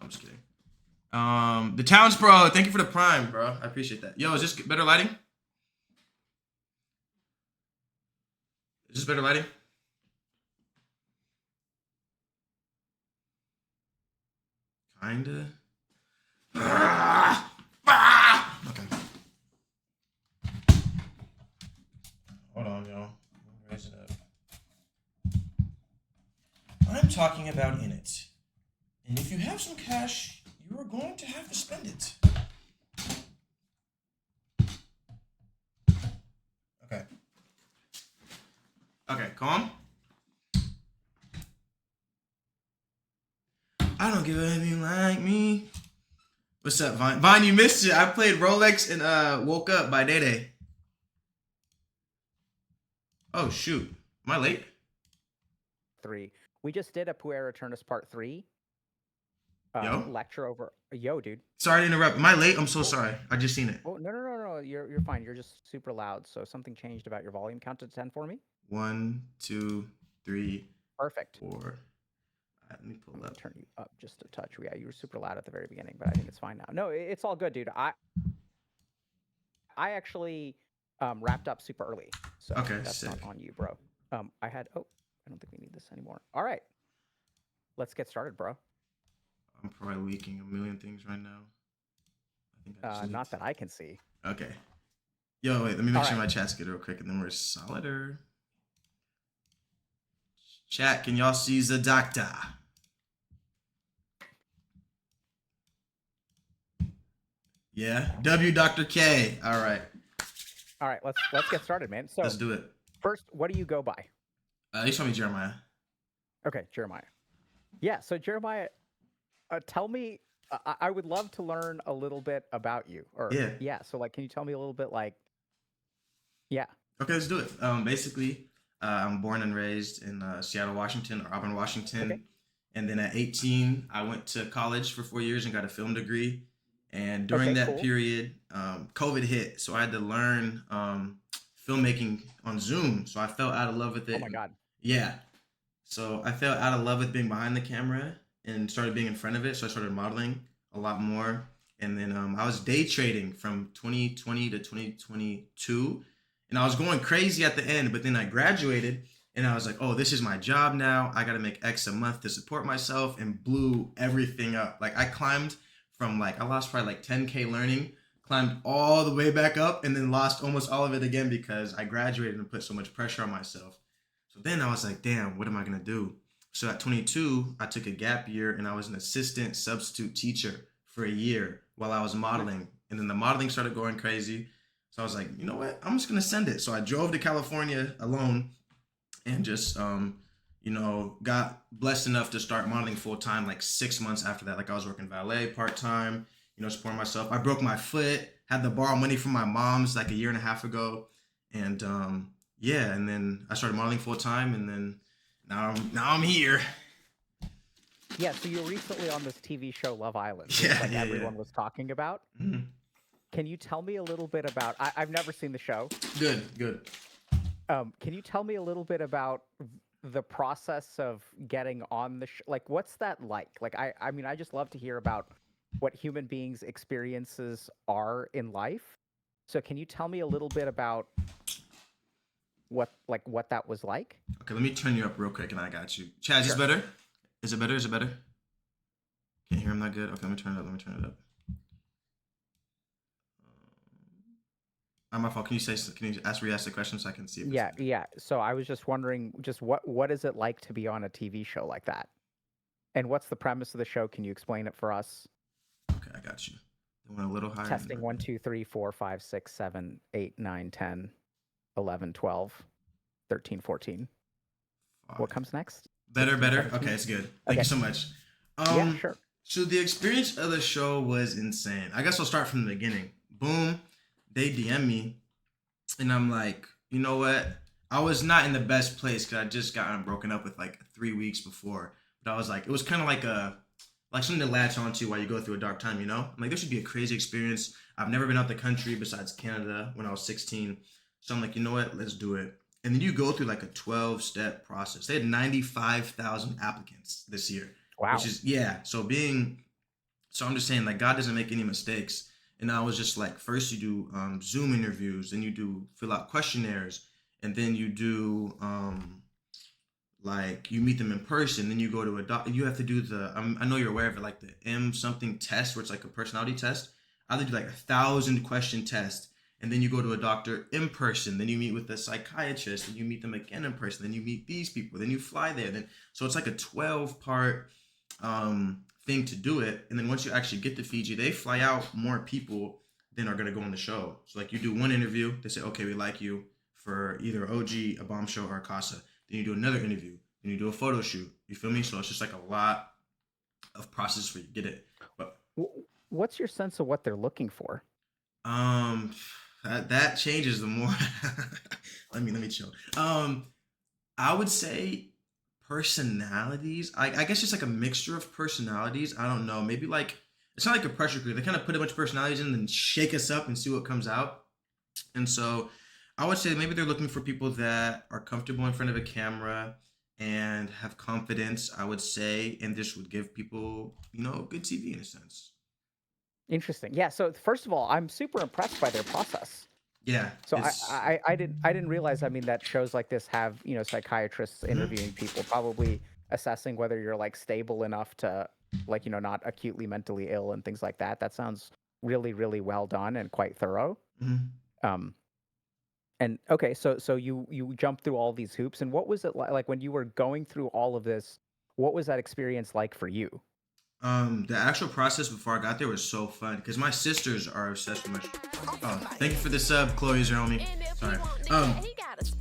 I'm just kidding. The Towns Bro, thank you for the prime, bro. I appreciate that. Yo, is this better lighting? Is this better lighting? Kinda. Okay. Hold on, y'all. Raise it up. I'm talking about in it. And if you have some cash, you are going to have to spend it. Okay. Okay, calm. I don't give anything like me. What's up, Vine? Vine, you missed it. I played Rolex and Woke Up by Day Day. Oh, shoot. Am I late? 3. We just did a Puer Eternus Part 3 Yo? lecture over. Yo, dude. Sorry to interrupt. Am I late? I'm so sorry. I just seen it. Oh, no. You're fine. You're just super loud. So something changed about your volume. Count to 10 for me. 1, 2, 3. Perfect. 4. Let me pull up. Turn you up just a touch. Yeah, you were super loud at the very beginning, but I think it's fine now. No, it's all good, dude. I actually wrapped up super early, so okay, that's sick. not on you, bro. I don't think we need this anymore. All right, let's get started, bro. I'm probably leaking a million things right now. I think not that I can see. Okay. Yo, wait, let me make sure my chat's good real quick, and then we're solider. Chat, can y'all see the doctor? Yeah, W Dr. K. All right. All right, let's get started, man. So let's do it. First, what do you go by? You show me Jeremiah. Okay, Jeremiah. Yeah, so Jeremiah, tell me. I would love to learn a little bit about you. Or yeah. So like, can you tell me a little bit, like? Yeah. Okay, let's do it. Basically, I'm born and raised in Seattle, Washington, or Auburn, Washington. Okay. And then at 18, I went to college for 4 years and got a film degree. And during that period, COVID hit. So I had to learn filmmaking on Zoom. So I fell out of love with it. Oh, my God. Yeah. So I fell out of love with being behind the camera and started being in front of it. So I started modeling a lot more. And then I was day trading from 2020 to 2022. And I was going crazy at the end. But then I graduated. And I was like, oh, this is my job now. I got to make X a month to support myself, and blew everything up. Like I climbed from I lost probably like 10K learning, climbed all the way back up, and then lost almost all of it again because I graduated and put so much pressure on myself. So then I was like, damn, what am I going to do? So at 22, I took a gap year and I was an assistant substitute teacher for a year while I was modeling. And then the modeling started going crazy. So I was like, you know what? I'm just going to send it. So I drove to California alone and just, got blessed enough to start modeling full time 6 months after that. I was working valet part time, supporting myself. I broke my foot, had to borrow money from my mom's a year and a half ago. And and then I started modeling full time, and then now I'm here. Yeah, so you were recently on this TV show Love Island, everyone was talking about. Mm-hmm. Can you tell me a little bit about? I've never seen the show. Good. Can you tell me a little bit about the process of getting on the show? What's that like? I mean, I just love to hear about what human beings' experiences are in life. So can you tell me a little bit about what that was like? Okay, let me turn you up real quick and I got you. Chaz, is this better? Is it better? Can't hear him that good? Okay, let me turn it up. My fault. Can you ask the question so I can see if it's yeah. So I was just wondering, what is it like to be on a TV show like that? And what's the premise of the show? Can you explain it for us? Okay, I got you. They went a little higher. Testing 1, 2, 3, 4, 5, 6, 7, 8, 9, 10, 11, 12, 13, 14. 5. What comes next? Better. 17? Okay, it's good. Thank you so much. Yeah, sure. So the experience of the show was insane. I guess I'll start from the beginning. Boom. They DM me, and I'm like, you know what? I was not in the best place because I just gotten broken up with 3 weeks before. But I was like, it was kind of like something to latch onto while you go through a dark time, I'm like, this should be a crazy experience. I've never been out the country besides Canada when I was 16. So I'm like, you know what? Let's do it. And then you go through a 12-step process. They had 95,000 applicants this year. Wow. Which is, so being So I'm just saying, like, God doesn't make any mistakes. And I was just like, first you do Zoom interviews, then you do fill out questionnaires, and then you do like you meet them in person. Then you go to a doc. You have to do the. I know you're aware of it, like the M something test, where it's like a personality test. I have to do like 1,000 question test, and then you go to a doctor in person. Then you meet with a psychiatrist, and you meet them again in person. Then you meet these people. Then you fly there. Then so it's like a 12 part thing to do it. And then once you actually get to Fiji, they fly out more people than are gonna go on the show. So like you do one interview, they say, okay, we like you for either OG, a bombshell, or a Casa. Then you do another interview, then you do a photo shoot. You feel me? So it's just like a lot of process for you to get it. But What's your sense of what they're looking for? um that changes the more let me chill. I would say personalities. I guess just like a mixture of personalities. I don't know. Maybe like it's not like a pressure cooker. They kind of put a bunch of personalities in and then shake us up and see what comes out. And so I would say maybe they're looking for people that are comfortable in front of a camera and have confidence, I would say, and this would give people, good TV in a sense. Interesting. Yeah. So first of all, I'm super impressed by their process. Yeah, So it's I didn't realize. I mean, that shows like this have psychiatrists mhm, interviewing people, probably assessing whether you're like stable enough to like not acutely mentally ill and things like that. That sounds really well done and quite thorough. mhm. Um, and okay, so you jumped through all these hoops, and what was it like when you were going through all of this? What was that experience like for you? The actual process before I got there was so fun because my sisters are obsessed with my. Oh, thank you for the sub, Chloe Zeromi. Sorry.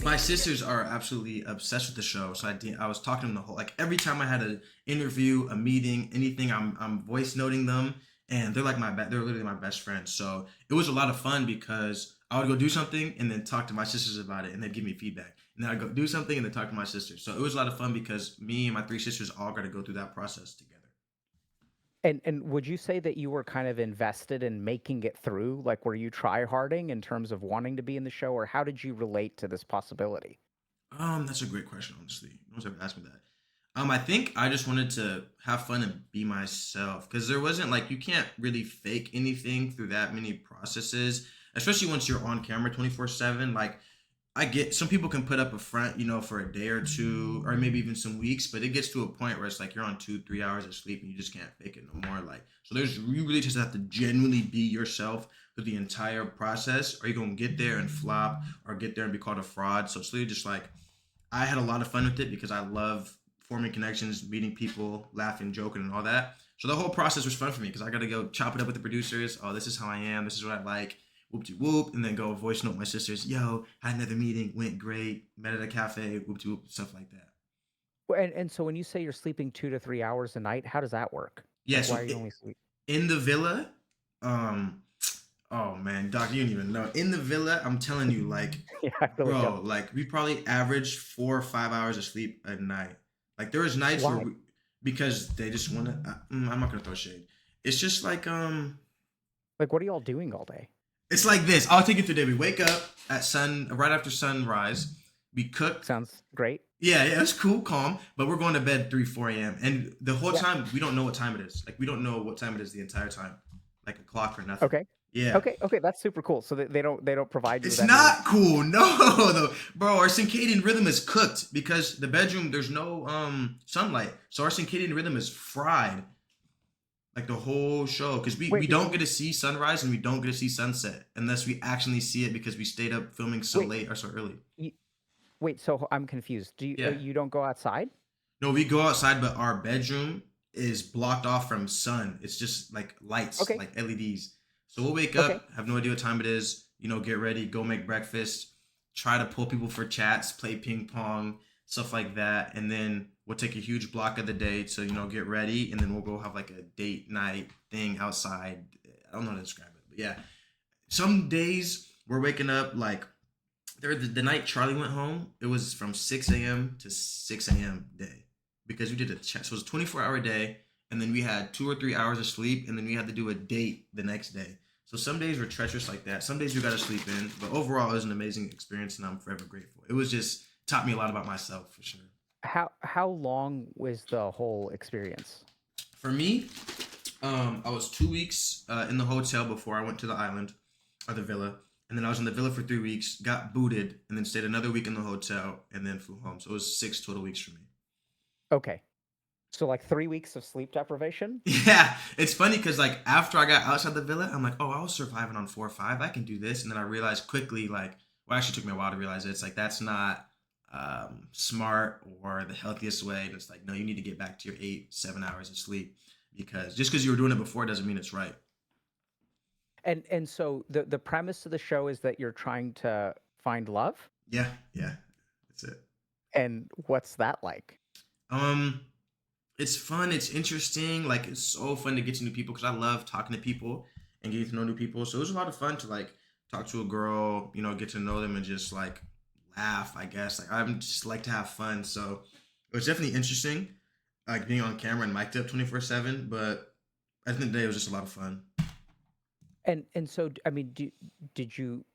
My sisters are absolutely obsessed with the show. So I was talking to them the whole like every time I had an interview, a meeting, anything, I'm voice noting them, and they're like they're literally my best friends. So it was a lot of fun because I would go do something and then talk to my sisters about it, and they'd give me feedback. And then I'd go do something and then talk to my sisters. So it was a lot of fun because me and my three sisters all got to go through that process together. And would you say that you were kind of invested in making it through? Like, were you try harding in terms of wanting to be in the show, or how did you relate to this possibility? That's a great question, honestly. No one's ever asked me that. I think I just wanted to have fun and be myself because there wasn't like you can't really fake anything through that many processes, especially once you're on camera 24/7. Like I get some people can put up a front, for a day or two, or maybe even some weeks, but it gets to a point where it's like you're on 2, 3 hours of sleep and you just can't fake it no more. Like, so you really just have to genuinely be yourself through the entire process, or you're gonna get there and flop, or get there and be called a fraud. So it's really just like I had a lot of fun with it because I love forming connections, meeting people, laughing, joking, and all that. So the whole process was fun for me because I got to go chop it up with the producers. Oh, this is how I am. This is what I like. Whoop de whoop, and then go voice note my sisters. Yo, had another meeting, went great. Met at a cafe. Whoop de whoop, stuff like that. And so when you say you're sleeping 2 to 3 hours a night, how does that work? Yeah. Like, why So are you only sleep? in the villa, um, oh man, Doc, you don't even know. In the villa, I'm telling you, like, Yeah, I really don't. bro, like we probably average 4 or 5 hours of sleep a night. Like there was nights where Why? because they just want to. I'm not gonna throw shade. It's just like Like, what are y'all doing all day? it's like this. I'll take you through the day. We wake up at right after sunrise. We cook. Sounds great. Yeah, it's cool, calm. But we're going to bed 3, 4 a.m. And the whole Yeah. time we don't know what time it is. Like we don't know what time it is the entire time, like a clock or nothing. Okay. Yeah. Okay. That's super cool. So they don't provide you with It's any. not cool. No, though. Bro, our circadian rhythm is cooked because the bedroom there's no sunlight. So our circadian rhythm is fried like the whole show because we Wait, don't get to see sunrise and we don't get to see sunset unless we actually see it because we stayed up filming so wait, late or so early. you, wait. So I'm confused. Do Yeah. you don't go outside? No, we go outside, but our bedroom is blocked off from sun. It's just like lights, Okay. like LEDs. So we'll wake Okay. up, have no idea what time it is, get ready, go make breakfast, try to pull people for chats, play ping pong, stuff like that. And then we'll take a huge block of the day to, get ready. And then we'll go have like a date night thing outside. I don't know how to describe it, but yeah. Some days we're waking up like the night Charlie went home, it was from 6 a.m. to 6 a.m. day because we did a chat. So it was a 24-hour day, and then we had 2 or 3 hours of sleep, and then we had to do a date the next day. So some days were treacherous like that. Some days we got to sleep in, but overall it was an amazing experience, and I'm forever grateful. It was just taught me a lot about myself for sure. How long was the whole experience? For me, I was 2 weeks in the hotel before I went to the island or the villa, and then I was in the villa for 3 weeks, got booted, and then stayed another week in the hotel, and then flew home. So it was 6 total weeks for me. Okay. So like 3 weeks of sleep deprivation? Yeah, it's funny because like after I got outside the villa, I'm like, oh, I was surviving on 4 or 5. I can do this, and then I realized quickly, like, well, actually took me a while to realize it. It's like that's not smart or the healthiest way. And it's like, no, you need to get back to your 8, 7 hours of sleep because just because you were doing it before doesn't mean it's right. And so the premise of the show is that you're trying to find love? Yeah, yeah, that's it. And what's that like? Um, it's fun. It's interesting. Like it's so fun to get to new people because I love talking to people and getting to know new people. So it was a lot of fun to like talk to a girl, get to know them and just like laugh. I guess like I'm just like to have fun. So it was definitely interesting, like being on camera and mic'd up 24/7. But at the end of the day, it was just a lot of fun. And so I mean, did you?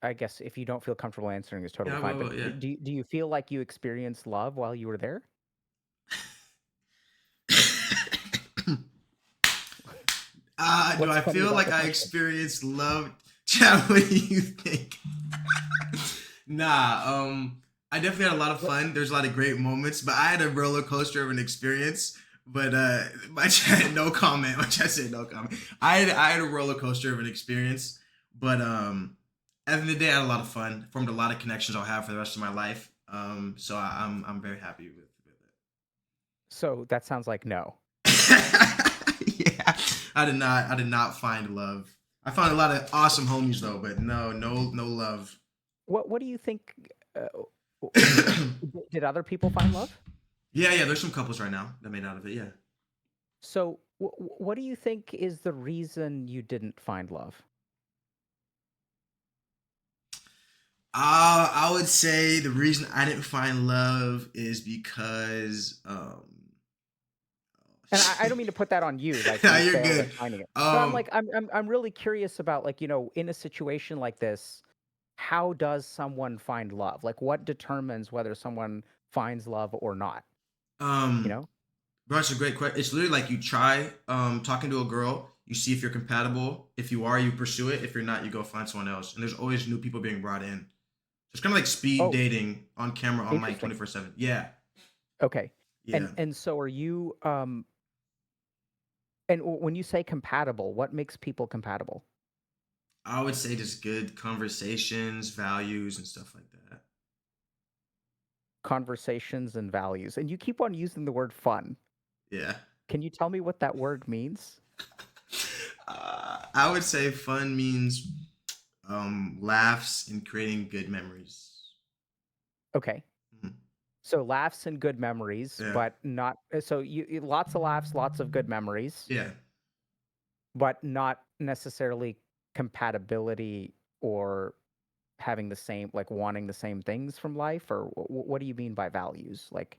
I guess if you don't feel comfortable answering is totally Yeah, fine. well, But yeah. do you feel like you experienced love while you were there? Do What's I funny feel about like the I question? experienced love? Chad, what do you think? Nah, I definitely had a lot of What? fun. There's a lot of great moments, but I had a roller coaster of an experience. But my chat, no comment. My chat said no comment. I had a roller coaster of an experience, but at the end of the day, I had a lot of fun. Formed a lot of connections I'll have for the rest of my life. So I'm very happy with So that sounds like no. it. Yeah, I did not find love. I found a lot of awesome homies though, but no love. What do you think? Uh, Yeah, did other people find love? yeah. There's some couples right now that made out of it. Yeah. So what do you think is the reason you didn't find love? I would say the reason I didn't find love is because And I don't mean to put that on you, like nah, you you're failed good. at finding it. But I'm Um like I'm really curious about like, in a situation like this, how does someone find love? Like what determines whether someone finds love or not, you um know? bro, it's a great question. It's literally like you try talking to a girl, you see if you're compatible. If you are, you pursue it. If you're not, you go find someone else. And there's always new people being brought in. So it's kind of like speed Oh, dating on camera on mic interesting. 24/7. Yeah. Okay. Yeah. And so are you and when you say compatible, what makes people compatible? I would say just good conversations, values and stuff like that. Conversations and values. And you keep on using the word fun. Yeah. Can you tell me what that word means? I would say fun means laughs and creating good memories. Okay. Mhm. So laughs and good memories, Yeah. but not so lots of laughs, lots of good memories, Yeah. but not necessarily compatibility or having the same like wanting the same things from life or what do you mean by values? Like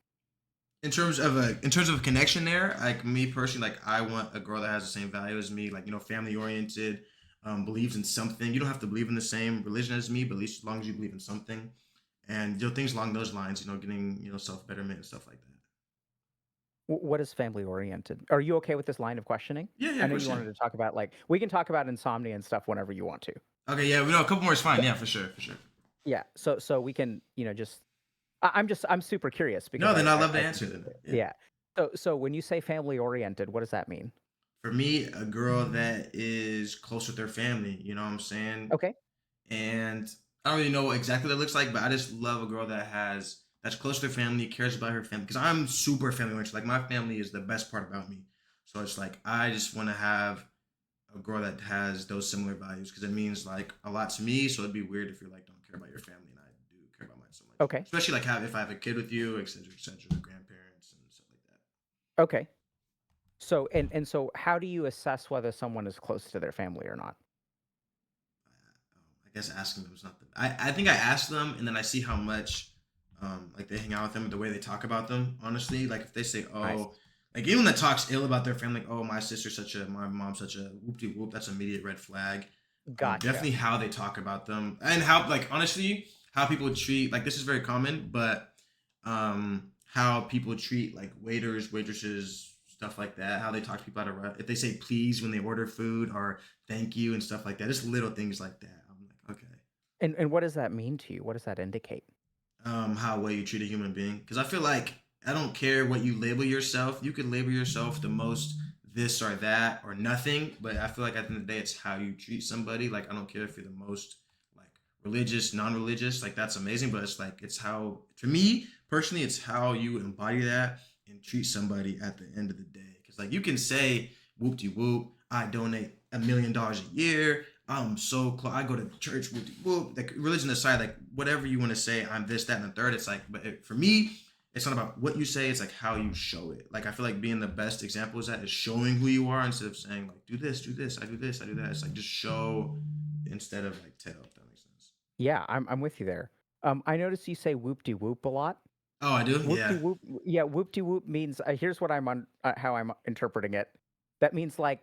In terms of a connection there, like me personally, like I want a girl that has the same value as me, like family oriented, believes in something. You don't have to believe in the same religion as me, but at least as long as you believe in something, and things along those lines, getting self betterment and stuff like that. what is family oriented? Are you okay with this line of questioning? Yeah, yeah, I of know you course, yeah. wanted to talk about like we can talk about insomnia and stuff whenever you want to. Okay, yeah, we know a couple more is fine. So, Yeah, for sure, for sure. yeah, so we can, just I'm super curious because No, then I love to I think answer it's then. Yeah. yeah. So when you say family oriented, what does that mean? For me, a girl that is close with her family, you know what I'm saying? Okay. And I don't really know what exactly that looks like, but I just love a girl that's close to their family, cares about her family. Because I'm super family oriented. Like my family is the best part about me. So it's like I just want to have a girl that has those similar values because it means like a lot to me. So it'd be weird if you're like don't care about your family, and I do care about mine so much. Okay. Especially like if I have a kid with you, et cetera, grandparents and stuff like that. Okay. So and so how do you assess whether someone is close to their family or not? I guess asking them is not the. I think I ask them and then I see how much like they hang out with them, the way they talk about them. Honestly, like if they say, I "Oh," like anyone that talks ill about their family, like, "Oh, my mom's such a whoop de whoop," that's an immediate red flag. gotcha. Definitely how they talk about them and how, like, honestly, how people treat. Like this is very common, but how people treat like waiters, waitresses, stuff like that. How they talk to people at a if they say please when they order food or thank you and stuff like that. Just little things like that. I'm like, okay. And what does that mean to you? What does that indicate? How well you treat a human being. Because I feel like I don't care what you label yourself. You could label yourself the most this or that or nothing, but I feel like at the end of the day, it's how you treat somebody. Like I don't care if you're the most like religious, non-religious. Like that's amazing, but it's like it's how for me personally, it's how you embody that and treat somebody at the end of the day. Because like you can say whoop de whoop, I donate $1 million a year. I'm so close. I go to church. Whoop de whoop. Like religion aside, like whatever you want to say, I'm this, that, and the third. It's like, but for me, it's not about what you say. It's like how you show it. Like I feel like being the best example is that is showing who you are instead of saying like do this, do this, I do this, I do that. It's like just show instead of like tell. If that makes sense. Yeah, I'm with you there. I notice you say whoop de whoop a lot. Oh, I do. Whoop de Yeah. whoop. Yeah, whoop de whoop means here's what I'm on how I'm interpreting it. That means like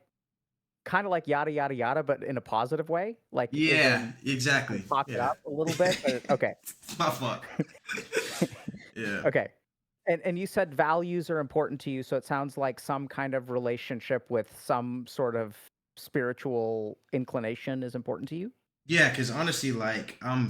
kind of like yada yada yada, but in a positive way. Like is Yeah. in Exactly. talk it Yeah. up a little bit. But okay. It's my fault. Yeah. Okay. And you said values are important to you, so it sounds like some kind of relationship with some sort of spiritual inclination is important to you. Yeah, because honestly, like I'm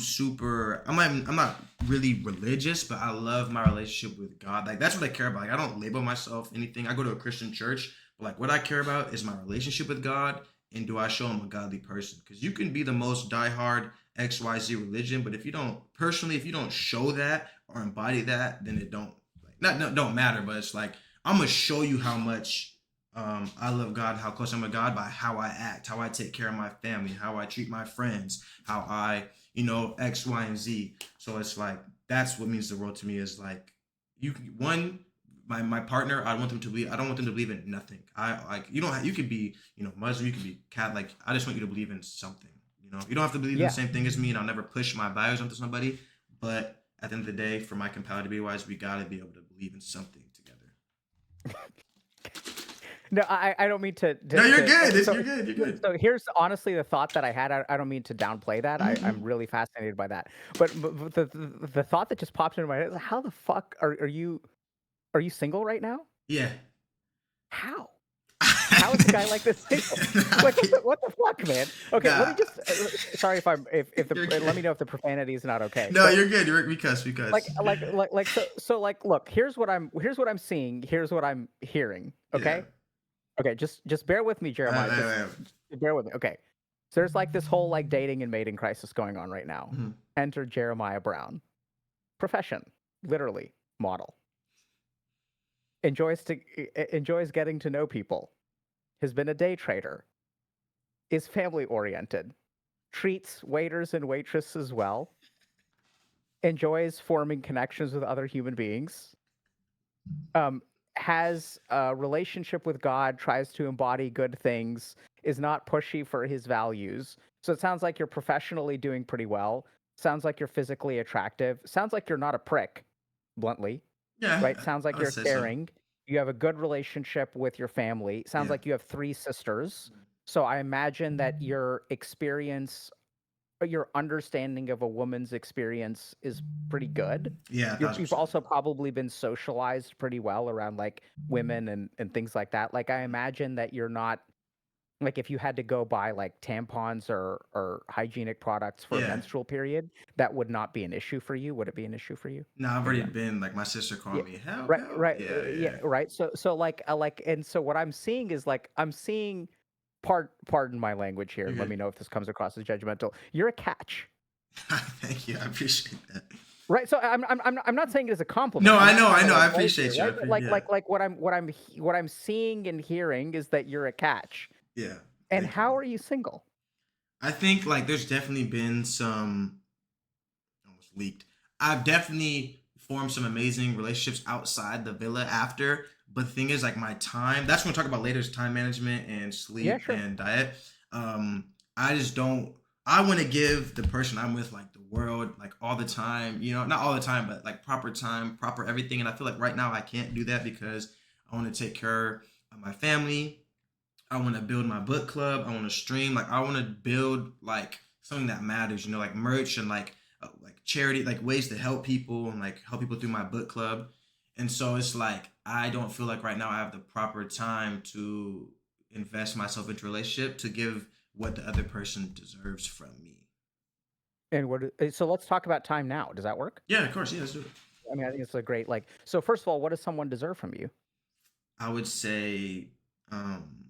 not really religious, but I love my relationship with God. Like that's what I care about. Like I don't label myself anything. I go to a Christian church, but like what I care about is my relationship with God and do I show him a godly person? Because you can be the most diehard XYZ religion, but if you don't personally, if you don't show that or embody that, then it don't like not no, don't matter. But it's like I'm gonna show you how much I love God, how close I'm with God by how I act, how I take care of my family, how I treat my friends, how I, X, Y, and Z. So it's like that's what means the world to me is like one my partner. I don't want them to believe in nothing. I like you don't have, you could be Muslim, you could be Catholic. I just want you to believe in something. You don't have to believe in the Yeah. same thing as me, and I'll never push my values onto somebody. But at the end of the day, for my compatibility wise, we gotta be able to believe in something together. No, I don't mean to. No, you're good. So, You're good. You're good. so here's honestly the thought that I had. I don't mean to downplay that. I'm Mm-hmm. really fascinated by that. But the thought that just popped into my head is how the fuck are you single right now? Yeah. How? How is a guy like this single? Like what the fuck, man? Okay, let me Nah. just. Sorry if the You're let good. me know if the profanity is not okay. No, But you're good. You're because. so like look, here's what I'm seeing. Here's what I'm hearing. Yeah. Okay. Okay, just bear with me, Jeremiah. Just bear with me. Okay. So there's like this whole like dating and mating crisis going on right now. Mhm. Enter Jeremiah Brown. Profession, literally, model. Enjoys getting to know people. Has been a day trader. Is family oriented. Treats waiters and waitresses well. Enjoys forming connections with other human beings. Um, has a relationship with God, tries to embody good things, is not pushy for his values. So it sounds like you're professionally doing pretty well. Sounds like you're physically attractive. Sounds like you're not a prick, bluntly, Yeah, right? Sounds I like would you're say so. caring. You have a good relationship with your family. Sounds Yeah. like you have three sisters. So I imagine that your understanding of a woman's experience is pretty good. Yeah, You've 1000%. also probably been socialized pretty well around like women and things like that. Like I imagine that you're not like if you had to go buy like tampons or hygienic products for a Yeah. menstrual period, that would not be an issue for you. Would it be an issue for you? No, I've Maybe already not. been like my sister Yeah. called me help, Right, help. right, Yeah, yeah, yeah. right. So like and so what I'm seeing is like I'm seeing pardon my language here You're and let me good. know if this comes across as judgmental. You're a catch. Thank you. I appreciate that. Right. So I'm not saying it as a No, compliment. I'm not trying to I like raise you, appreciate you. right? But like Yeah. what I'm seeing and hearing is that you're a catch. Yeah. And Thank you, how man. are you single? I think like there's definitely been some almost leaked. I've definitely formed some amazing relationships outside the villa after. But the thing is, like my time, that's what we'll talk about later is time management and Yeah, sleep sure. and diet. Um, I just don't I want to give the person I'm with like the world, like all the time, not all the time, but like proper time, proper everything. And I feel like right now I can't do that because I want to take care of my family. I want to build my book club. I want to stream. Like I want to build like something that matters. Like merch and like charity, like ways to help people and like help people through my book club. And so it's like I don't feel like right now I have the proper time to invest myself into a relationship to give what the other person deserves from me. And so let's talk about time now. Does that work? Yeah, of course. Yeah, let's do it. I mean, I think it's a great like. So first of all, what does someone deserve from you? I would say, um,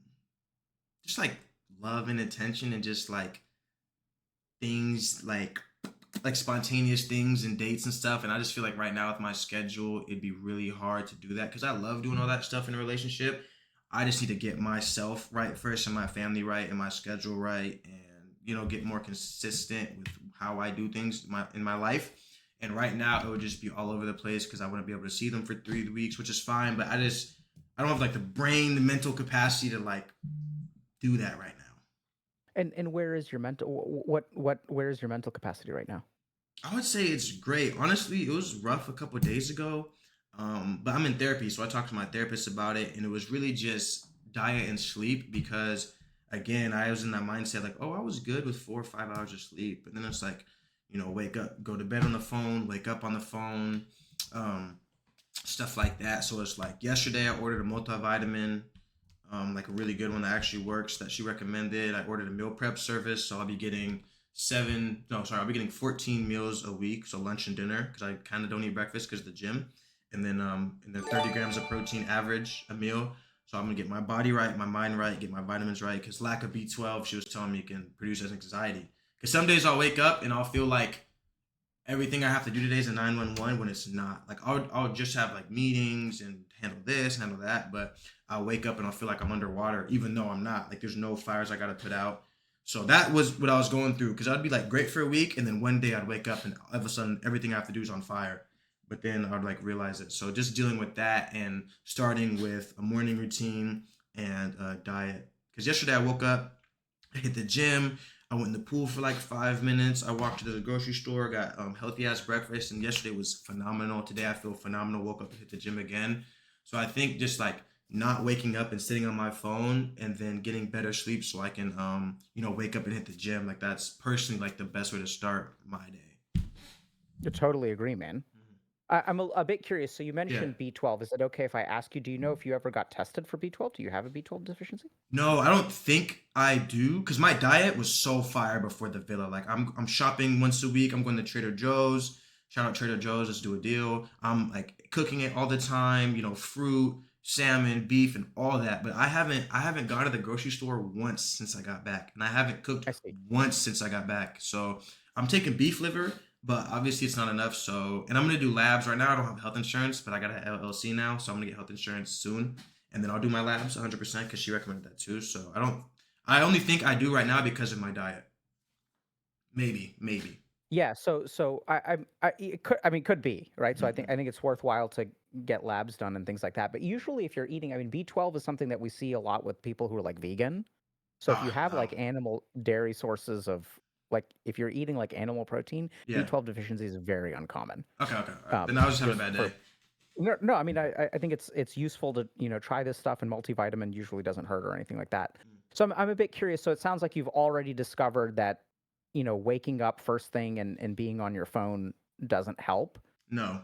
just like love and attention and just like things like spontaneous things and dates and stuff. And I just feel like right now with my schedule, it'd be really hard to do that because I love doing all that stuff in a relationship. I just need to get myself right first and my family right and my schedule right and get more consistent with how I do things in my life. And right now it would just be all over the place because I wouldn't be able to see them for 3 weeks, which is fine. But I don't have like the brain, the mental capacity to like do that right now. And where is your mental what where is your mental capacity right now? I would say it's great. Honestly, it was rough a couple of days ago, but I'm in therapy, so I talked to my therapist about it, and it was really just diet and sleep because, again, I was in that mindset like, oh, I was good with 4 or 5 hours of sleep, but then it's like, wake up, go to bed on the phone, wake up on the phone, um, stuff like that. So it's like yesterday I ordered a multivitamin, like a really good one that actually works that she recommended. I ordered a meal prep service, so I'll be getting I'll be getting 14 meals a week, so lunch and dinner, because I kind of don't eat breakfast because of the gym, and then 30 grams of protein average a meal. So I'm gonna get my body right, my mind right, get my vitamins right, because lack of B12, she was telling me, can produce as anxiety. Because some days I'll wake up and I'll feel like everything I have to do today is a 911 when it's not. Like I'll just have like meetings and handle this, handle that, but I'll wake up and I'll feel like I'm underwater, even though I'm not. Like there's no fires I gotta put out. So that was what I was going through because I'd be like great for a week, and then one day I'd wake up and all of a sudden everything I have to do is on fire. But then I'd like realize it. So just dealing with that and starting with a morning routine and a diet. Because yesterday I woke up, I hit the gym. I went in the pool for like 5 minutes. I walked to the grocery store, got healthy ass breakfast, and yesterday was phenomenal. Today I feel phenomenal. Woke up and hit the gym again. So I think just like not waking up and sitting on my phone and then getting better sleep so I can wake up and hit the gym. Like that's personally like the best way to start my day. I totally agree, man. Mhm. I'm a bit curious. So you Yeah. mentioned B12. Is it okay if I ask you, do you know if you ever got tested for B12? Do you have a B12 deficiency? No, I don't think I do because my diet was so fire before the villa. Like I'm shopping once a week. I'm going to Trader Joe's. Shout out Trader Joe's. Let's do a deal. I'm like cooking it all the time. Fruit, salmon, beef, and all that. But I haven't gone to the grocery store once since I got back, and I haven't cooked I see. once since I got back. So I'm taking beef liver, but obviously it's not enough. So and I'm gonna do labs right now. I don't have health insurance, but I got an LLC now, so I'm gonna get health insurance soon and then I'll do my labs 100% because she recommended that too. So I don't. I only think I do right now because of my diet. Maybe, maybe. Yeah, so it could, I mean, could be, right? So Mhm. I think it's worthwhile to get labs done and things like that. But usually if you're eating, I mean, B12 is something that we see a lot with people who are like vegan. So if you Oh have no. like animal dairy sources of like if you're eating like animal protein, Yeah. B12 deficiency is very uncommon. Okay. Okay. All right. Then I was just having a Just bad for day. no, no, I mean, I think it's useful to try this stuff, and multivitamin usually doesn't hurt or anything like that. Mm. So I'm a bit curious. So it sounds like you've already discovered that waking up first thing and being on your phone doesn't help. No.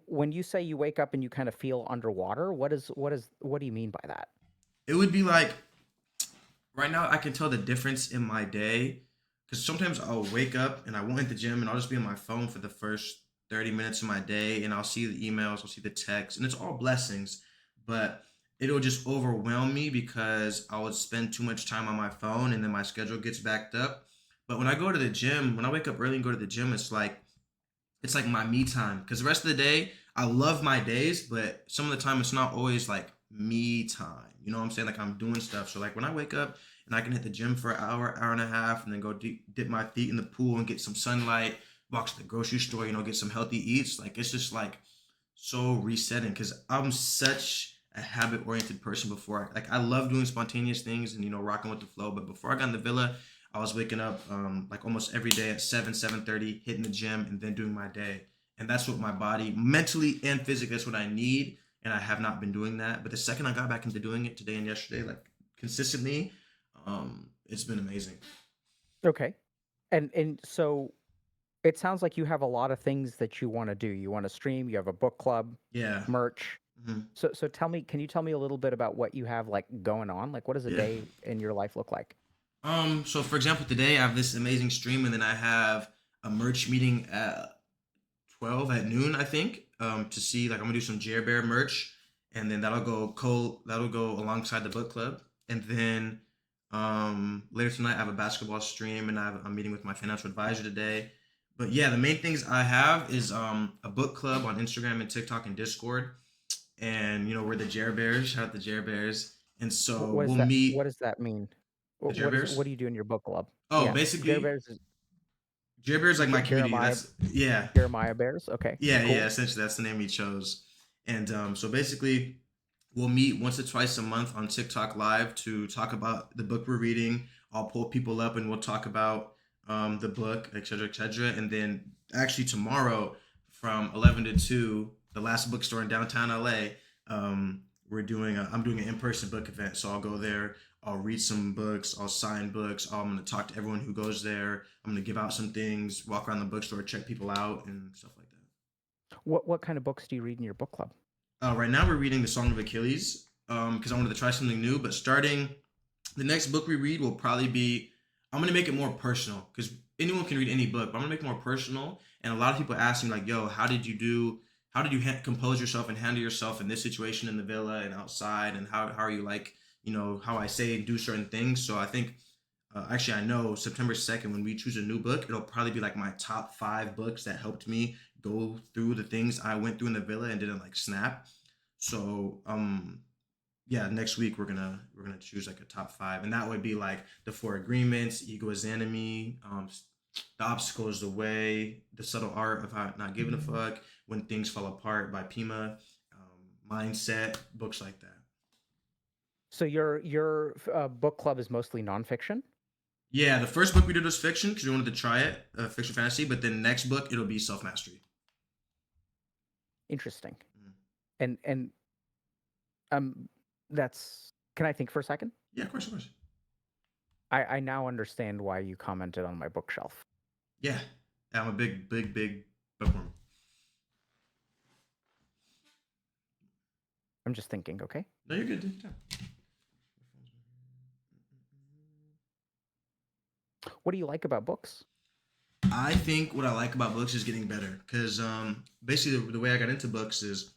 When you say you wake up and you kind of feel underwater, what do you mean by that? It would be like right now. I can tell the difference in my day because sometimes I'll wake up and I won't hit the gym and I'll just be on my phone for the first 30 minutes of my day and I'll see the emails, I'll see the texts, and it's all blessings, but it'll just overwhelm me because I would spend too much time on my phone and then my schedule gets backed up. But when I go to the gym, when I wake up early and go to the gym, it's like my me time because the rest of the day I love my days, but some of the time it's not always like me time. You know what I'm saying? Like I'm doing stuff. So like when I wake up and I can hit the gym for an hour, hour and a half, and then go dip my feet in the pool and get some sunlight, walk to the grocery store, get some healthy eats. Like it's just like so resetting because I'm such a habit oriented person before. I love doing spontaneous things and rocking with the flow. But before I got in the villa, I was waking up like almost every day at 7:30, hitting the gym, and then doing my day. And that's what my body, mentally and physically, that's what I need. And I have not been doing that. But the second I got back into doing it today and yesterday, like consistently, it's been amazing. Okay. And so it sounds like you have a lot of things that you want to do. You want to stream, you have a book club, Yeah. merch. Mhm. So tell me, can you tell me a little bit about what you have like going on? Like, what does a Yeah. day in your life look like? So for example, today I have this amazing stream, and then I have a merch meeting at 12 at noon, I think, to see like I'm gonna do some Jer Bear merch, and then that'll go alongside the book club, and then later tonight I have a basketball stream, and I'm meeting with my financial advisor today. But yeah, the main things I have is a book club on Instagram and TikTok and Discord, and we're the Jer Bears. Shout out the Jer Bears, and so What is we'll that? What meet does that mean? the Jer What Bears. do you do in your book club? Oh, Yeah, Jer basically, Bears is Jer Bears like my community. Jeremiah That's yeah. Jeremiah Bears. Okay, Yeah. cool. Essentially, that's the name we chose. And so basically, we'll meet once or twice a month on TikTok Live to talk about the book we're reading. I'll pull people up and we'll talk about the book, etc., etc. And then actually tomorrow from 11 to 2, the last bookstore in downtown LA, I'm doing an in-person book event. So I'll go there. I'll read some books. I'll sign books. I'm going to talk to everyone who goes there. I'm going to give out some things, walk around the bookstore, check people out, and stuff like that. What kind of books do you read in your book club? Right now, we're reading the Song of Achilles because I wanted to try something new. But starting the next book we read will probably be I'm gonna make it more personal because anyone can read any book, but I'm gonna make it more personal. And a lot of people ask me like, "Yo, how did you compose yourself and handle yourself in this situation in the villa and outside, and how are you like, how I say and do certain things?" So I think actually, I know September 2nd, when we choose a new book, it'll probably be like my top 5 books that helped me go through the things I went through in the villa and didn't like snap. So yeah, next week we're gonna choose like a top 5, and that would be like the Four Agreements, Ego is Enemy, The Obstacle is the Way, The Subtle Art of How Not Giving a Fuck, When Things Fall Apart by Pima, Mindset, books like that. So your book club is mostly nonfiction. Yeah, the first book we did was fiction because we wanted to try it, fiction fantasy. But then next book it'll be self mastery. Interesting. Mm. And um, that's. Can I think for a second? Yeah, of course, of course. I now understand why you commented on my bookshelf. Yeah, I'm a big, big, big bookworm. I'm just thinking. Okay. No, you're good. Dude. Yeah. What do you like about books? I think what I like about books is getting better because basically the way I got into books is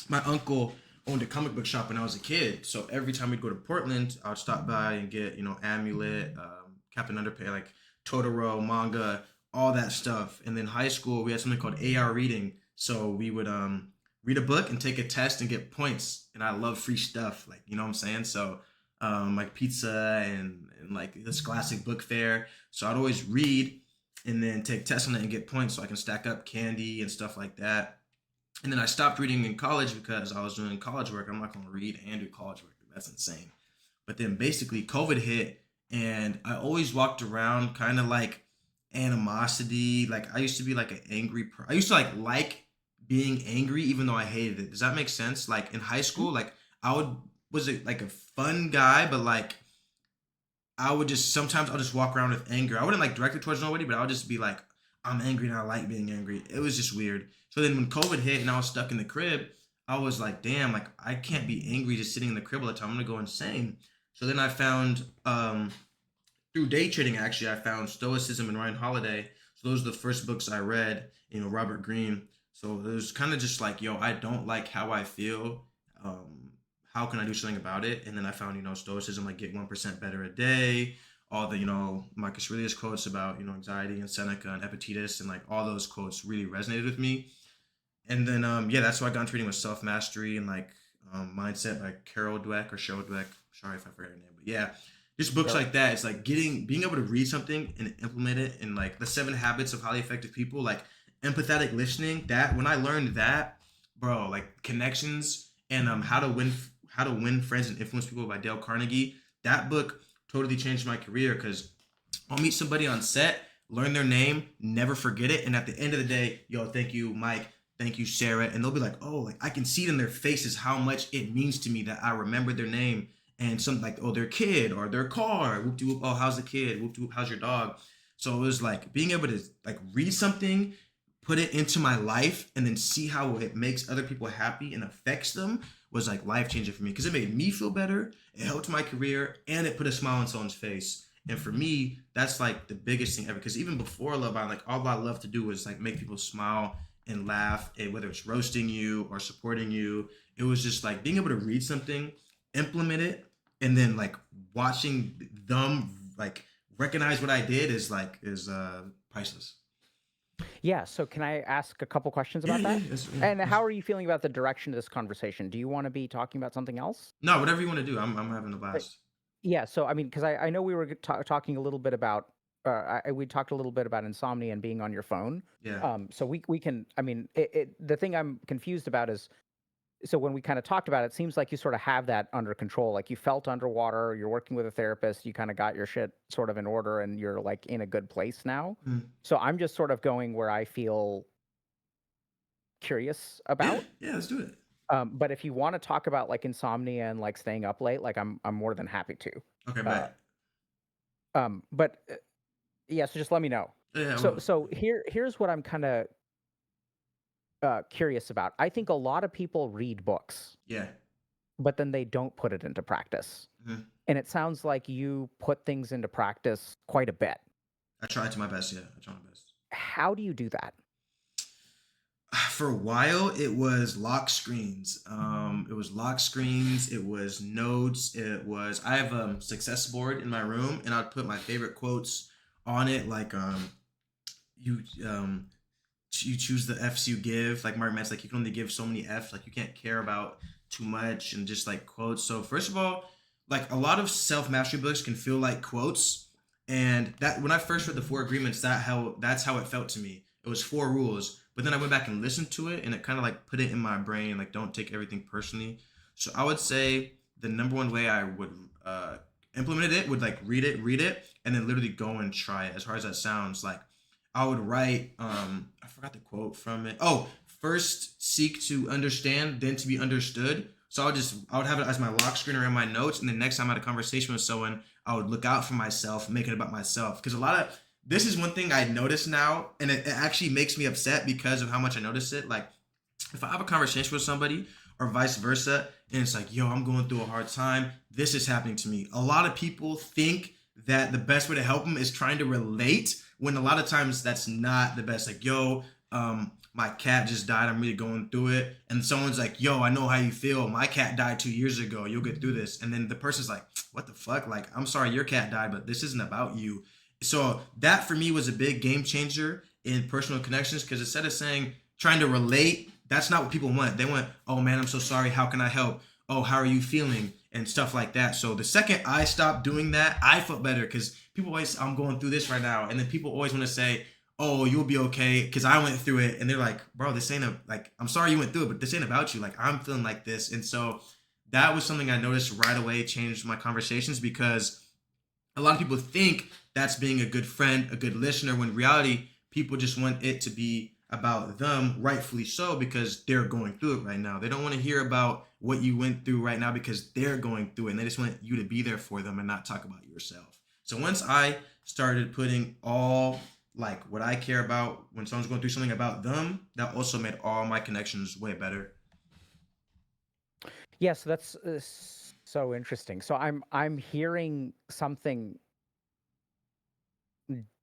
my uncle owned a comic book shop when I was a kid. So every time we'd go to Portland, I would stop by and get Amulet, Captain Underpay, like Totoro manga, all that stuff. And then high school we had something called AR reading. So we would read a book and take a test and get points. And I love free stuff, like what I'm saying. So like pizza and like this classic book fair. So I'd always read and then take tests on it and get points so I can stack up candy and stuff like that. And then I stopped reading in college because I was doing college work. I'm not going to read and do college work. That's insane. But then basically COVID hit, and I always walked around kind of like animosity. Like I used to be like an I used to like being angry even though I hated it. Does that make sense? Like in high Mhm. school, like I would was it like a fun guy, but like I would just sometimes I'll just walk around with anger. I wouldn't like direct it towards nobody, but I would just be like, I'm angry and I like being angry. It was just weird. So then when COVID hit and I was stuck in the crib, I was like, damn, like I can't be angry just sitting in the crib all the time. I'm gonna go insane. So then I found through day trading actually, I found Stoicism and Ryan Holiday. So those are the first books I read, Robert Greene. So it was kind of just like, yo, I don't like how I feel. How can I do something about it? And then I found, Stoicism, like get 1% better a day, all the, Marcus Aurelius quotes about, anxiety and Seneca and Epictetus, and like all those quotes really resonated with me. And then, yeah, that's why I got into reading with Self Mastery and like Mindset by Carol Dweck or Cheryl Dweck. Sorry if I forget her name, but yeah, just books Sure. like that. It's like being able to read something and implement it, and like the 7 habits of highly effective people, like empathetic listening. That when I learned that, bro, like connections and how to win friends and influence people by Dale Carnegie. That book totally changed my career because I'll meet somebody on set, learn their name, never forget it, and at the end of the day, yo, thank you, Mike. Thank you, Sarah. And they'll be like, oh, like I can see it in their faces how much it means to me that I remember their name and something like, oh, their kid or their car. Whoop de whoop. Oh, how's the kid? Whoop de whoop. How's your dog? So it was like being able to like read something, put it into my life and then see how it makes other people happy and affects them was like life changing for me because it made me feel better. It helped my career and it put a smile on someone's face. And for me, that's like the biggest thing ever. Because even before Love Island, like all I love to do was like make people smile and laugh. And whether it's roasting you or supporting you, it was just like being able to read something, implement it, and then like watching them like recognize what I did is priceless. Yeah. So can I ask a couple questions Yeah, about yeah, that? yeah. And how are you feeling about the direction of this conversation? Do you want to be talking about something else? No, whatever you want to do. I'm having a Uh, blast. Yeah. So I mean, because I know we were talking a little bit about we talked a little bit about insomnia and being on your phone. Yeah. So we can. I mean, the thing I'm confused about is so when we kind of talked about it, it seems like you sort of have that under control. Like you felt underwater, you're working with a therapist, you kind of got your shit sort of in order, and you're like in a good place now. Mm. So I'm just sort of going where I feel curious Yeah, about. yeah, let's do it. But if you want to talk about like insomnia and like staying up late, like I'm more than happy to. Okay, Uh, bet. but yeah, so just let me know. Yeah, yeah, So well, here's what I'm kind of curious about. I think a lot of people read books, yeah. but then they don't put it into practice. Mhm. And it sounds like you put things into practice quite a bit. I tried to my best. Yeah, I tried my best. How do you do that? For a while, it was lock screens. It was lock screens. It was notes. It was I have a success board in my room, and I'd put my favorite quotes on it, like you you choose the F's you give. Like Mark Metz, like you can only give so many F's. Like you can't care about too much, and just like quotes. So first of all, like a lot of self mastery books can feel like quotes, and that when I first read the Four Agreements, that's how it felt to me. It was four rules, but then I went back and listened to it, and it kind of like put it in my brain. Like don't take everything personally. So I would say the number one way I would implement it would like read it, and then literally go and try it. As hard as that sounds, like I would write I forgot the quote from it. Oh, first seek to understand, then to be understood. So I would have it as my lock screen around my notes, and the next time I had a conversation with someone, I would look out for myself, make it about myself. Because a lot of this is one thing I notice now, and it actually makes me upset because of how much I notice it. Like if I have a conversation with somebody or vice versa, and it's like, yo, I'm going through a hard time. This is happening to me. A lot of people think that the best way to help them is trying to relate when a lot of times that's not the best. Like, yo, my cat just died. I'm really going through it. And someone's like, yo, I know how you feel. My cat died 2 years ago. You'll get through this. And then the person's like, what the fuck? Like, I'm sorry your cat died, but this isn't about you. So that for me was a big game changer in personal connections because instead of saying, trying to relate, that's not what people want. They want, oh man, I'm so sorry. How can I help? Oh, how are you feeling? And stuff like that. So the second I stopped doing that, I felt better because people always, I'm going through this right now. And then people always want to say, oh, you'll be okay because I went through it. And they're like, bro, this ain't like, I'm sorry you went through it, but this ain't about you. Like, I'm feeling like this. And so that was something I noticed right away, changed my conversations because a lot of people think that's being a good friend, a good listener, when in reality, people just want it to be about them, rightfully so, because they're going through it right now. They don't want to hear about what you went through right now because they're going through it and they just want you to be there for them and not talk about yourself. So once I started putting all like what I care about when someone's going through something about them, that also made all my connections way better. Yeah, so that's so interesting. So I'm hearing something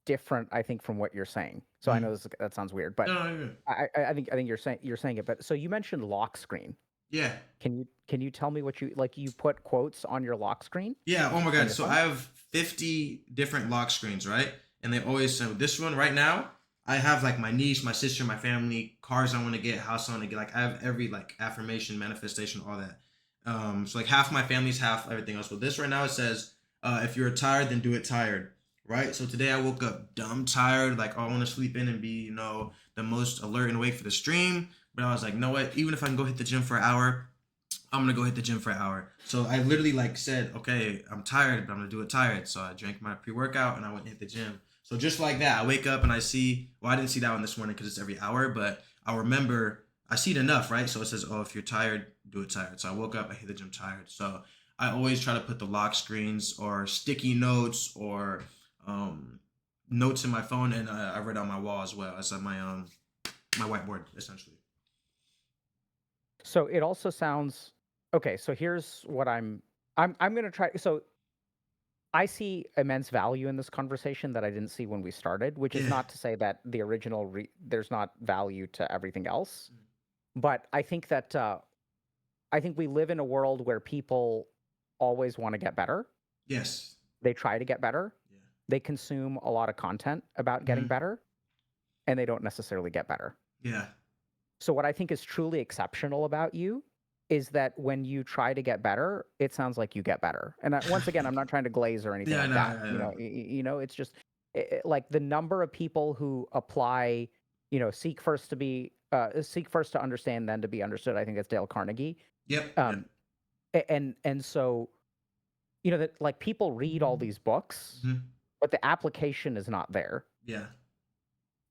different, I think, from what you're saying. So I know Mm. that sounds weird, but No, no, no. I think you're saying it. But so you mentioned lock screen. Yeah. Can you tell me what you like? You put quotes on your lock screen Yeah. Oh my on God. your So I phone? have 50 different lock screens, right? And they always so this one right now, I have like my niece, my sister, my family, cars I want to get, house I want to get. Like I have every like affirmation, manifestation, all that. So like half my family's half everything else. But this right now it says, if you're tired, then do it tired. Right. So today I woke up dumb tired, like oh, I want to sleep in and be, the most alert and awake for the stream. But I was like, no what? Even if I can go hit the gym for an hour, I'm gonna go hit the gym for an hour. So I literally like said, okay, I'm tired, but I'm gonna do it tired. So I drank my pre-workout and I went and hit the gym. So just like that, I wake up and I see. Well, I didn't see that one this morning because it's every hour, but I remember I see it enough, right? So it says, oh, if you're tired, do it tired. So I woke up, I hit the gym tired. So I always try to put the lock screens or sticky notes or um, notes in my phone, and I read on my wall as well. It's on my my whiteboard essentially. So it also sounds okay. So here's what I'm gonna try. So I see immense value in this conversation that I didn't see when we started, which is Yeah. not to say that the original there's not value to everything else, but I think that I think we live in a world where people always want to get better. Yes. They try to get better. Yeah. They consume a lot of content about getting better, and they don't necessarily get better. Yeah. So what I think is truly exceptional about you is that when you try to get better, it sounds like you get better. And once again, I'm not trying to glaze or anything Yeah. like No. that. Yeah, yeah. It's just like the number of people who apply, seek first to understand, then to be understood. I think that's Dale Carnegie. Yep. Yep. Um, and so that like people read all these books, Hmm. but the application is not there. Yeah.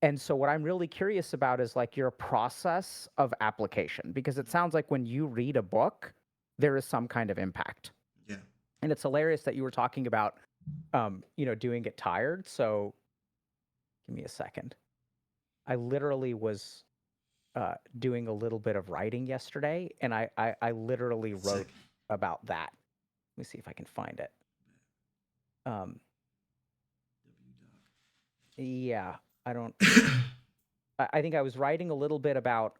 And so what I'm really curious about is like your process of application, because it sounds like when you read a book, there is some kind of impact. Yeah. And it's hilarious that you were talking about, doing it tired. So give me a second. I literally was doing a little bit of writing yesterday, and I literally wrote Sick. about that. Let me see if I can find it. Um, yeah, I don't. I think I was writing a little bit about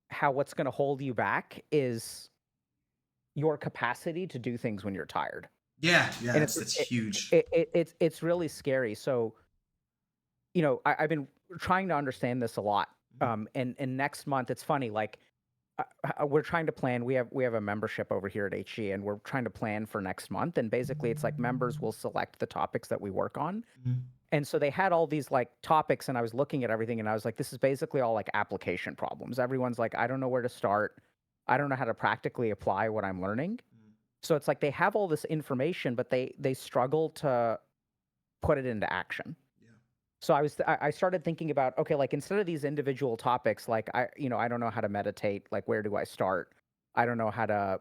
how what's going to hold you back is your capacity to do things when you're tired. Yeah. Yeah. And That's huge. it's really scary. So, I've been trying to understand this a lot. And next month, it's funny, like we're trying to plan. We have a membership over here at HG, and we're trying to plan for next month. And basically, it's like members will select the topics that we work on. And so they had all these like topics, and I was looking at everything, and I was like, this is basically all like application problems. Everyone's like, I don't know where to start. I don't know how to practically apply what I'm learning. So it's like they have all this information, but they struggle to put it into action. Yeah. So I started thinking about, okay, like instead of these individual topics, like I don't know how to meditate, like where do I start? I don't know how to,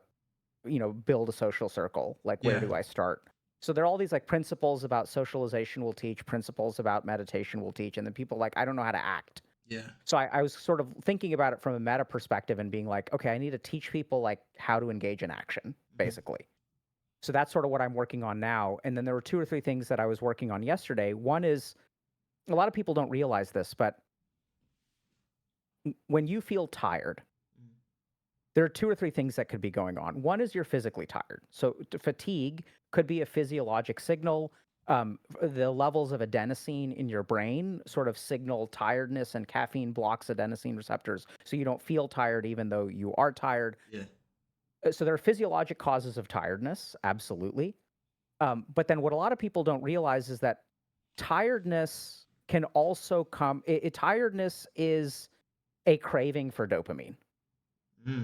build a social circle, like where Yeah. do I start? So there are all these like principles about socialization we'll teach, principles about meditation we'll teach, and then people like, I don't know how to act. Yeah. So I was sort of thinking about it from a meta perspective and being like, okay, I need to teach people like how to engage in action, basically. So that's sort of what I'm working on now. And then there were 2 or 3 things that I was working on yesterday. One is a lot of people don't realize this, but when you feel tired, there are 2 or 3 things that could be going on. One is you're physically tired. So fatigue could be a physiologic signal. The levels of adenosine in your brain sort of signal tiredness, and caffeine blocks adenosine receptors. So you don't feel tired even though you are tired. Yeah. So there are physiologic causes of tiredness, absolutely. But then what a lot of people don't realize is that tiredness can also come, tiredness is a craving for dopamine.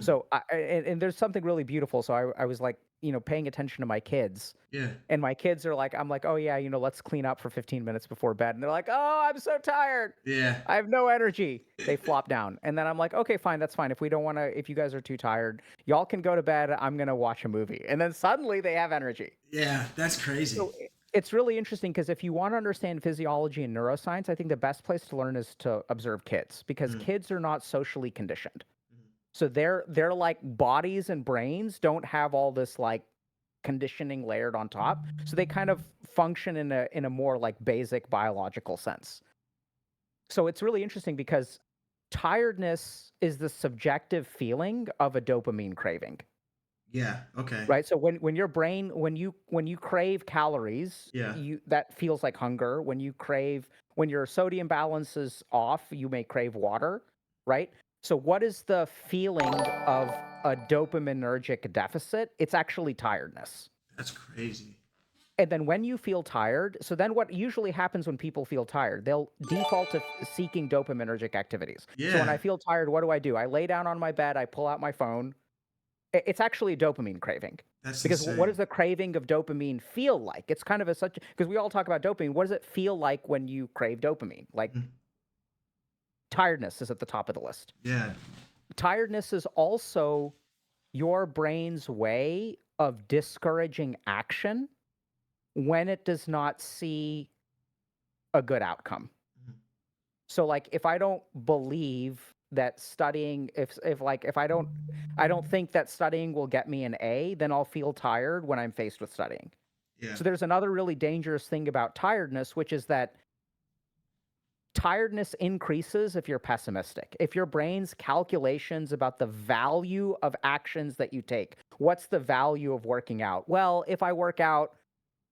So, and there's something really beautiful. So I was like, paying attention to my kids, Yeah. and my kids are like, I'm like, oh yeah, let's clean up for 15 minutes before bed. And they're like, oh, I'm so tired. Yeah. I have no energy. They flop down. And then I'm like, okay, fine, that's fine. If we don't want to, if you guys are too tired, y'all can go to bed. I'm going to watch a movie. And then suddenly they have energy. Yeah. That's crazy. So it's really interesting because if you want to understand physiology and neuroscience, I think the best place to learn is to observe kids, because kids are not socially conditioned. So their like bodies and brains don't have all this like conditioning layered on top. So they kind of function in a more like basic biological sense. So it's really interesting because tiredness is the subjective feeling of a dopamine craving. Yeah. Okay. Right? So when your brain when you crave calories, Yeah. that feels like hunger. When your sodium balance is off, you may crave water, right? So what is the feeling of a dopaminergic deficit? It's actually tiredness. That's crazy. And then when you feel tired, so then what usually happens when people feel tired, they'll default to seeking dopaminergic activities. So when Yeah. I feel tired, what do? I lay down on my bed, I pull out my phone. It's actually a dopamine craving. That's Because what insane. does the craving of dopamine feel like? It's kind of because we all talk about dopamine. What does it feel like when you crave dopamine? Like tiredness is at the top of the list. Yeah. Tiredness is also your brain's way of discouraging action when it does not see a good outcome. So like if I don't believe that studying, if like if I don't think that studying will get me an A, then I'll feel tired when I'm faced with studying. Yeah. So there's another really dangerous thing about tiredness, which is that tiredness increases if you're pessimistic. If your brain's calculations about the value of actions that you take, what's the value of working out? Well, if I work out,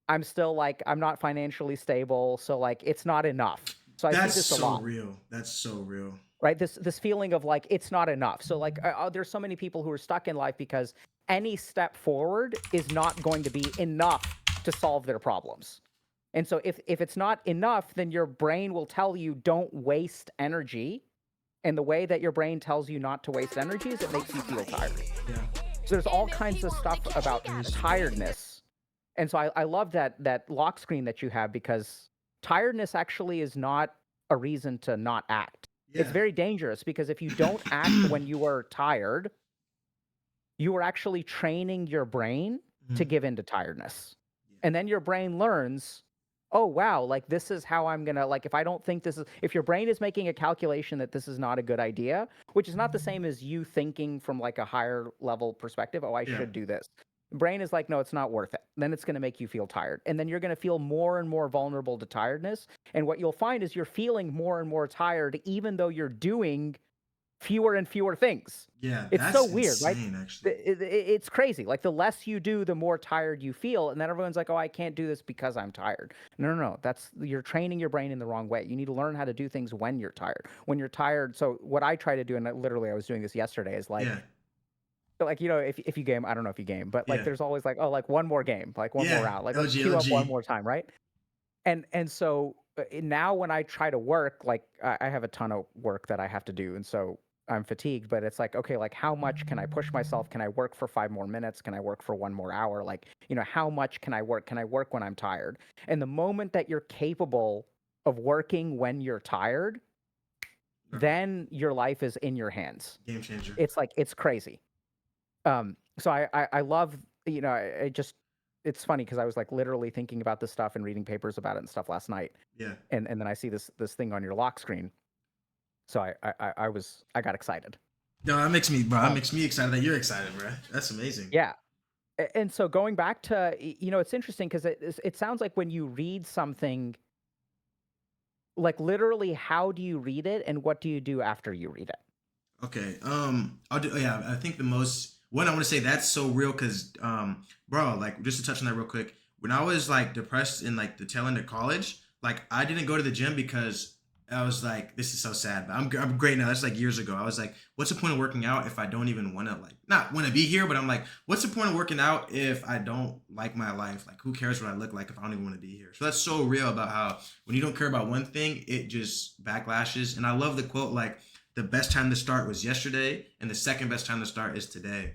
I'm still like, I'm not financially stable. So like, it's not enough. So I see That's this a so lot, real. That's so real. right? This feeling of like, it's not enough. So like, there's so many people who are stuck in life because any step forward is not going to be enough to solve their problems. And so if it's not enough, then your brain will tell you don't waste energy. And the way that your brain tells you not to waste energy is it makes you feel tired. Yeah. So there's all kinds of stuff about tiredness. And so I love that lock screen that you have, because tiredness actually is not a reason to not act. It's Yeah. very dangerous, because if you don't act when you are tired, you are actually training your brain to Mhm. give in to tiredness. Yeah. And then your brain learns, oh, wow, like this is how I'm going to, like, if I don't think this is, if your brain is making a calculation that this is not a good idea, which is not the same as you thinking from like a higher level perspective, oh, I Yeah. should do this. Brain is like, no, it's not worth it. Then it's going to make you feel tired. And then you're going to feel more and more vulnerable to tiredness. And what you'll find is you're feeling more and more tired, even though you're doing fewer and fewer things. Yeah. It's so That's weird, right? insane, actually. It's crazy. Like the less you do, the more tired you feel, and then everyone's like, "Oh, I can't do this because I'm tired." No, no, no. That's, you're training your brain in the wrong way. You need to learn how to do things when you're tired. When you're tired. So what I try to do, and literally I was doing this yesterday, is Yeah. like you know, if you game, I don't know if you game, but like Yeah. there's always like, oh, like one more game, like one more Yeah. round, like let's LG, queue up one LG. more time, right? And so now when I try to work, like I have a ton of work that I have to do, and so I'm fatigued. But it's like, okay, like how much can I push myself? Can I work for 5 more minutes? Can I work for 1 more hour? Like, you know, how much can I work? Can I work when I'm tired? And the moment that you're capable of working when you're tired, Bro, then your life is in your hands. game changer. It's like, it's crazy. So I love, you know, I just, it's funny because I was like literally thinking about this stuff and reading papers about it and stuff last night, Yeah. and then I see this thing on your lock screen, so I got excited. No, that makes me, bro. That Um, makes me excited that you're excited, bro. That's amazing. yeah, and so going back to, you know, it's interesting because it sounds like when you read something, like literally, how do you read it, and what do you do after you read it? Okay. I'll do. Yeah, I think the most one I want to say that's so real because, bro, like just to touch on that real quick. When I was like depressed in like the tail end of college, like I didn't go to the gym because I was like, this is so sad. But I'm great now. That's like years ago. I was like, what's the point of working out if I don't even want to like not want to be here? But I'm like, what's the point of working out if I don't like my life? Like, who cares what I look like if I don't even want to be here? So that's so real about how when you don't care about one thing, it just backlashes. And I love the quote like the best time to start was yesterday, and the second best time to start is today.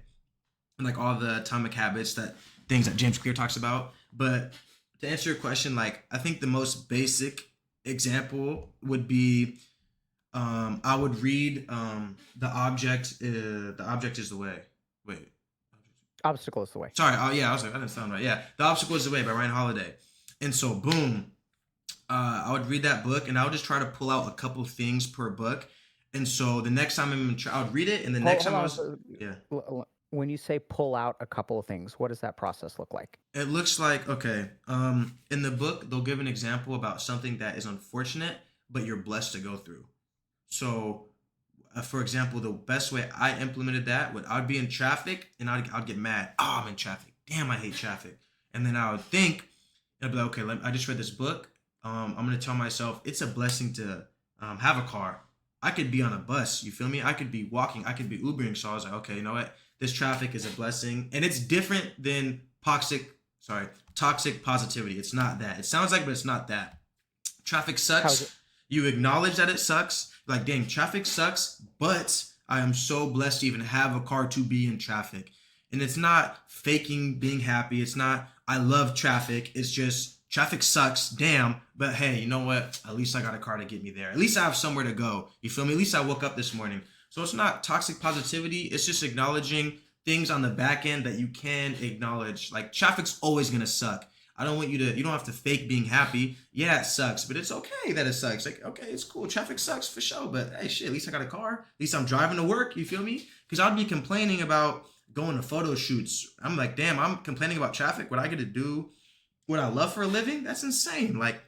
And like all the atomic habits that things that James Clear talks about. But to answer your question, like I think the most basic example would be I would read the object is the way. Wait. Obstacle is the way. Sorry, oh yeah, I was like, that didn't sound right. Yeah. The Obstacle is the Way by Ryan Holiday. And so boom, I would read that book and I would just try to pull out a couple things per book. And so the next time I would read it, and the next Hold time I on. was, yeah, When you say pull out a couple of things, what does that process look like? it looks like okay. In the book, they'll give an example about something that is unfortunate, but you're blessed to go through. So, for example, the best way I implemented that would I'd be in traffic and I'd get mad. Oh, I'm in traffic. Damn, I hate traffic. And then I would think, I'd be like, okay, I just read this book. I'm gonna tell myself it's a blessing to have a car. I could be on a bus. You feel me? I could be walking. I could be Ubering. So I was like, okay, you know what? This traffic is a blessing, and it's different than toxic positivity. It's not that. It sounds like, but it's not that. Traffic How's it? sucks. You acknowledge that it sucks. Like, dang, traffic sucks, but I am so blessed to even have a car to be in traffic. And it's not faking being happy. It's not, I love traffic. It's just, traffic sucks, damn. But hey, you know what? At least I got a car to get me there. At least I have somewhere to go. You feel me? At least I woke up this morning. So it's not toxic positivity. It's just acknowledging things on the back end that you can acknowledge. Like, traffic's always going to suck. I don't want you to, you don't have to fake being happy. Yeah, it sucks, but it's okay that it sucks. Like, okay, it's cool. Traffic sucks for sure, but hey, shit, at least I got a car. At least I'm driving to work. You feel me? Because I'd be complaining about going to photo shoots. I'm like, damn, I'm complaining about traffic. What I get to do, what I love for a living? That's insane. Like,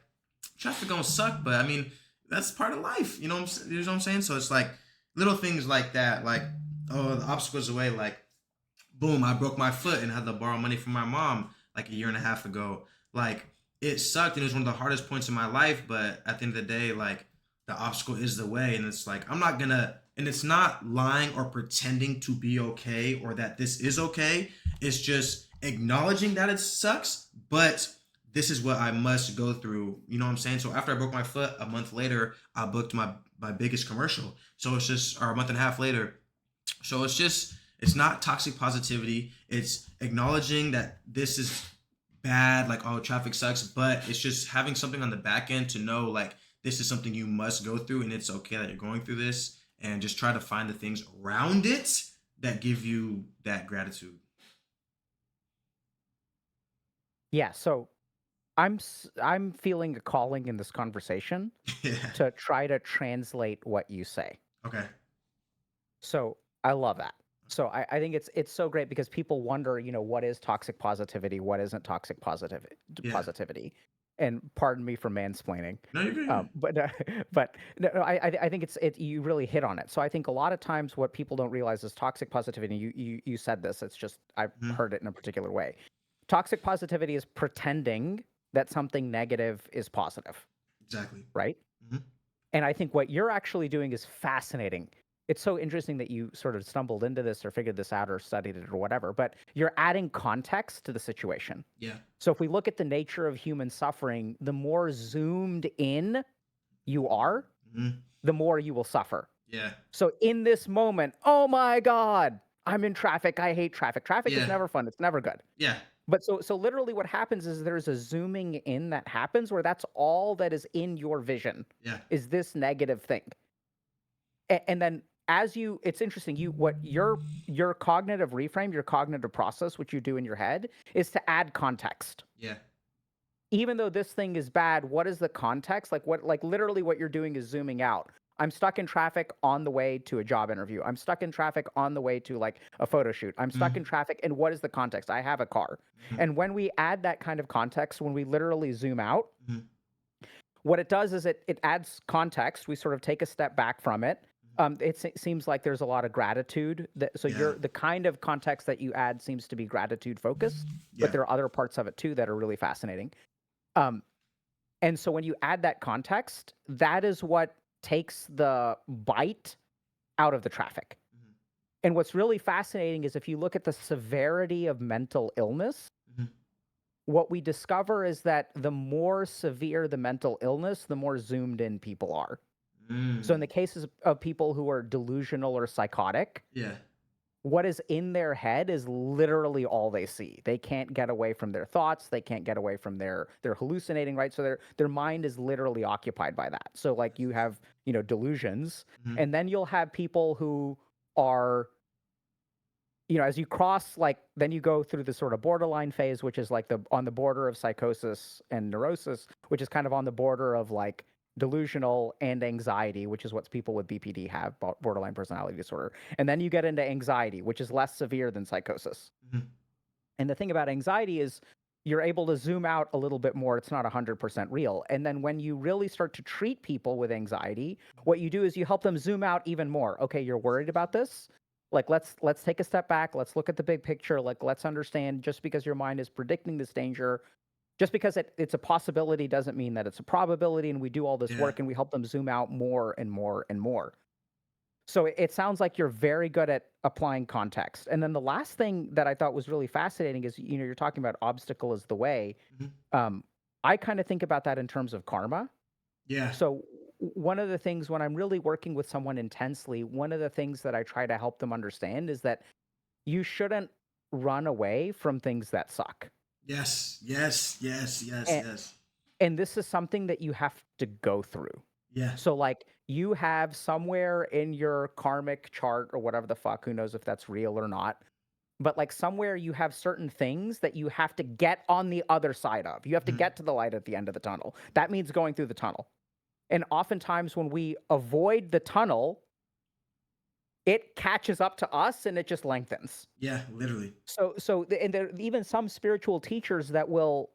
traffic gonna suck, but I mean, that's part of life. You know what I'm saying? So it's like little things like that, like, oh, the obstacles away, like, boom, I broke my foot and had to borrow money from my mom like a year and a half ago. Like, it sucked and it was one of the hardest points in my life, but at the end of the day, like, the obstacle is the way. And it's like, I'm not gonna, and it's not lying or pretending to be okay or that this is okay. It's just acknowledging that it sucks, but this is what I must go through. You know what I'm saying? So after I broke my foot, a month later, I booked my biggest commercial. So it's just, or a month and a half later. So it's just, it's not toxic positivity. It's acknowledging that this is bad, like, oh, traffic sucks, but it's just having something on the back end to know, like, this is something you must go through and it's okay that you're going through this, and just try to find the things around it that give you that gratitude. Yeah, so I'm feeling a calling in this conversation Yeah. to try to translate what you say. Okay. So I love that. So I think it's so great because people wonder, what is toxic positivity, what isn't toxic Yeah. positivity, and pardon me for mansplaining, No, you're good. but but no, I think you really hit on it. So I think a lot of times what people don't realize is toxic positivity. You said this. It's just I've Mhm. heard it in a particular way. Toxic positivity is pretending that something negative is positive, Exactly. right? Hmm. And I think what you're actually doing is fascinating. It's so interesting that you sort of stumbled into this or figured this out or studied it or whatever, but you're adding context to the situation. Yeah. So if we look at the nature of human suffering, the more zoomed in you are, Hmm. the more you will suffer. Yeah. So in this moment, oh my God, I'm in traffic. I hate traffic. Traffic is Yeah. never fun. It's never good. Yeah. But so literally what happens is there's a zooming in that happens where that's all that is in your vision Yeah. is this negative thing. And then as it's interesting, what your cognitive reframe, your cognitive process, what you do in your head is to add context. Yeah. Even though this thing is bad, what is the context? Like literally what you're doing is zooming out. I'm stuck in traffic on the way to a job interview. I'm stuck in traffic on the way to like a photo shoot. I'm stuck in Hmm. traffic. And what is the context? I have a car. Hmm. And when we add that kind of context, when we literally zoom out, Hmm. what it does is it adds context. We sort of take a step back from it. It seems like there's a lot of gratitude. So Yeah. the kind of context that you add seems to be gratitude focused, but Yeah. there are other parts of it too that are really fascinating. Um, and so when you add that context, that is what takes the bite out of the traffic. Hmm. And what's really fascinating is if you look at the severity of mental illness, Hmm. what we discover is that the more severe the mental illness, the more zoomed in people are. So in the Mm. cases of people who are delusional or psychotic, Yeah. what is in their head is literally all they see. They can't get away from their thoughts. They can't get away from they're hallucinating, right? So their mind is literally occupied by that. So like you have, delusions, Hmm. and then you'll have people who are, as you cross, like, then you go through the sort of borderline phase, which is like on the border of psychosis and neurosis, which is kind of on the border of like delusional and anxiety, which is what people with BPD have, borderline personality disorder. And then you get into anxiety, which is less severe than psychosis. Hmm. And the thing about anxiety is you're able to zoom out a little bit more. It's not 100% real. And then when you really start to treat people with anxiety, what you do is you help them zoom out even more. Okay, you're worried about this? Like let's take a step back. Let's look at the big picture. Like let's understand just because your mind is predicting this danger, just because it's a possibility doesn't mean that it's a probability. And we do all this Yeah. work and we help them zoom out more and more and more. So it sounds like you're very good at applying context. And then the last thing that I thought was really fascinating is, you're talking about obstacle is the way. Hmm. Um, I kind of think about that in terms of karma. Yeah. So one of the things when I'm really working with someone intensely, one of the things that I try to help them understand is that you shouldn't run away from things that suck. Yes. Yes. Yes. Yes. And, Yes. and this is something that you have to go through. Yeah. So like you have somewhere in your karmic chart or whatever the fuck, who knows if that's real or not, but like somewhere you have certain things that you have to get on the other side of. You have to Mhm. get to the light at the end of the tunnel. That means going through the tunnel. And oftentimes when we avoid the tunnel, it catches up to us and it just lengthens. Yeah, literally. And there are even some spiritual teachers that will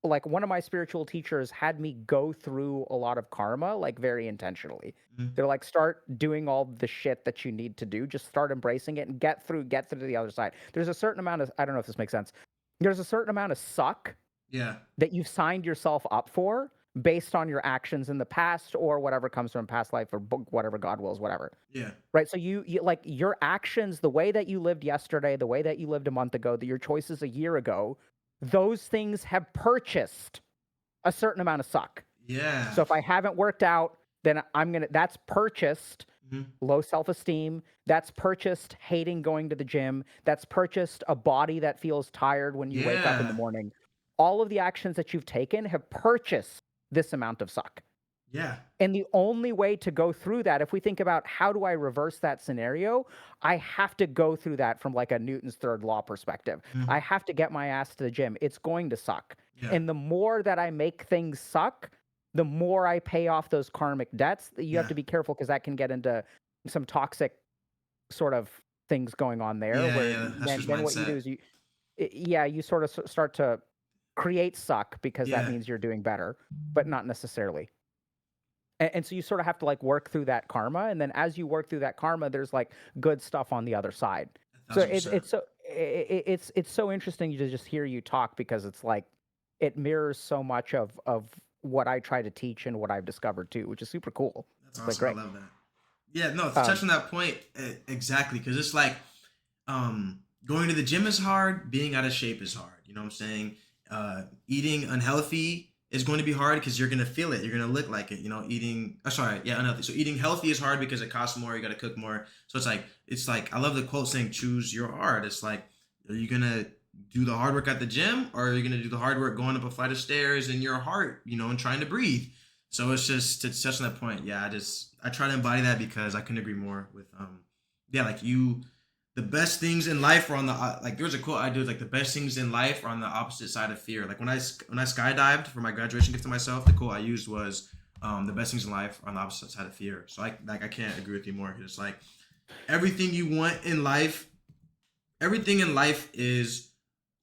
like one of my spiritual teachers had me go through a lot of karma like very intentionally. Mhm. They're like, start doing all the shit that you need to do, just start embracing it and get through to the other side. There's a certain amount of, I don't know if this makes sense, there's a certain amount of suck Yeah. that you've signed yourself up for based on your actions in the past or whatever comes from past life or whatever God wills, whatever. Yeah. Right. So you like your actions, the way that you lived yesterday, the way that you lived a month ago, your choices a year ago, those things have purchased a certain amount of suck. Yeah. So if I haven't worked out, then that's purchased Mhm. low self-esteem. That's purchased hating going to the gym. That's purchased a body that feels tired when you wake up in the Yeah. morning. All of the actions that you've taken have purchased this amount of suck. Yeah. And the only way to go through that, if we think about how do I reverse that scenario, I have to go through that from like a Newton's third law perspective. Mhm. I have to get my ass to the gym. It's going to suck. Yeah. And the more that I make things suck, the more I pay off those karmic debts. You have Yeah. to be careful because that can get into some toxic sort of things going on there Yeah. where Yeah. Hustler's then what you do mindset. is yeah, you sort of start to create suck because that Yeah. means you're doing better, but not necessarily. And so you sort of have to like work through that karma, and then as you work through that karma, there's like good stuff on the other side. A So thousand percent. it's so interesting to just hear you talk because it's like it mirrors so much of what I try to teach and what I've discovered too, which is super cool. That's It's like awesome. I great. love that. Yeah. No, to touch Um, on that point, exactly. Because it's like, going to the gym is hard. Being out of shape is hard. You know what I'm saying? Eating unhealthy is going to be hard because you're going to feel it. You're going to look like it. You know, eating. Oh, sorry, yeah, unhealthy. So eating healthy is hard because it costs more. You got to cook more. So it's like I love the quote saying, "Choose your hard." It's like, are you gonna do the hard work at the gym, or are you gonna do the hard work going up a flight of stairs in your heart, and trying to breathe? So it's just to touch on that point. Yeah, I try to embody that because I couldn't agree more with yeah, like you, the best things in life are on the like there's a quote I do, like the best things in life are on the opposite side of fear. Like when I skydived for my graduation gift to myself, the quote I used was the best things in life are on the opposite side of fear. So I can't agree with you more. It's like everything you want in life, everything in life is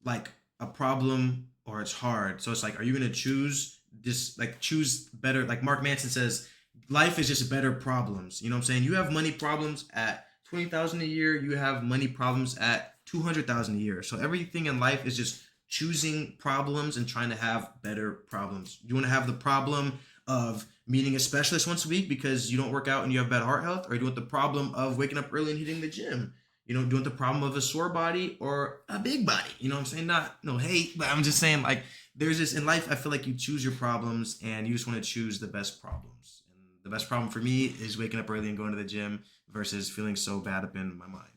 like a problem or it's hard. So it's like, are you gonna choose this? Like choose better. Like Mark Manson says, life is just better problems. You know what I'm saying? You have money problems at 20,000 a year. You have money problems at 200,000 a year. So everything in life is just choosing problems and trying to have better problems. You want to have the problem of meeting a specialist once a week because you don't work out and you have bad heart health, or you want the problem of waking up early and hitting the gym? Do you want the problem of a sore body or a big body? You know what I'm saying? Not no hate, but I'm just saying like there's this in life. I feel like you choose your problems and you just want to choose the best problems. And the best problem for me is waking up early and going to the gym versus feeling so bad up in my mind.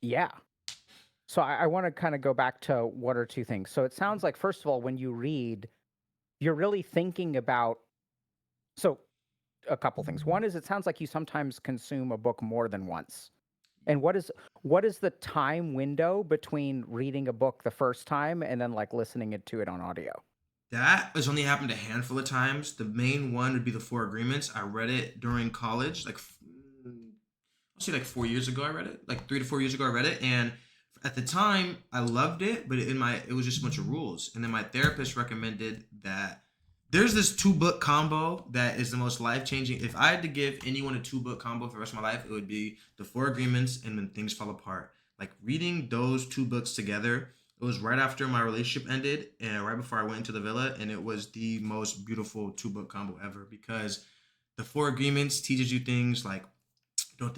yeah. So I want to kind of go back to one or two things. So it sounds like first of all, when you read, you're really thinking about so a couple things. One is it sounds like you sometimes consume a book more than once. And what is the time window between reading a book the first time and then like listening to it on audio? That has only happened a handful of times. The main one would be the Four Agreements. I read it during college, like I'll say like 4 years ago. I read it, like 3 to 4 years ago. I read it, and at the time I loved it, but it was just a bunch of rules. And then my therapist recommended that there's this two book combo that is the most life changing. If I had to give anyone a two book combo for the rest of my life, it would be the Four Agreements and When Things Fall Apart. Like reading those two books together, it was right after my relationship ended and right before I went into the villa, and it was the most beautiful two book combo ever because the Four Agreements teaches you things like don't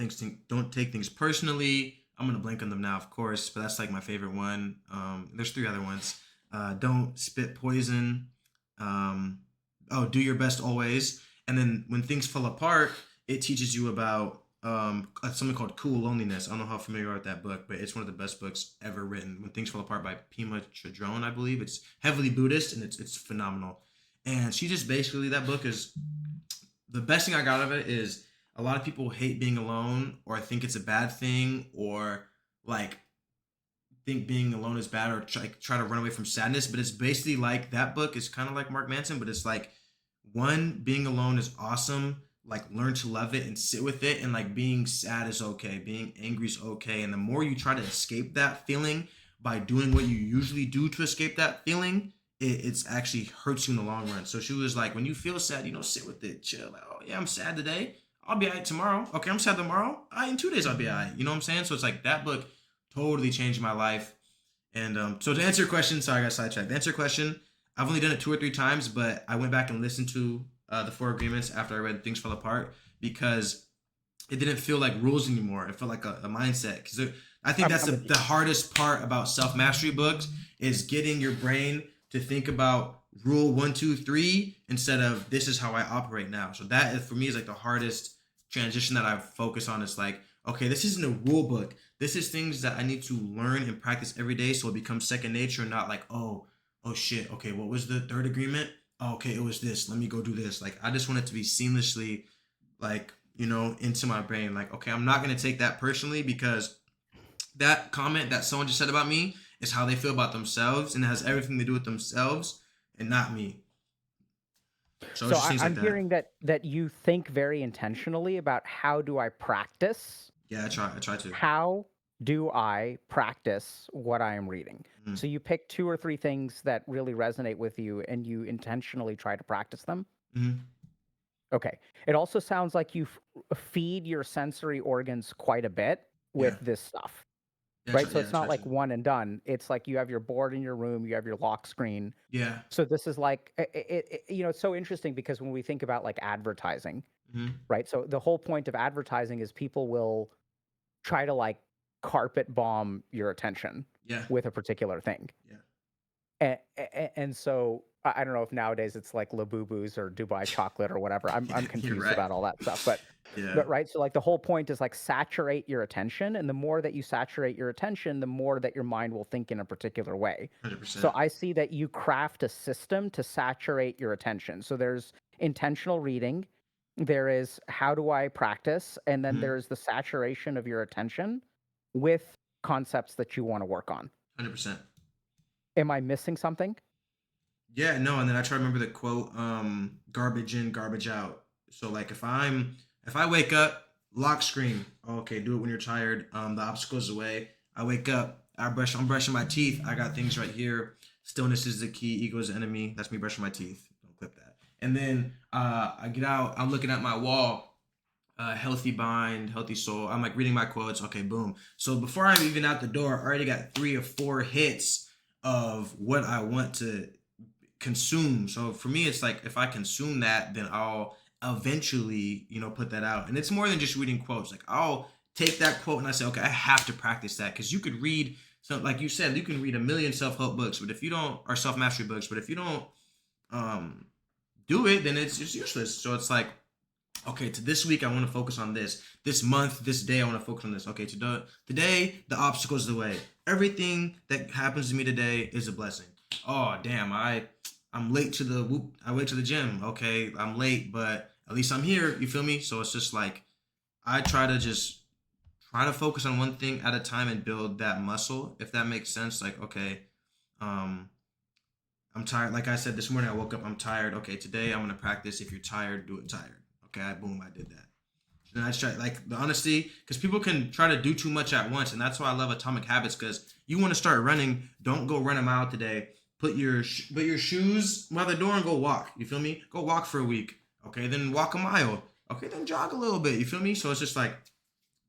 take things personally. I'm gonna blank on them now, of course, but that's like my favorite one. There's three other ones. Don't spit poison. Do your best always. And then when things fall apart, it teaches you about something called Cool Loneliness. I don't know how familiar you are with that book, but it's one of the best books ever written. When Things Fall Apart by Pema Chadron, I believe. It's heavily Buddhist and it's phenomenal. And she just basically, that book is the best thing I got out of it is a lot of people hate being alone or think it's a bad thing or like think being alone is bad or try to run away from sadness, but it's basically like that book is kind of like Mark Manson, but it's like one, being alone is awesome. Like learn to love it and sit with it, and like being sad is okay, being angry is okay. And the more you try to escape that feeling by doing what you usually do to escape that feeling, it's actually hurts you in the long run. So she was like, when you feel sad, sit with it, chill. Like, oh yeah, I'm sad today. I'll be alright tomorrow. Okay, I'm sad tomorrow. In 2 days I'll be alright. You know what I'm saying? So it's like that book totally changed my life. And so to answer your question, sorry I got sidetracked. To answer your question, I've only done it 2 or 3 times, but I went back and listened to the Four Agreements after I read Things Fell Apart because it didn't feel like rules anymore. It felt like a mindset. Because I think that's the hardest part about self mastery books is getting your brain to think about rule 1, 2, 3 instead of this is how I operate now. So that for me is like the hardest transition that I focus on. It's like, okay, this isn't a rule book. This is things that I need to learn and practice every day so it becomes second nature, not like, oh shit, okay, what was the third agreement? Oh, okay, it was this. Let me go do this. Like I just want it to be seamlessly like, into my brain. Like, okay, I'm not gonna take that personally because that comment that someone just said about me is how they feel about themselves and it has everything to do with themselves and not me. So it just seems like I'm that. hearing that you think very intentionally about how do I practice? Yeah, I try to. How do I practice what I am reading? Mm-hmm. So you pick 2 or 3 things that really resonate with you and you intentionally try to practice them. Mm-hmm. Okay. It also sounds like you feed your sensory organs quite a bit Yeah. with this stuff, Yeah, right? So I it's try not to. like one and done. It's like you have your board in your room, you have your lock screen. Yeah. So this is like, it's so interesting because when we think about like advertising, Mm-hmm. right? So the whole point of advertising is people will try to like carpet bomb your attention Yeah. with a particular thing. Yeah. And so I don't know if nowadays it's like Labubus or Dubai chocolate or whatever. I'm You're confused right. about all that stuff, but Yeah. but right. So like the whole point is like saturate your attention, and the more that you saturate your attention, the more that your mind will think in a particular way. So 100%. I see that you craft a system to saturate your attention. So there's intentional reading, there is how do I practice, and then Mm-hmm. there's the saturation of your attention with concepts that you want to work on. 100%. Am I missing something? Yeah, no, and then I try to remember the quote, garbage in, garbage out. So like if I wake up, lock screen, okay, do it when you're tired. The obstacle's away. I wake up, I'm brushing my teeth. I got things right here. Stillness is the key, ego is the enemy. That's me brushing my teeth. Don't clip that. And then I get out, I'm looking at my wall. Healthy mind, healthy soul. I'm like reading my quotes. Okay, boom. So before I'm even out the door, I already got 3 or 4 hits of what I want to consume. So for me, it's like if I consume that, then I'll eventually, put that out. And it's more than just reading quotes. Like I'll take that quote and I say, okay, I have to practice that because you could read. So like you said, you can read a million self-help books, but if you don't, or self-mastery books, but if you don't um, do it, then it's useless. So it's like, okay, to this week I want to focus on this. This month, this day I want to focus on this. Okay, today the obstacle's the way. Everything that happens to me today is a blessing. Oh damn, I'm late to I went to the gym. Okay, I'm late, but at least I'm here. You feel me? So it's just like I try to focus on one thing at a time and build that muscle, if that makes sense. Like, okay, um, I'm tired. Like I said this morning, I woke up, I'm tired. Okay, today I'm gonna practice. If you're tired, do it tired. Okay, boom, I did that. And I try like the honesty, because people can try to do too much at once, and that's why I love Atomic Habits. Because you want to start running, don't go run a mile today. Put your shoes by the door and go walk. You feel me? Go walk for a week. Okay, then walk a mile. Okay, then jog a little bit. You feel me? So it's just like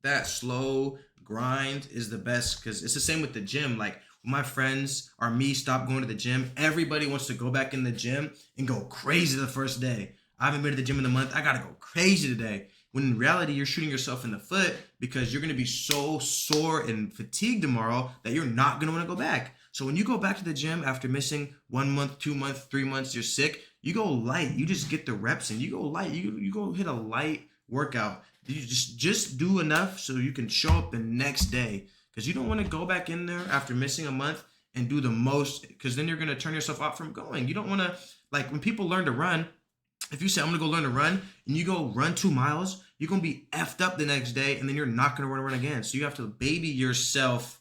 that slow grind is the best because it's the same with the gym. Like when my friends or me stop going to the gym, everybody wants to go back in the gym and go crazy the first day. I haven't been to the gym in a month. I gotta go crazy today. When in reality, you're shooting yourself in the foot because you're gonna be so sore and fatigued tomorrow that you're not gonna want to go back. So when you go back to the gym after missing 1 month, 2 months, 3 months, you're sick. You go light. You just get the reps in. You go light. You go hit a light workout. You just do enough so you can show up the next day because you don't want to go back in there after missing a month and do the most because then you're gonna turn yourself off from going. You don't want to like when people learn to run. If you say, I'm gonna go learn to run, and you go run 2 miles, you're gonna be effed up the next day, and then you're not gonna want to run again. So you have to baby yourself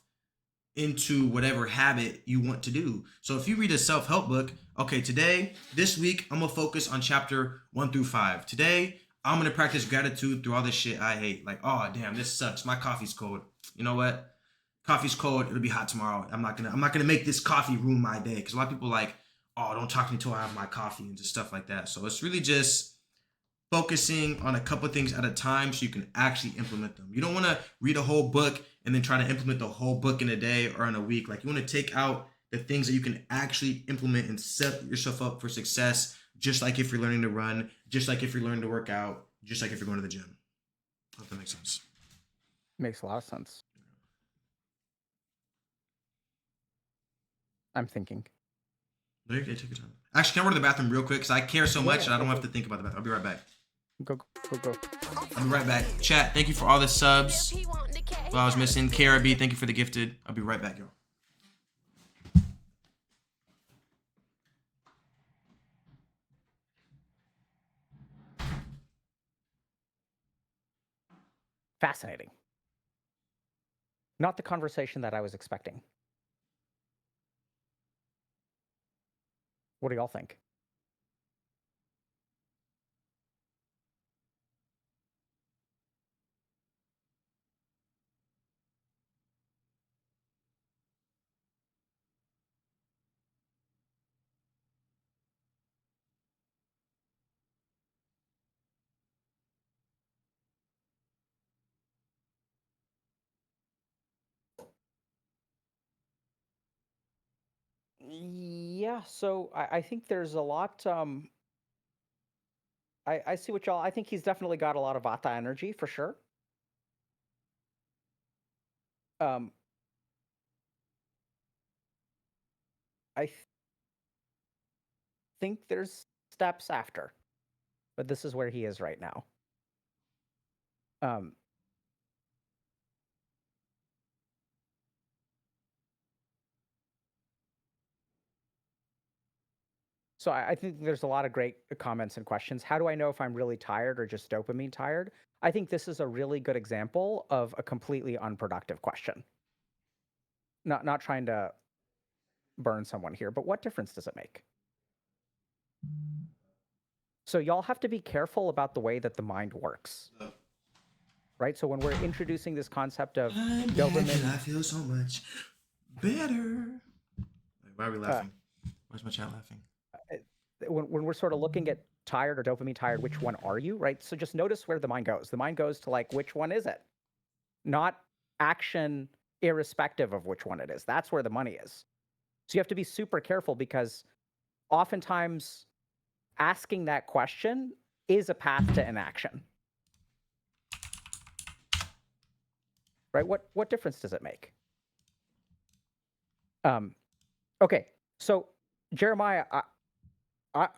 into whatever habit you want to do. So if you read a self-help book, okay, today, this week, I'm gonna focus on chapter 1 through 5. Today, I'm gonna practice gratitude through all this shit I hate. Like, oh damn, this sucks. My coffee's cold. You know what? Coffee's cold. It'll be hot tomorrow. I'm not gonna make this coffee ruin my day. Because a lot of people like, oh, don't talk to me until I have my coffee and just stuff like that. So it's really just focusing on a couple things at a time so you can actually implement them. You don't want to read a whole book and then try to implement the whole book in a day or in a week. Like, you want to take out the things that you can actually implement and set yourself up for success, just like if you're learning to run, just like if you're learning to work out, just like if you're going to the gym. I hope that makes sense. Makes a lot of sense. I'm thinking. No, you're okay. Take your time. Actually, can I go to the bathroom real quick? Because I care so much Yeah, and I don't go, have to think about the bathroom. I'll be right back. Go. I'll be right back. Chat, thank you for all the subs. What I was missing. KRB, thank you for the gifted. I'll be right back, y'all. Fascinating. Not the conversation that I was expecting. What do y'all think? Yeah, so I think there's a lot. I see what y'all. I think he's definitely got a lot of Vata energy for sure. Um, I think there's steps after, but this is where he is right now. Um, so I think there's a lot of great comments and questions. How do I know if I'm really tired or just dopamine tired? I think this is a really good example of a completely unproductive question. Not trying to burn someone here, but what difference does it make? So y'all have to be careful about the way that the mind works. Right? So when we're introducing this concept of dopamine, I feel so much better. Why are we laughing? Why's my chat laughing? when we're sort of looking at tired or dopamine tired, which one are you? Right? So just notice where the mind goes. The mind goes to like, which one is it? Not action irrespective of which one it is. That's where the money is. So you have to be super careful because oftentimes asking that question is a path to inaction. Right? What difference does it make? Okay. So Jeremiah,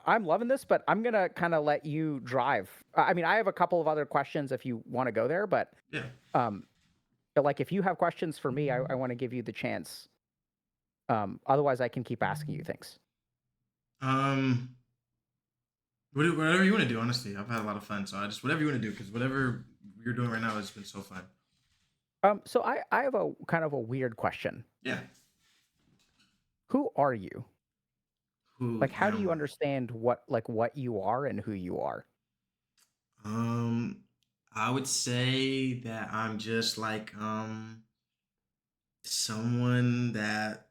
I'm loving this, but I'm gonna kind of let you drive. I mean, I have a couple of other questions if you want to go there, but Yeah. but like if you have questions for me, I want to give you the chance. Otherwise, I can keep asking you things. Whatever you want to do. Honestly, I've had a lot of fun. So I just whatever you want to do, because whatever you're doing right now has been so fun. So I have a kind of a weird question. Yeah. Who are you? Who Like, how do am you I? understand what you are and who you are? Um, I would say that I'm just like someone that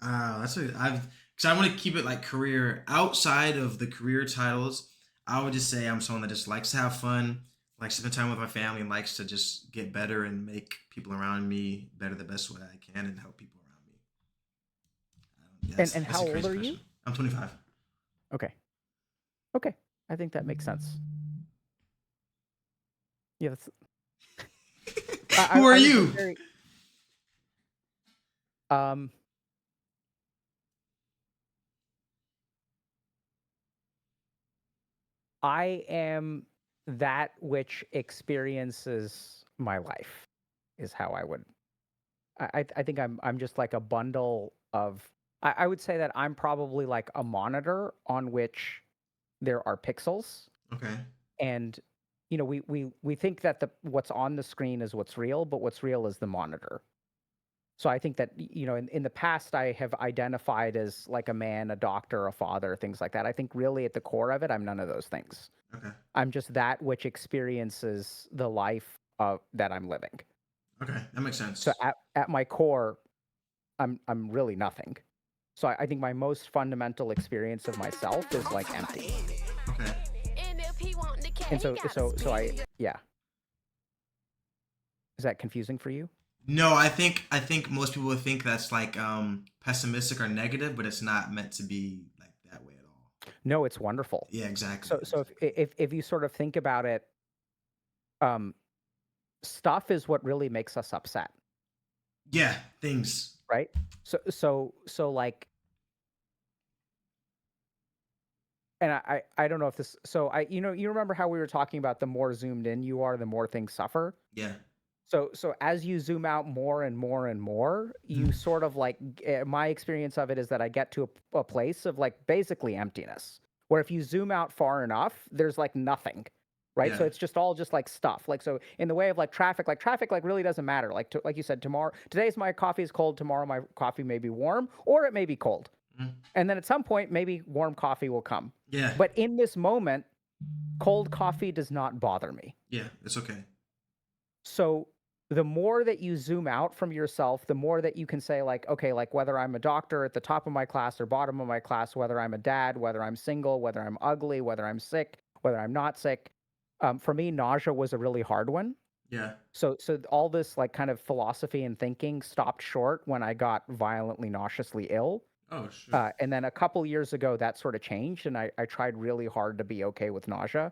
that's a I've because I want to keep it like career outside of the career titles. I would just say I'm someone that just likes to have fun, likes to spend time with my family, and likes to just get better and make people around me better the best way I can and help people around me. Yeah, And that's how a old crazy are you? question. I'm 25. Okay. Okay. I think that makes sense. Yeah, that's Who are I was just you? very um I am that which experiences my life is how I would I think I'm just like a bundle of I would say that I'm probably like a monitor on which there are pixels, Okay. and we think that the what's on the screen is what's real, but what's real is the monitor. So I think that in the past I have identified as like a man, a doctor, a father, things like that. I think really at the core of it, I'm none of those things. Okay. I'm just that which experiences the life that I'm living. Okay. That makes So sense. at my core, I'm really nothing. So I think my most fundamental experience of myself is like empty. Okay. And so I yeah. Is that confusing for you? No, I think most people would think that's like pessimistic or negative, but it's not meant to be like that way at all. No, it's wonderful. Yeah, exactly. So Exactly. if you sort of think about it, um, stuff is what really makes us upset, Yeah, things. right? So like, and I don't know if this. So you remember how we were talking about the more zoomed in you are, the more things suffer. Yeah. So as you zoom out more and more and more, you Mhm. sort of like my experience of it is that I get to a place of like basically emptiness, where if you zoom out far enough, there's like nothing, right? So Yeah. it's just all just like stuff. Like so in the way of like traffic like really doesn't matter. Like you said, today's my coffee is cold, tomorrow my coffee may be warm, or it may be cold. Mhm. And then at some point maybe warm coffee will come. Yeah. But in this moment, cold coffee does not bother me. Yeah. It's okay. So the more that you zoom out from yourself, the more that you can say, like, okay, like whether I'm a doctor at the top of my class or bottom of my class, whether I'm a dad, whether I'm single, whether I'm ugly, whether I'm sick, whether I'm not sick. For me, nausea was a really hard one. Yeah. So all this like kind of philosophy and thinking stopped short when I got violently nauseously ill. Oh, sure. And then a couple years ago, that sort of changed, and I tried really hard to be okay with nausea.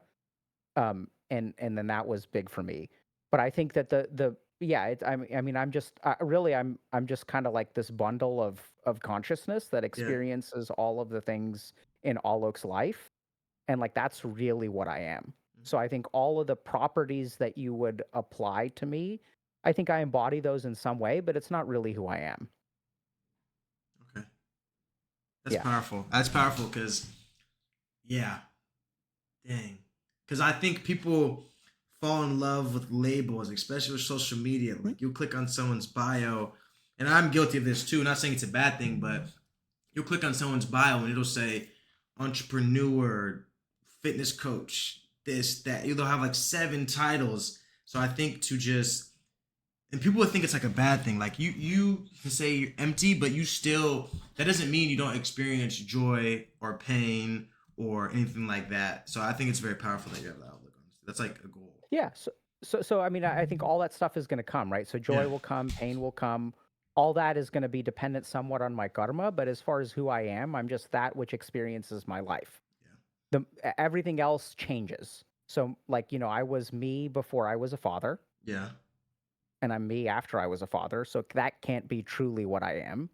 And then that was big for me. But I think that the yeah, I mean, I'm just really I'm just kind of like this bundle of consciousness that Yeah. experiences all of the things in Alok's life, and like that's really what I am. Mhm. So I think all of the properties that you would apply to me, I think I embody those in some way, but it's not really who I am. Okay. That's Yeah. powerful. That's powerful because, yeah, dang. Because I think people fall in love with labels, especially with social media. Mhm. Like you'll click on someone's bio, and I'm guilty of this too. Not saying it's a bad thing, but you'll click on someone's bio and it'll say entrepreneur, fitness coach, this, that. It'll have like 7 titles. So I think to just, and people would think it's like a bad thing. Like you can say you're empty, but you still, that doesn't mean you don't experience joy or pain or anything like that. So I think it's very powerful that you have that outlook on this. That's like a goal. Yeah. So I mean, I think all that stuff is going to come, right? So Yeah. joy will come, pain will come. All that is going to be dependent somewhat on my karma, but as far as who I am, I'm just that which experiences my life. Yeah. Everything else changes. So like, I was me before I was a father, Yeah. and I'm me after I was a father. So that can't be truly what I am.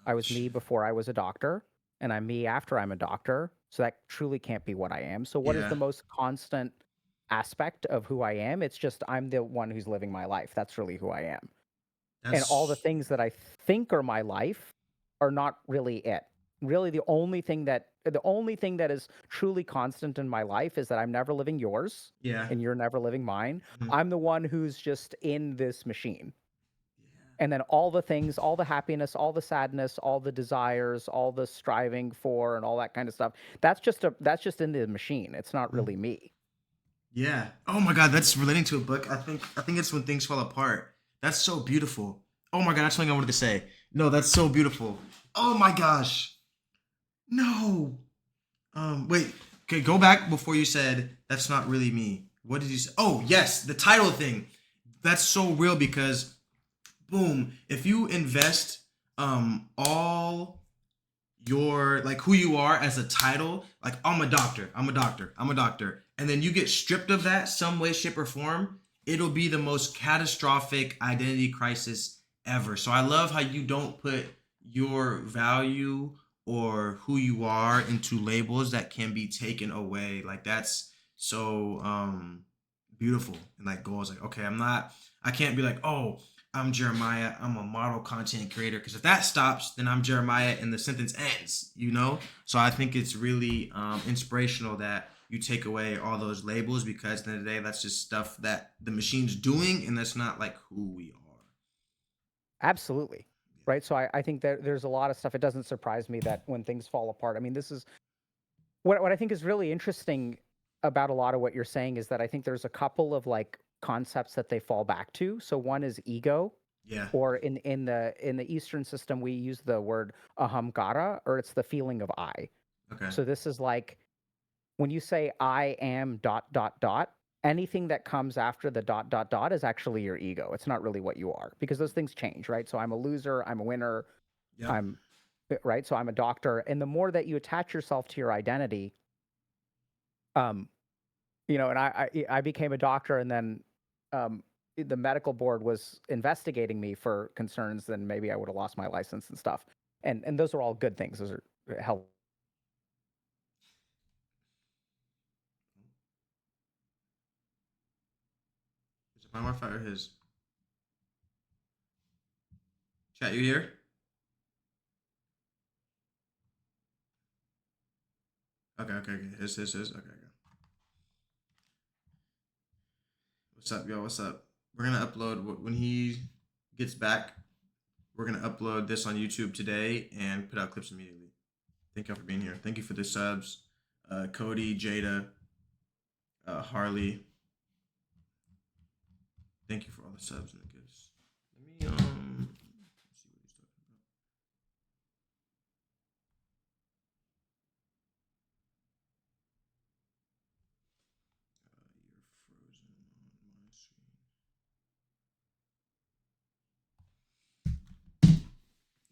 I Oh was me shit. before I was a doctor, and I'm me after I'm a doctor. So that truly can't be what I am. So what is the Yeah. most constant aspect of who I am? It's just I'm the one who's living my life. That's really who I am. And all the That's things that I think are my life are not really it. Really the only thing that is truly constant in my life is that I'm never living yours yeah. and you're never living mine. Mhm. I'm the one who's just in this machine. Yeah. And then all the things, all the happiness, all the sadness, all the desires, all the striving for and all that kind of stuff, that's just in the machine. It's not Mhm. really me. Yeah. Oh my God, that's relating to a book. I think it's when things fall apart. That's so beautiful. Oh my God, that's something I wanted to say. No, that's so beautiful. Oh my gosh. No. Wait. Okay, go back before you said that's not really me. What did you say? Oh yes, the title thing. That's so real because boom, if you invest all your like who you are as a title, like I'm a doctor, I'm a doctor, I'm a doctor, and then you get stripped of that some way, shape, or form, it'll be the most catastrophic identity crisis ever. So I love how you don't put your value or who you are into labels that can be taken away. Like that's so beautiful and like goals like okay, I can't be like, oh, I'm Jeremiah. I'm a model content creator. Because if that stops, then I'm Jeremiah and the sentence ends, you know? So I think it's really inspirational that you take away all those labels because at the end of the day, that's just stuff that the machine's doing and that's not like who we are. Absolutely. Right. So I think that there's a lot of stuff. It doesn't surprise me that when things fall apart, I mean, this is what I think is really interesting about a lot of what you're saying is that I think there's a couple of like concepts that they fall back to. So one is ego, Yeah. or in the Eastern system, we use the word ahamkara, or it's the feeling of I. Okay. So this is like when you say I am dot dot dot, anything that comes after the dot dot dot is actually your ego. It's not really what you are because those things change, right? So I'm a loser, I'm a winner, Yep. I'm right. So I'm a doctor. And the more that you attach yourself to your identity, um, and I became a doctor, and then um, the medical board was investigating me for concerns, then maybe I would have lost my license and stuff. And those are all good things. Those are health. Is it my Wi-Fi or his? Chat, you here? Okay, okay, okay. His. Okay, okay. What's up, y'all? What's up? We're gonna upload when he gets back. We're gonna upload this on YouTube today and put out clips immediately. Thank y'all for being here. Thank you for the subs, Cody, Jada, Harley. Thank you for all the subs and the gifts. Let me let's see what he's talking about. You're frozen on my screen.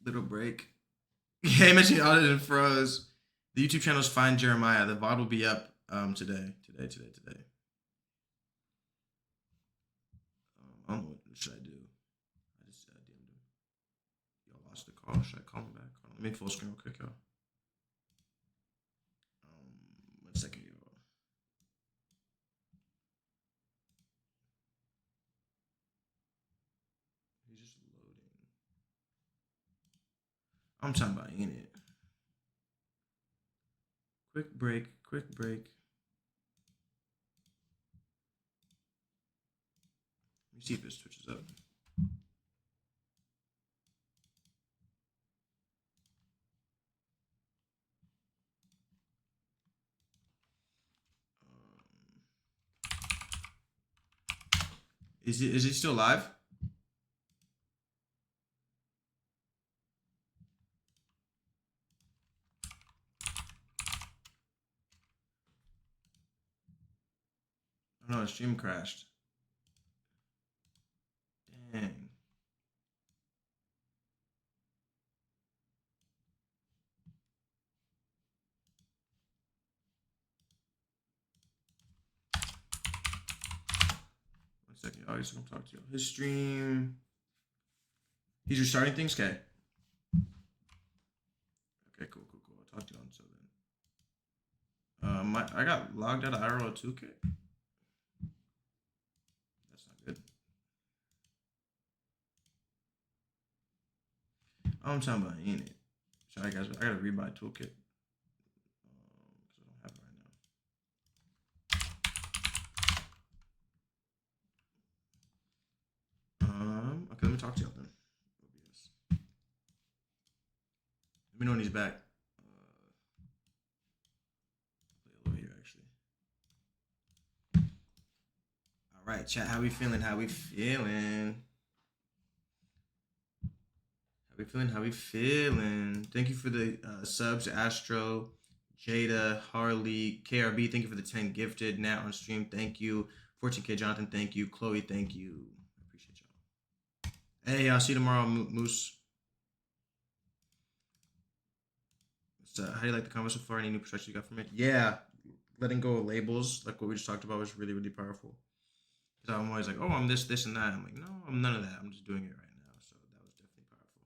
Little break. Yeah, I mentioned audit and froze. The YouTube channel is Find Jeremiah. The VOD will be up today. Today. I don't know what should I do. I just DM'd him. Y'all lost the call. Should I call him back? Hold on, let me full screen real quick, y'all. 1 second, y'all. He's just loading. I'm talking about in it. Quick break. Quick break. Let me see if it switches up. Is he still live? Oh no, his stream crashed. Dang. One second. Oh, he's gonna talk to you. His stream. He's restarting things. Okay. Okay. Cool. I'll talk to you on so then. I got logged out of IRL 2K. That's not good. I'm talking about ain't it. Sorry guys, but I gotta read my toolkit. Because I don't have it right now. Okay, let me talk to y'all then. OBS. Let me know when he's back. Play over here actually. All right, chat. How we feeling? How we feeling? How we feeling? Thank you for the subs, Astro, Jada, Harley, KRB. Thank you for the 10 gifted. Nat on stream. Thank you. 14K Jonathan. Thank you. Chloe. Thank you. I appreciate y'all. Hey, I'll see you tomorrow, Moose. How do you like the comments so far? Any new perspectives you got from it? Yeah, letting go of labels, like what we just talked about, was really, really powerful. Because I'm always like, oh, I'm this, and that. I'm like, no, I'm none of that. I'm just doing it right now. So that was definitely powerful.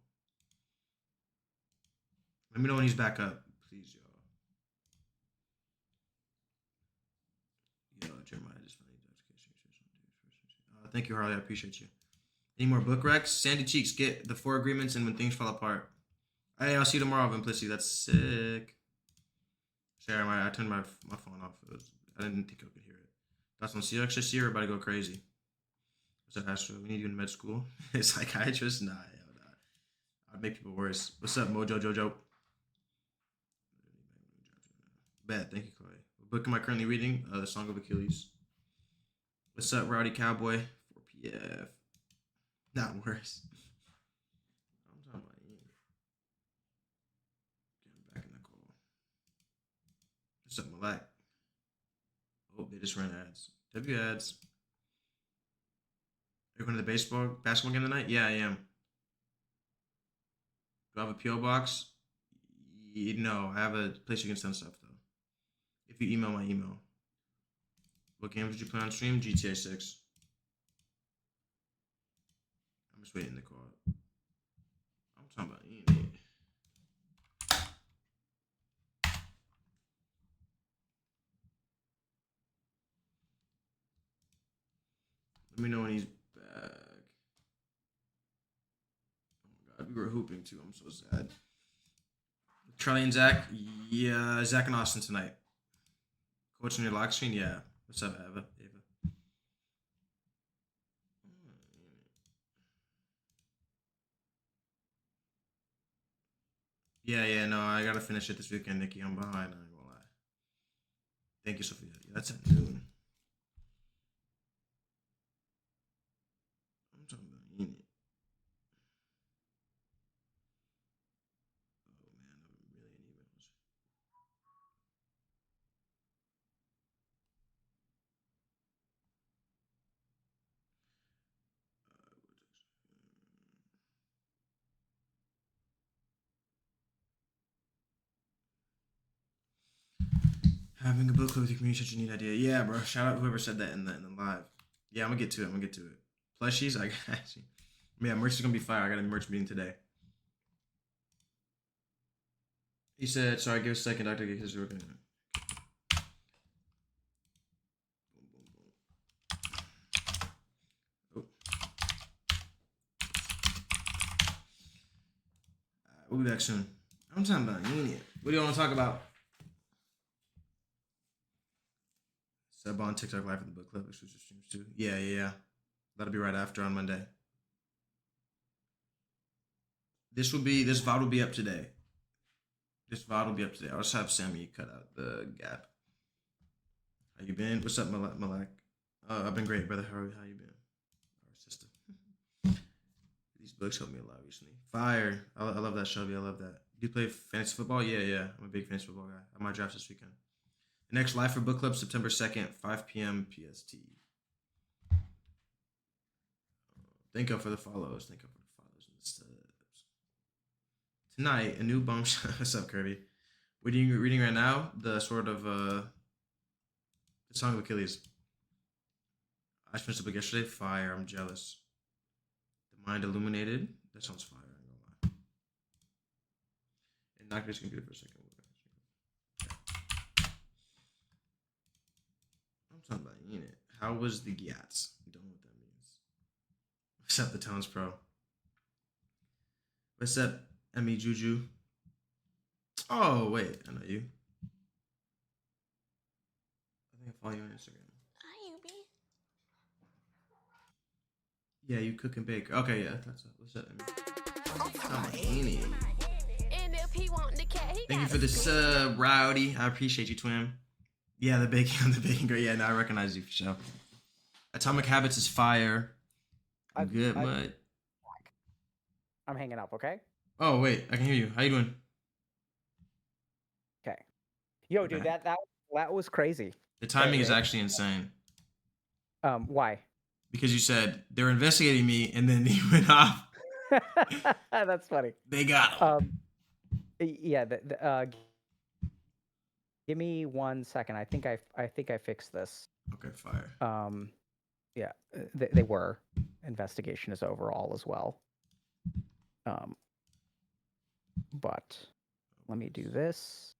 Let me know when he's back up, please, y'all. Yo, Jeremiah just finally does. Thank you, Harley. I appreciate you. Any more book recs? Sandy Cheeks, get the 4 agreements and when things fall apart. Hey, I'll see you tomorrow, Implicity. That's sick. Sorry, I turned my phone off. I didn't think I could hear it. That's on CX this year. We're about to go crazy. What's up, Astro? We need you in med school. Psychiatrist? Nah, hell nah. I'd make people worse. What's up, Mojo Jojo? Bet. Thank you, Chloe. What book am I currently reading? The Song of Achilles. What's up, Rowdy Cowboy? 4PF. Not worse. I'm talking about Ian. Getting back in the call. What's up, Malak? Oh, they just ran ads. W ads. Are you going to the basketball game tonight? Yeah, I am. Do I have a PO box? No, I have a place you can send stuff though. If you email my email. What games did you play on stream? GTA 6. I'm just waiting to call it. I'm talking about Ian. Let me know when he's back. Oh my god, we were hooping too. I'm so sad. Charlie and Zach? Yeah, Zach and Austin tonight. Coaching your lock screen? Yeah. What's up, Ava? Yeah, no, I gotta finish it this weekend, Nikki. I'm behind, I ain't gonna lie. Thank you, Sophia. Yeah, that's at noon. I'm talking about Enid. Oh man, I'm really in emails. Having a book club with your community is such a neat idea. Yeah, bro. Shout out whoever said that in the live. Yeah, I'm gonna get to it. Plushies, I got you. Yeah, merch is gonna be fire. I got a merch meeting today. He said, sorry, give us a second, Dr. Because we're gonna. Oh. We'll be back soon. I'm talking about Enid. What do you want to talk about? Sub on TikTok live for the book club exclusive streams too. Yeah. That'll be right after on Monday. This VOD will be up today. I'll just have Sammy cut out the gap. How you been? What's up, Malak? I've been great, brother. How you been? Our sister. These books helped me a lot recently. Fire. I love that, Shelby. I love that. Do you play fantasy football? Yeah. I'm a big fantasy football guy. I have my drafts this weekend. The next live for book club, September 2nd, 5 p.m. PST. Thank you for the follows. And the subs. Tonight, a new bum. What's up, Kirby? What are you reading right now? The sort of the Song of Achilles. I finished the book yesterday. Fire. I'm jealous. The Mind Illuminated. That sounds fire. I'm gonna lie. And knock this computer for a second. I'm talking about Enid. How was the Gyats? I don't know what that means. What's up, the Towns Pro? What's up, Emmy Juju? Oh, wait. I know you. I think I follow you on Instagram. Hi, Ubi. Yeah, you cook and bake. Okay, yeah. That's it. What's up, Emmy? Thank you for this, Rowdy. I appreciate you, twin. Yeah, the baking girl. Yeah, no, I recognize you for sure. Atomic Habits is fire. I'm good, mud. I'm hanging up, okay? Oh, wait. I can hear you. How you doing? Okay. Yo, dude, that was crazy. The timing is actually insane. Why? Because you said they're investigating me, and then he went off. That's funny. They got him. Yeah. Give me 1 second. I think I fixed this. Okay, fire. Yeah, they were. Investigation is overall as well. But let me do this,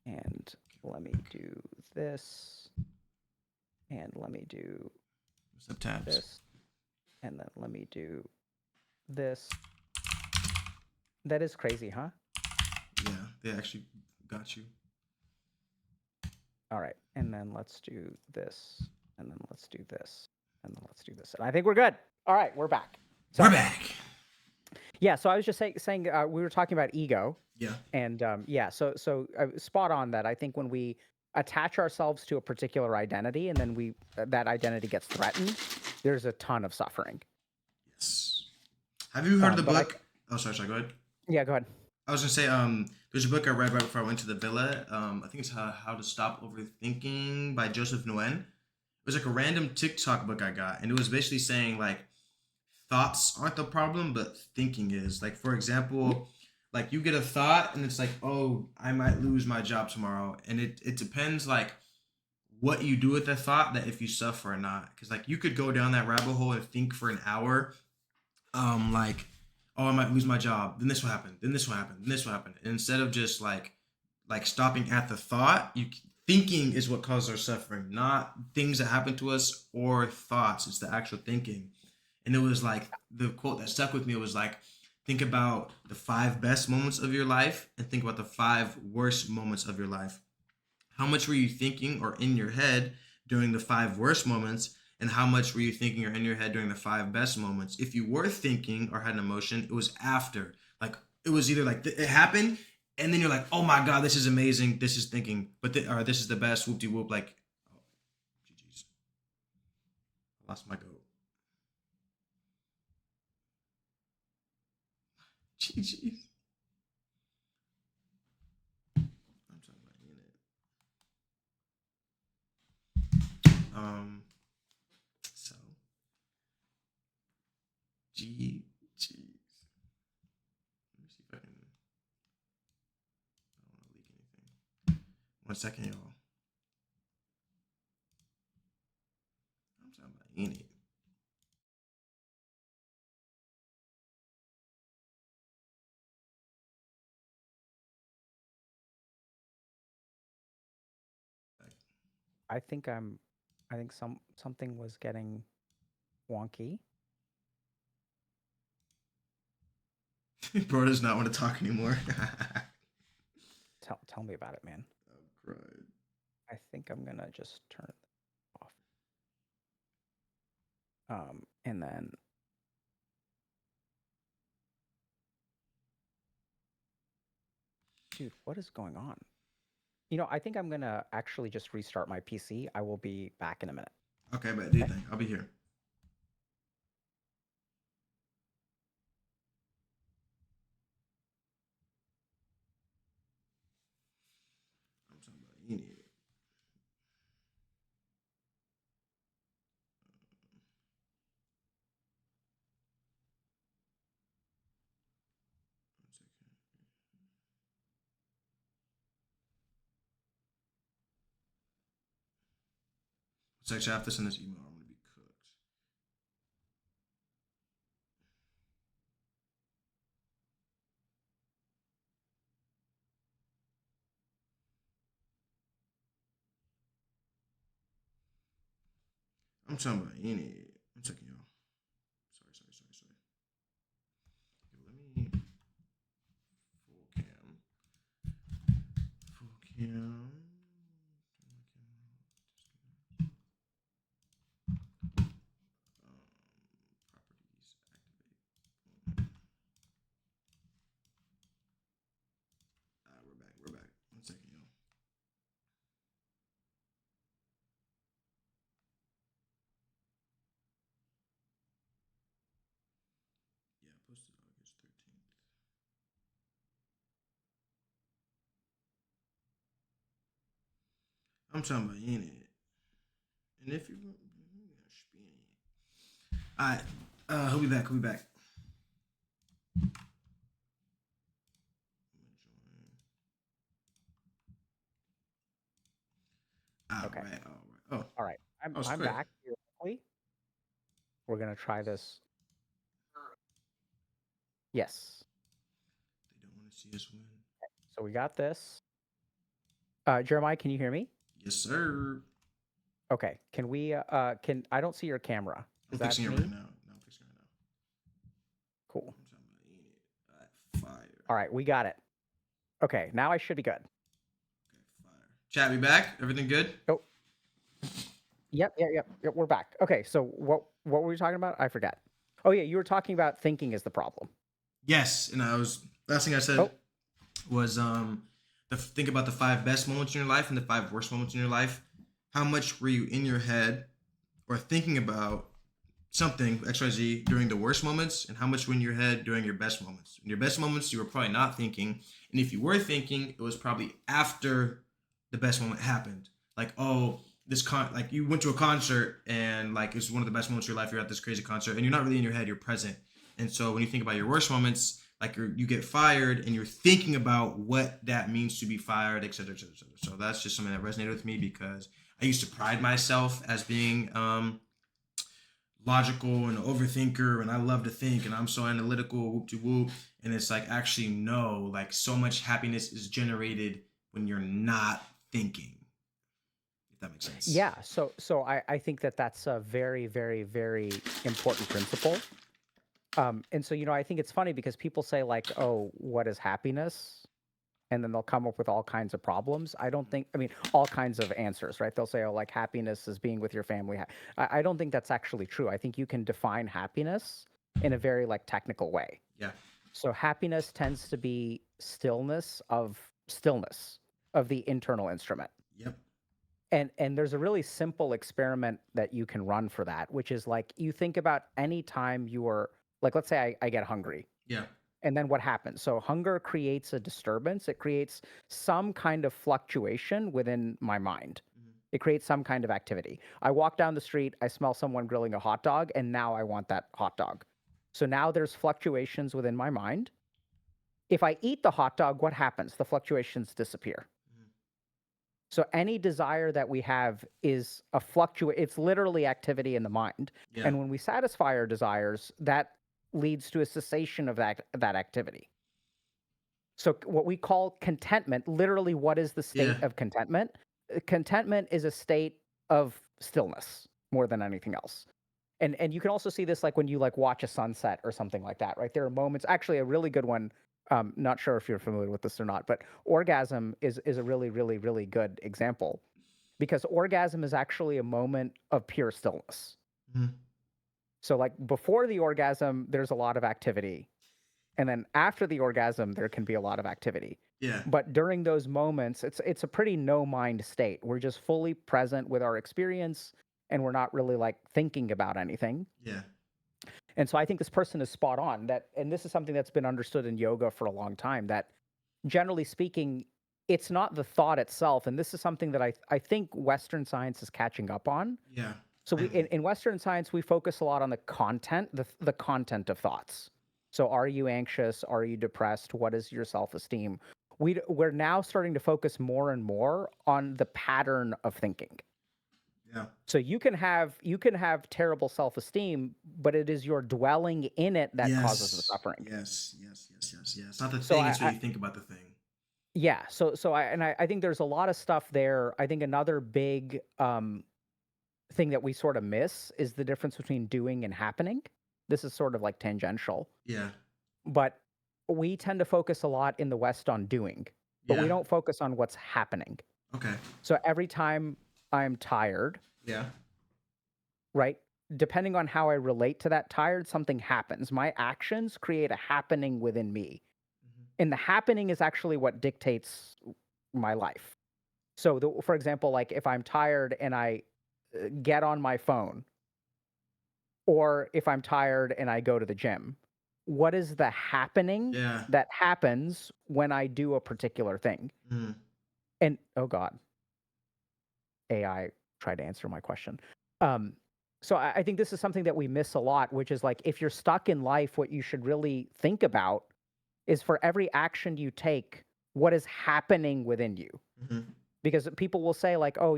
and let me do this, and let me do What's up, Tabs? this, And then let me do this. That is crazy, huh? Yeah, they actually got you. All right. And then let's do this. And then let's do this. And then let's do this. And I think we're good. All right, we're back. So, We're back. Yeah, so I was just saying we were talking about ego. Yeah. And yeah, so spot on that. I think when we attach ourselves to a particular identity and then that identity gets threatened, there's a ton of suffering. Yes. Have you heard of the But book? Oh, sorry. Go ahead. Yeah, go ahead. I was gonna say, there's a book I read right before I went to the villa. I think it's How to Stop Overthinking by Joseph Nguyen. It was like a random TikTok book I got, and it was basically saying like thoughts aren't the problem, but thinking is. Like, for example, like you get a thought and it's like, oh, I might lose my job tomorrow, and it depends like what you do with the thought that if you suffer or not, because like you could go down that rabbit hole and think for an hour, like, oh, I might lose my job, then this will happen, then this will happen, then this will happen, and instead of just like stopping at the thought, you thinking is what causes our suffering, not things that happen to us or thoughts. It's the actual thinking. And it was like the quote that stuck with me was like, think about the 5 best moments of your life and think about the 5 worst moments of your life. How much were you thinking or in your head during the 5 worst moments? And how much were you thinking or in your head during the 5 best moments? If you were thinking or had an emotion, it was after. Like, it was either like it happened, and then you're like, oh my God, this is amazing. This is thinking, or this is the best, whoop de whoop. Like, oh, GG's. I lost my goat. GG's. I'm talking about in it. So GG's. Let me see if I can. I don't want to leak anything. 1 second, y'all. I'm talking about in it. I think something was getting wonky. Bro does not want to talk anymore. Tell me about it, man. I'm crying. I think I'm gonna just turn it off. And then dude, what is going on? I think I'm gonna actually just restart my PC. I will be back in a minute. Okay, but do you think? I'll be here. I'm talking about in it. One second. Actually, after send this email, I'm gonna be cooked. I'm talking about in it. I'm checking y'all. Sorry. Let me full cam. Full cam. Properties activate. We're back. 1 second, y'all. Yeah, posted August 13th. I'm talking about in it. And if you alright, he'll be back. Okay. Alright. Oh, All right. I'm it's I'm quick. back here quickly. We're gonna try this. Yes. They don't want to see us win. So we got this. Jeremiah, can you hear me? Yes, sir. Okay. Can we? Can I don't see your camera. I'm Is that fixing it me? right now. All right, we got it. Okay, now I should be good. Okay, fire. Chat, we back? Everything good? Oh, yep. We're back. Okay, so what were we talking about? I forgot. Oh yeah, you were talking about thinking is the problem. Yes, and I was last thing I said Oh, was think about the five best moments in your life and the five worst moments in your life. How much were you in your head or thinking about something XYZ during the worst moments, and how much were in your head during your best moments? In your best moments, you were probably not thinking, and if you were thinking, it was probably after the best moment happened. Like, oh, like you went to a concert and like it's one of the best moments of your life. You're at this crazy concert, and you're not really in your head. You're present. And so when you think about your worst moments, like you get fired, and you're thinking about what that means to be fired, et cetera, et cetera, et cetera. So that's just something that resonated with me because I used to pride myself as being logical and overthinker, and I love to think, and I'm so analytical, whoop to whoop. And it's like, actually no, like so much happiness is generated when you're not thinking, if that makes sense. yeah. So I think that's a very, very, very important principle. And so I think it's funny because people say like, "Oh, what is happiness?" And then they'll come up with all kinds of problems. I mean, all kinds of answers, right? They'll say, "Oh, like happiness is being with your family." I don't think that's actually true. I think you can define happiness in a very like technical way. Yeah. So happiness tends to be stillness of the internal instrument. Yep. And there's a really simple experiment that you can run for that, which is like you think about any time you are like, let's say I get hungry. Yeah. And then what happens? So hunger creates a disturbance. It creates some kind of fluctuation within my mind. Mhm. It creates some kind of activity. I walk down the street, I smell someone grilling a hot dog, and now I want that hot dog. So now there's fluctuations within my mind. If I eat the hot dog, what happens? The fluctuations disappear. Mhm. So any desire that we have is it's literally activity in the mind. Yeah. And when we satisfy our desires, that leads to a cessation of that activity. So what we call contentment, literally what is the Yeah. state of contentment? Contentment is a state of stillness more than anything else. And you can also see this like when you like watch a sunset or something like that, right? There are moments, actually a really good one, not sure if you're familiar with this or not, but orgasm is a really, really, really good example because orgasm is actually a moment of pure stillness. Mhm. So like before the orgasm, there's a lot of activity. And then after the orgasm, there can be a lot of activity. Yeah. But during those moments, it's a pretty no mind state. We're just fully present with our experience and we're not really like thinking about anything. Yeah. And so I think this person is spot on that, and this is something that's been understood in yoga for a long time, that generally speaking, it's not the thought itself. And this is something that I think Western science is catching up on. Yeah. So Finally. in Western science, we focus a lot on the content, the content of thoughts. So are you anxious? Are you depressed? What is your self-esteem? We're now starting to focus more and more on the pattern of thinking. Yeah. So you can have terrible self-esteem, but it is your dwelling in it that causes the Yes. suffering. Yes. Yes. Yes. Yes. Yes. It's not the So thing; I, it's what I you think about the thing. yeah, I think there's a lot of stuff there. I think another big thing that we sort of miss is the difference between doing and happening. This is sort of like tangential, Yeah. but we tend to focus a lot in the West on doing, but we Yeah. don't focus on what's happening. Okay. So every time I'm tired, Yeah. right? Depending on how I relate to that tired, something happens. My actions create a happening within me. Mhm. And the happening is actually what dictates my life. So, for example, like if I'm tired and I get on my phone, or if I'm tired and I go to the gym, what is the happening Yeah. that happens when I do a particular thing? Mhm. And oh God, AI tried to answer my question. Um, so I think this is something that we miss a lot, which is like if you're stuck in life, what you should really think about is for every action you take, what is happening within you? Mhm. Because people will say like, oh,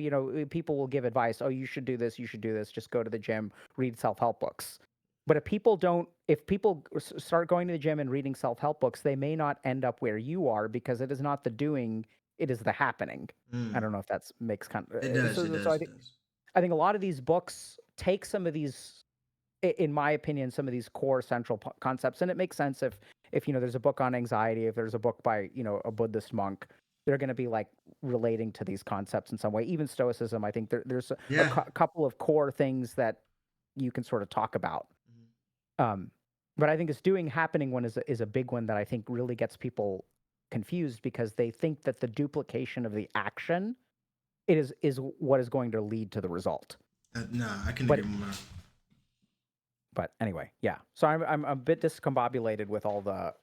people will give advice, oh, you should do this, you should do this, just go to the gym, read self-help books. But if people start going to the gym and reading self-help books, they may not end up where you are because it is not the doing, it is the happening. I Mm. don't know if that makes kind of It does. It so does. It does. I think a lot of these books take some of these, in my opinion, some of these core central concepts, and it makes sense if there's a book on anxiety, if there's a book by a Buddhist monk, they're going to be like relating to these concepts in some way. Even Stoicism, I think there's a Yeah. couple of core things that you can sort of talk about. Um, but I think this doing happening one is a big one that I think really gets people confused because they think that the duplication of the action is what is going to lead to the result. Nah, I couldn't But agree more. but anyway, yeah. So I'm a bit discombobulated with all the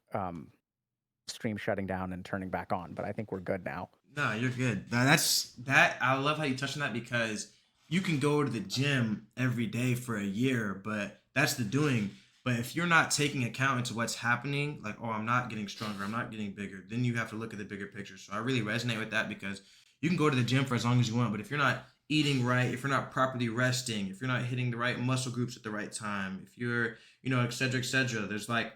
stream shutting down and turning back on, but I think we're good now. No, you're good. That's that. I love how you touched on that because you can go to the gym every day for a year, but that's the doing. But if you're not taking account into what's happening, like, oh, I'm not getting stronger, I'm not getting bigger, then you have to look at the bigger picture. So I really resonate with that because you can go to the gym for as long as you want, but if you're not eating right, if you're not properly resting, if you're not hitting the right muscle groups at the right time, if you're, et cetera, there's like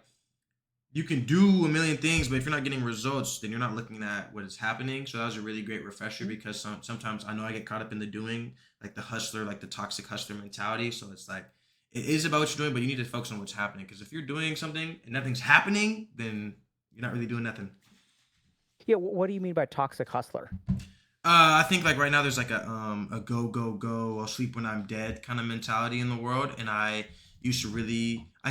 you can do a million things, but if you're not getting results, then you're not looking at what is happening. So that was a really great refresher because sometimes I know I get caught up in the doing, like the hustler, like the toxic hustler mentality. So it's like it is about what you're doing, but you need to focus on what's happening. Because if you're doing something and nothing's happening, then you're not really doing nothing. Yeah, what do you mean by toxic hustler? I think like right now there's like a go go go I'll sleep when I'm dead kind of mentality in the world, and I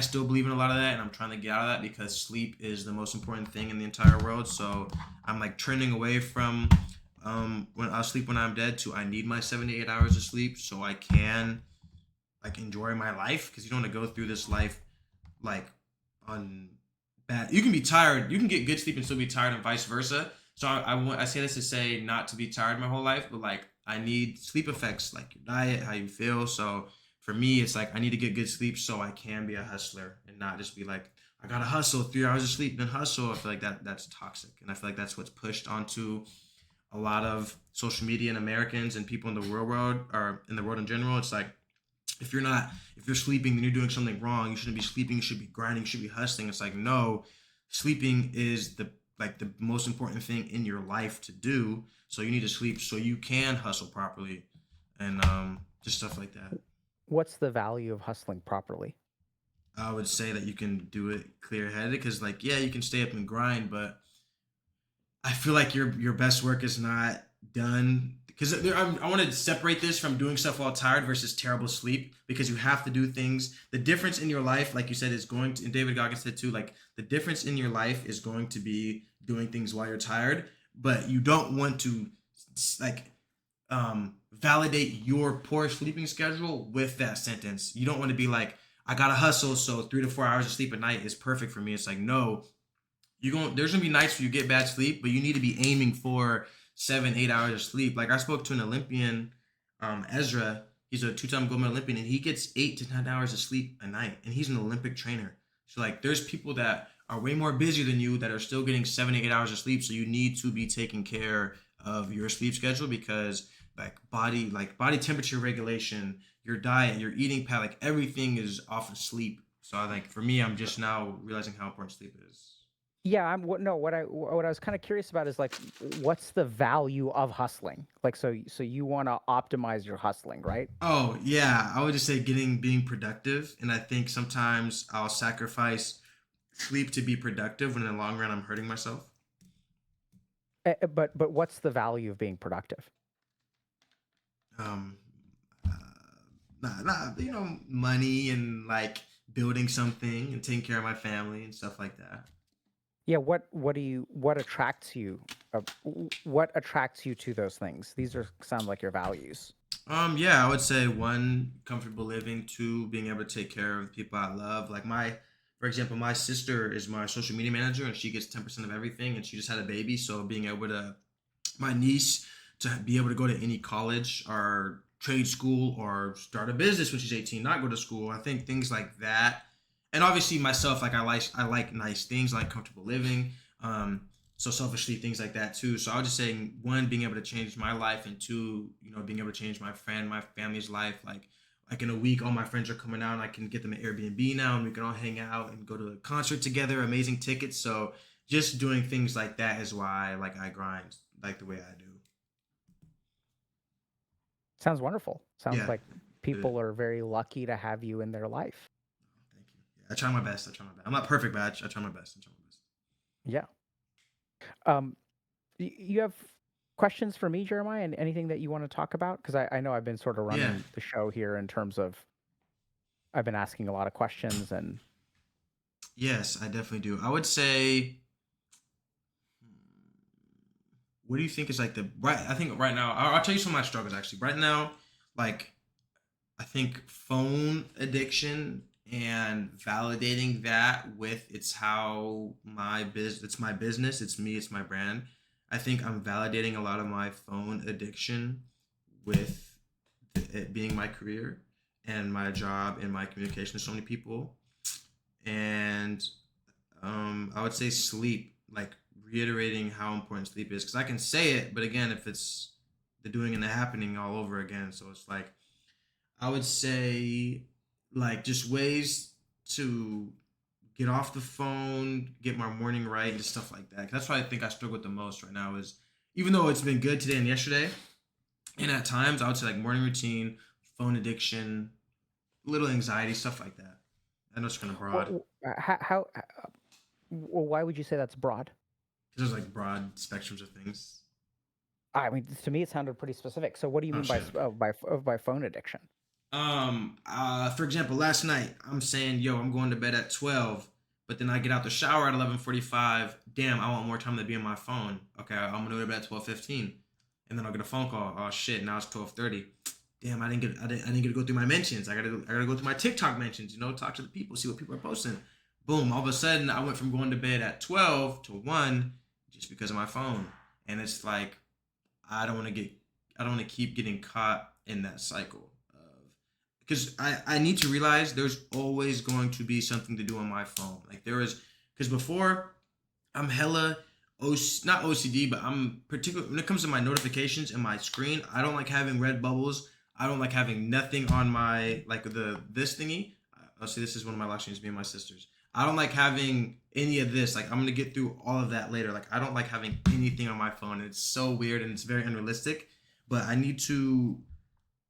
still believe in a lot of that, and I'm trying to get out of that because sleep is the most important thing in the entire world. So I'm like trending away from when I'll sleep when I'm dead to I need my 7 to 8 hours of sleep so I can like enjoy my life because you don't want to go through this life like on bad. You can be tired. You can get good sleep and still be tired, and vice versa. So I say this to say not to be tired my whole life, but like I need sleep effects like your diet, how you feel. So for me, it's like I need to get good sleep so I can be a hustler and not just be like I gotta hustle 3 hours of sleep then hustle. I feel like that's toxic, and I feel like that's what's pushed onto a lot of social media and Americans and people in the real world or in the world in general. It's like if you're sleeping then you're doing something wrong. You shouldn't be sleeping, you should be grinding, you should be hustling. It's like no, sleeping is the most important thing in your life to do. So you need to sleep so you can hustle properly, and just stuff like that. What's the value of hustling properly? I would say that you can do it clear headed because like yeah you can stay up and grind, but I feel like your best work is not done because I want to separate this from doing stuff while tired versus terrible sleep because you have to do things. The difference in your life, like you said, is going to, and David Goggins said too, like the difference in your life is going to be doing things while you're tired, but you don't want to like validate your poor sleeping schedule with that sentence. You don't want to be like, I gotta hustle, so 3 to 4 hours of sleep a night is perfect for me. It's like, no, there's gonna be nights where you get bad sleep, but you need to be aiming for 7 8 hours of sleep. Like I spoke to an Olympian, Ezra. He's a two-time gold medal Olympian, and he gets 8 to 9 hours of sleep a night, and he's an Olympic trainer. So like, there's people that are way more busy than you that are still getting 7 to 8 hours of sleep. So you need to be taking care of your sleep schedule because like body temperature regulation, your diet, your eating pattern, like everything is off of sleep. So I like for me, I'm just now realizing how important sleep is. Yeah, I'm what no, what I was kind of curious about is like what's the value of hustling? Like so you want to optimize your hustling, right? Oh yeah, I would just say getting being productive, and I think sometimes I'll sacrifice sleep to be productive when in the long run I'm hurting myself. But what's the value of being productive? Um, uh, money and like building something and taking care of my family and stuff like that. Yeah, what attracts you? What attracts you to those things? These are sound like your values. Yeah, I would say one, comfortable living, two, being able to take care of the people I love. For example, my sister is my social media manager and she gets 10% of everything and she just had a baby. So being able to my niece to be able to go to any college or trade school or start a business when she's 18, not go to school. I think things like that. And obviously myself, like I like nice things, I like comfortable living. So selfishly things like that too. So I was just saying one, being able to change my life, and two, being able to change my family's life. Like in a week, all my friends are coming out and I can get them an Airbnb now and we can all hang out and go to a concert together, amazing tickets. So just doing things like that is why like I grind like the way I do. Sounds wonderful. Sounds Yeah. like It, people are very lucky to have you in their life. thank you. Yeah, I try my best. I try my best. I'm not perfect, but I try my best. I try my best. Yeah. Um, you have questions for me, Jeremiah, and anything that you want to talk about? Because I know I've been sort of Yeah. running the show here in terms of I've been asking a lot of questions and Yes, I definitely do. I would say, what do you think is like the right? I think right now, I'll tell you some of my struggles actually. Right now, like I think phone addiction and validating that with it's how it's my business, it's me, it's my brand. I think I'm validating a lot of my phone addiction with it being my career and my job and my communication to so many people. And I would say sleep, like reiterating how important sleep is, because I can say it, but again, if it's the doing and the happening all over again, so it's like I would say like just ways to get off the phone, get my morning right, and just stuff like that. 'Cause that's what I think I struggle with the most right now is even though it's been good today and yesterday, and at times I would say like morning routine, phone addiction, little anxiety, stuff like that. I know it's kind of broad well, why would you say that's broad? because there's like broad spectrums of things. I mean, to me, it sounded pretty specific. So, what do you Oh mean by shit. Okay. by phone addiction? For example, last night I'm saying, yo, I'm going to bed at 12, but then I get out the shower at 11:45. Damn, I want more time to be on my phone. Okay, I'm gonna go to bed at 12:15, and then I'll get a phone call. Oh shit, now it's 12:30. Damn, I didn't get to go through my mentions. I gotta go through my TikTok mentions. You know, talk to the people, see what people are posting. Boom! All of a sudden, I went from going to bed at 12 to 1 just because of my phone, and it's like I don't want to get I don't want to keep getting caught in that cycle of because I need to realize there's always going to be something to do on my phone. Like there is because before I'm hella not OCD, but I'm particular when it comes to my notifications and my screen. I don't like having red bubbles. I don't like having nothing on my like the this thingy. I'll say this is one of my last names, me and my sisters. I don't like having any of this. Like I'm gonna get through all of that later. Like I don't like having anything on my phone. It's so weird and it's very unrealistic. But I need to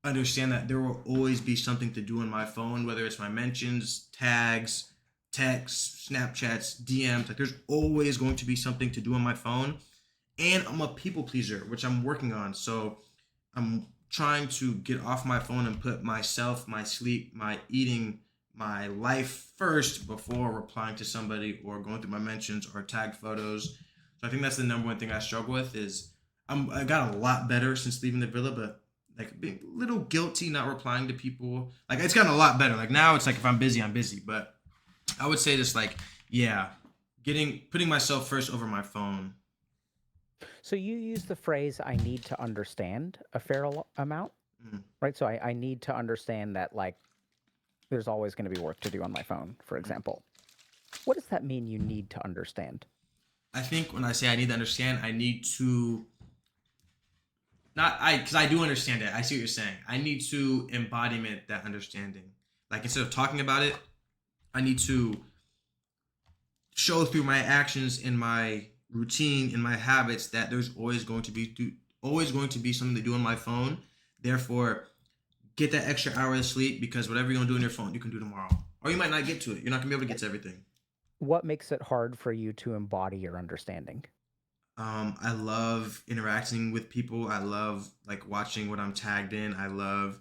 understand that there will always be something to do on my phone, whether it's my mentions, tags, texts, Snapchats, DMs. Like there's always going to be something to do on my phone. And I'm a people pleaser, which I'm working on. So I'm trying to get off my phone and put myself, my sleep, my eating, my life first before replying to somebody or going through my mentions or tagged photos. So I think that's the number one thing I struggle with is I got a lot better since leaving the villa, but like being a little guilty not replying to people. Like it's gotten a lot better. Like now it's like if I'm busy, I'm busy. But I would say just like yeah, getting putting myself first over my phone. So, you use the phrase "I need to understand" a amount, Mm. right? So, I need to understand that like there's always going to be work to do on my phone, for Mm. example. What does that mean? You need to understand. I think when I say I need to understand, I need to not I because I do understand it. I see what you're saying. I need to embodiment that understanding. Like instead of talking about it, I need to show through my actions in my routine in my habits that there's always going to be something to do on my phone. Therefore, get that extra hour of sleep because whatever you're gonna do on your phone, you can do tomorrow, or you might not get to it. You're not gonna be able to get to everything. What makes it hard for you to embody your understanding? I love interacting with people. I love like watching what I'm tagged in. I love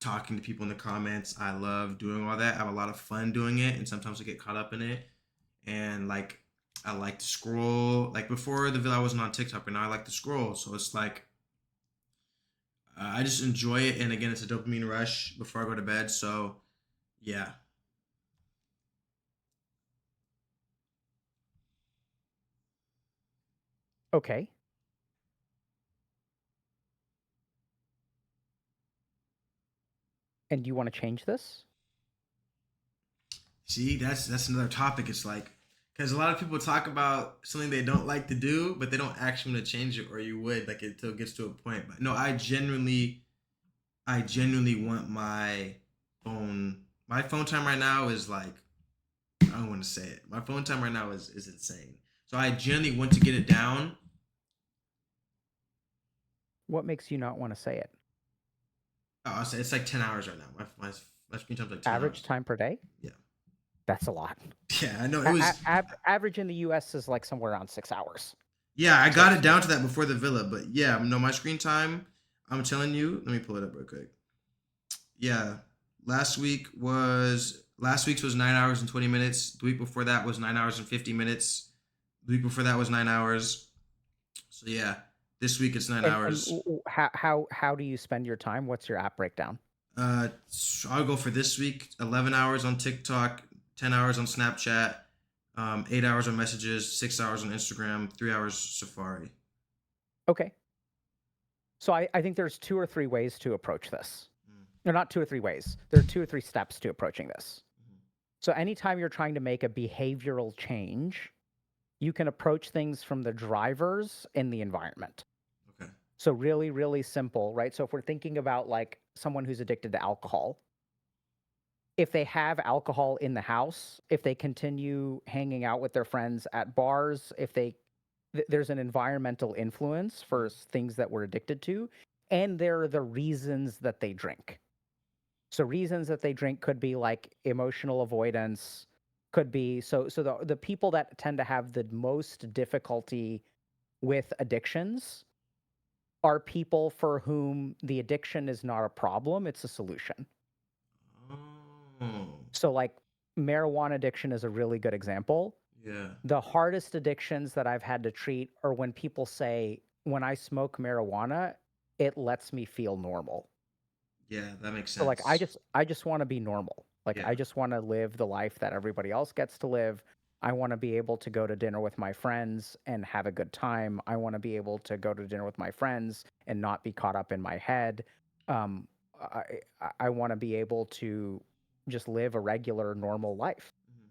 talking to people in the comments. I love doing all that. I have a lot of fun doing it, and sometimes I get caught up in it. And like, I like to scroll. Like before the villa, I wasn't on TikTok, but now I like to scroll. So it's like I just enjoy it. And again, it's a dopamine rush before I go to bed. So yeah, Okay. And do you want to change this? see, that's another topic. It's like because a lot of people talk about something they don't like to do, but they don't actually want to change it, or you would like it until it gets to a point. But no, I genuinely want my phone. My phone time right now is like I don't want to say it. My phone time right now is insane. So I genuinely want to get it down. What makes you not want to say it? I'll say it's like 10 hours right now. My screen time's like 10 Average hours. time per day? Yeah. That's a lot. Yeah, I know it was. Average in the US is like somewhere around 6 hours. Yeah, I got it So down to that before the villa, but yeah, no, my screen time. I'm telling you. Let me pull it up real quick. Yeah, last week's was 9 hours and 20 minutes. The week before that was 9 hours and 50 minutes. The week before that was 9 hours. So yeah, this week it's nine and hours. how do you spend your time? What's your app breakdown? I'll go for this week. 11 hours on TikTok, 10 hours on Snapchat, 8 hours on messages, 6 hours on Instagram, 3 hours Safari. Okay. So I think there's 2 or 3 ways to approach this. Or not 2 or 3 ways. There are 2 or 3 steps to approaching this. So anytime you're trying to make a behavioral change, you can approach things from the drivers in the environment. Okay. So really, really simple, right? So if we're thinking about like someone who's addicted to alcohol, if they have alcohol in the house, if they continue hanging out with their friends at bars, if there's an environmental influence for things that we're addicted to, and there are the reasons that they drink. So reasons that they drink could be like emotional avoidance, could be so the people that tend to have the most difficulty with addictions are people for whom the addiction is not a problem, it's a solution. Oh, So like marijuana addiction is a really good example. yeah. The hardest addictions that I've had to treat are when people say, when I smoke marijuana, it lets me feel normal. Yeah, that makes So like I sense. just I just want to be normal. Like Yeah. I just want to live the life that everybody else gets to live. I want to be able to go to dinner with my friends and have a good time. I want to be able to go to dinner with my friends and not be caught up in my head. Um, I want to be able to just live a regular, normal life. Mhm.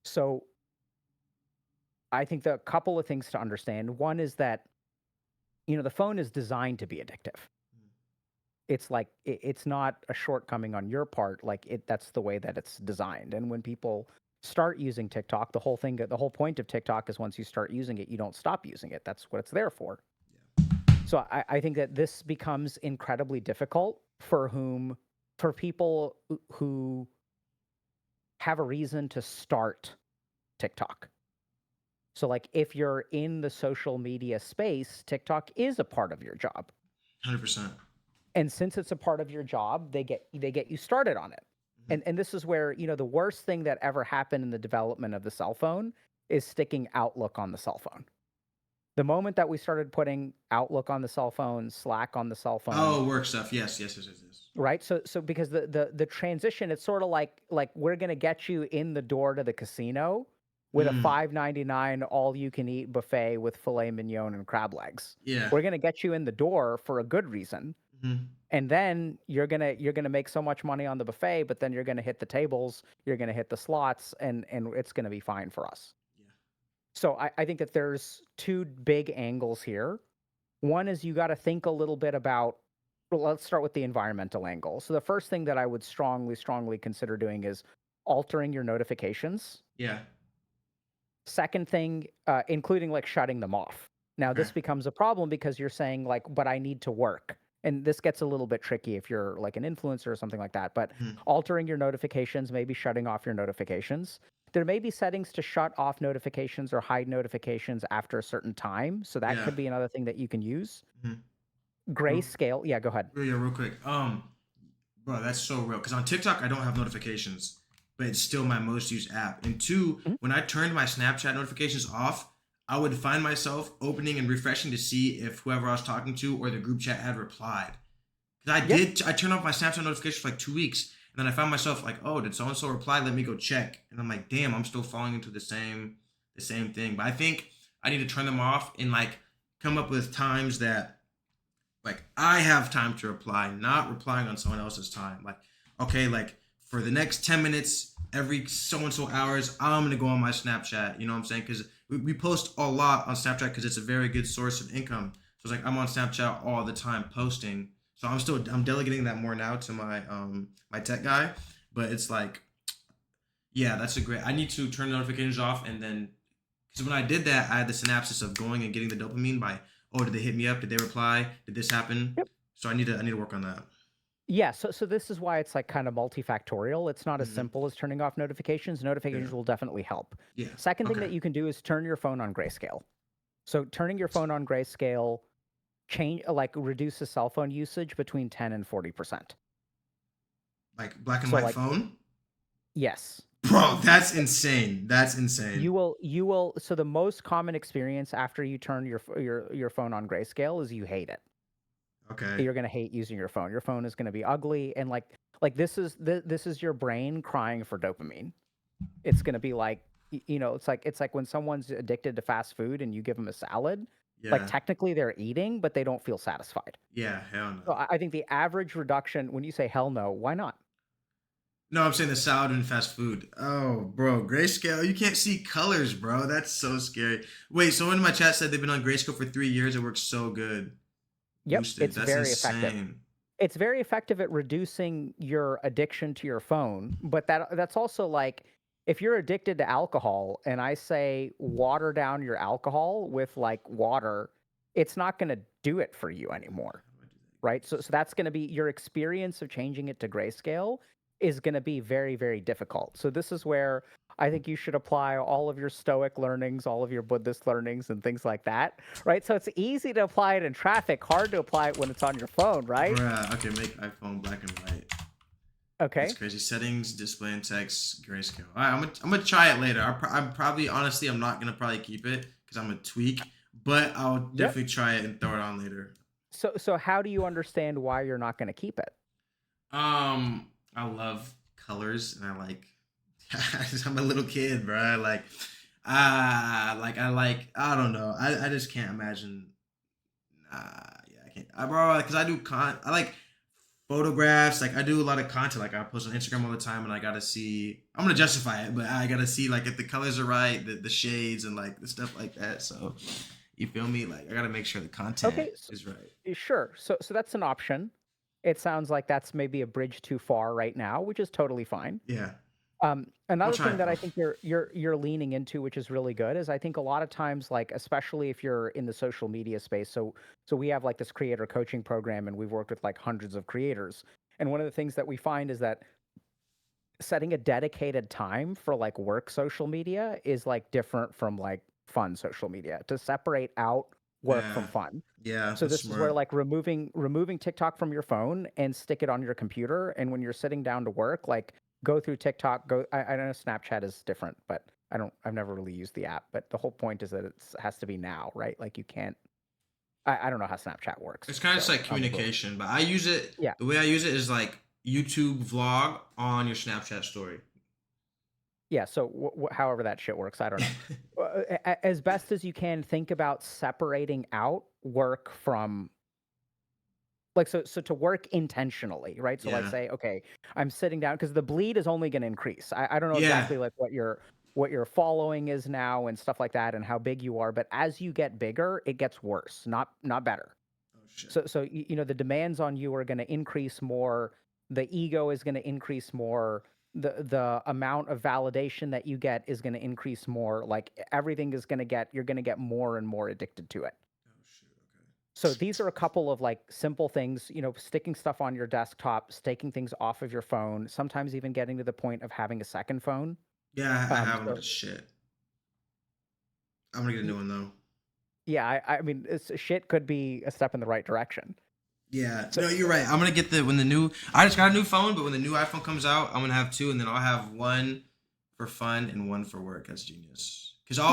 So I think the couple of things to understand. One is that, the phone is designed to be addictive. Mhm. It's like it's not a shortcoming on your part. Like that's the way that it's designed. And when people start using TikTok, the whole point of TikTok is once you start using it, you don't stop using it. That's what it's there for. So I think that this becomes incredibly difficult for people who have a reason to start TikTok. So like if you're in the social media space, TikTok is a part of your job. 100%. And since it's a part of your job, they get you started on it. Mhm. And this is where, the worst thing that ever happened in the development of the cell phone is sticking Outlook on the cell phone. The moment that we started putting Outlook on the cell phone, Slack on the cell phone, Oh, work stuff. Yes, yes, yes, yes, yes. right? So because the transition, it's sort of like we're gonna get you in the door to the casino with a Mm, $5.99 all you can eat buffet with filet mignon and crab legs. yeah. We're gonna get you in the door for a good reason. Mhm. And then you're gonna make so much money on the buffet, but then you're gonna hit the tables, you're gonna hit the slots, and it's gonna be fine for us. Yeah. So I think that there's two big angles here. One is you got to think a little bit about, well, let's start with the environmental angle. So the first thing that I would strongly, strongly consider doing is altering your notifications. Yeah. Second thing, including like shutting them off. Now, Okay. this becomes a problem because you're saying, like, but I need to work. And this gets a little bit tricky if you're like an influencer or something like that. But Mhm. altering your notifications, maybe shutting off your notifications. There may be settings to shut off notifications or hide notifications after a certain time. So that Yeah. could be another thing that you can use. Mhm. Real, Grayscale. Yeah, go ahead. yeah, real quick. Bro, that's so real. Because on TikTok, I don't have notifications, but it's still my most used app. And two, Mhm. when I turned my Snapchat notifications off, I would find myself opening and refreshing to see if whoever I was talking to or the group chat had replied. Because Yep. I turned off my Snapchat notifications for like 2 weeks, and then I found myself like, oh, did so and so reply? Let me go check. And I'm like, damn, I'm still falling into the same thing. But I think I need to turn them off and like come up with times that like I have time to reply, not replying on someone else's time. Like, okay, like for the next 10 minutes, every so and so hours, I'm gonna go on my Snapchat. You know what I'm saying? Because we post a lot on Snapchat because it's a very good source of income. So it's like I'm on Snapchat all the time posting. So I'm delegating that more now to my tech guy. But it's like, yeah, that's a great. I need to turn notifications off and then because when I did that, I had the synapses of going and getting the dopamine by, oh, did they hit me up? Did they reply? Did this happen? Yep. So I need to work on that. Yeah, so this is why it's like kind of multifactorial. It's not as Hmm. simple as turning off notifications. Notifications Yeah. will definitely help. Yeah. Second thing Okay. that you can do is turn your phone on grayscale. So turning your phone on grayscale change like reduces cell phone usage between 10 and 40%. Like black and So white like phone. yes. Bro, that's insane. That's insane. You will so the most common experience after you turn your phone on grayscale is you hate it. Okay. You're going to hate using your phone. Your phone is going to be ugly and like this is your brain crying for dopamine. It's going to be like it's like when someone's addicted to fast food and you give them a salad, like Yeah. technically they're eating but they don't feel satisfied. Yeah. Hell no. So I think the average reduction when you say hell no, why not? No, I'm saying the salad and fast food. Oh, bro, grayscale. You can't see colors, bro. That's so scary. Wait, someone in my chat said they've been on grayscale for 3 years. It works so good. Yep, Boosted. it's That's very effective. insane. It's very effective at reducing your addiction to your phone, but that's also like if you're addicted to alcohol and I say water down your alcohol with like water, it's not going to do it for you anymore, How do I do that right? again? So that's going to be your experience of changing it to grayscale is going to be very, very difficult. So this is where I think you should apply all of your Stoic learnings, all of your Buddhist learnings, and things like that, right? So it's easy to apply it in traffic, hard to apply it when it's on your phone, right? Bruh. Okay, make iPhone black and white. That's Okay. crazy. Settings, display and text, grayscale. All right, I'm gonna try it later. I'm probably honestly I'm not gonna probably keep it because I'm a tweak, but I'll Yep. definitely try it and throw it on later. So how do you understand why you're not going to keep it? I love colors and I like. I'm a little kid, bro. I don't know. I just can't imagine. Yeah, I can't, bro. Because I do I like photographs. Like I do a lot of content. Like I post on Instagram all the time, and I gotta see. I'm gonna justify it, but I gotta see like if the colors are right, the shades, and like the stuff like that. So, you feel me? Like I gotta make sure the content Okay, is right. sure. So that's an option. It sounds like that's maybe a bridge too far right now, which is totally fine. Yeah, I'll Another try thing it that I though. think you're leaning into, which is really good, is I think a lot of times, like especially if you're in the social media space. So we have like this creator coaching program, and we've worked with like hundreds of creators. And one of the things that we find is that setting a dedicated time for like work social media is like different from like fun social media. To separate out work from Yeah, fun. yeah, So that's this is where smart. like removing TikTok from your phone and stick it on your computer. And when you're sitting down to work, like go through TikTok. I know Snapchat is different, but I've never really used the app. But the whole point is that it has to be now, right? Like you can't. I don't know how Snapchat works, It's kind of just so like I'm a little communication, but I use it. yeah. The way I use it is like YouTube vlog on your Snapchat story. Yeah, so however that shit works, I don't know. As best as you can, think about separating out work from like so to work intentionally, right? So like Yeah, say, okay, I'm sitting down because the bleed is only going to increase. I don't know yeah. exactly like what your following is now and stuff like that and how big you are, but as you get bigger, it gets worse, not better. Oh shit. So the demands on you are going to increase more. The ego is going to increase more. The amount of validation that you get is going to increase more. Like everything is going to get you're going to get more and more addicted to it. Oh shoot. So these are a couple of like simple things, sticking stuff on your desktop, taking things off of your phone, sometimes even getting to the point of having a second phone. Yeah, I have one, but So it's shit. I'm gonna get a new y- one though. yeah, I mean, shit could be a step in the right direction. Yeah, So, no, you're right. I'm gonna get the when the new. I just got a new phone, but when the new iPhone comes out, I'm gonna have two, and then I'll have one for fun and one for work. That's genius. Cause yeah,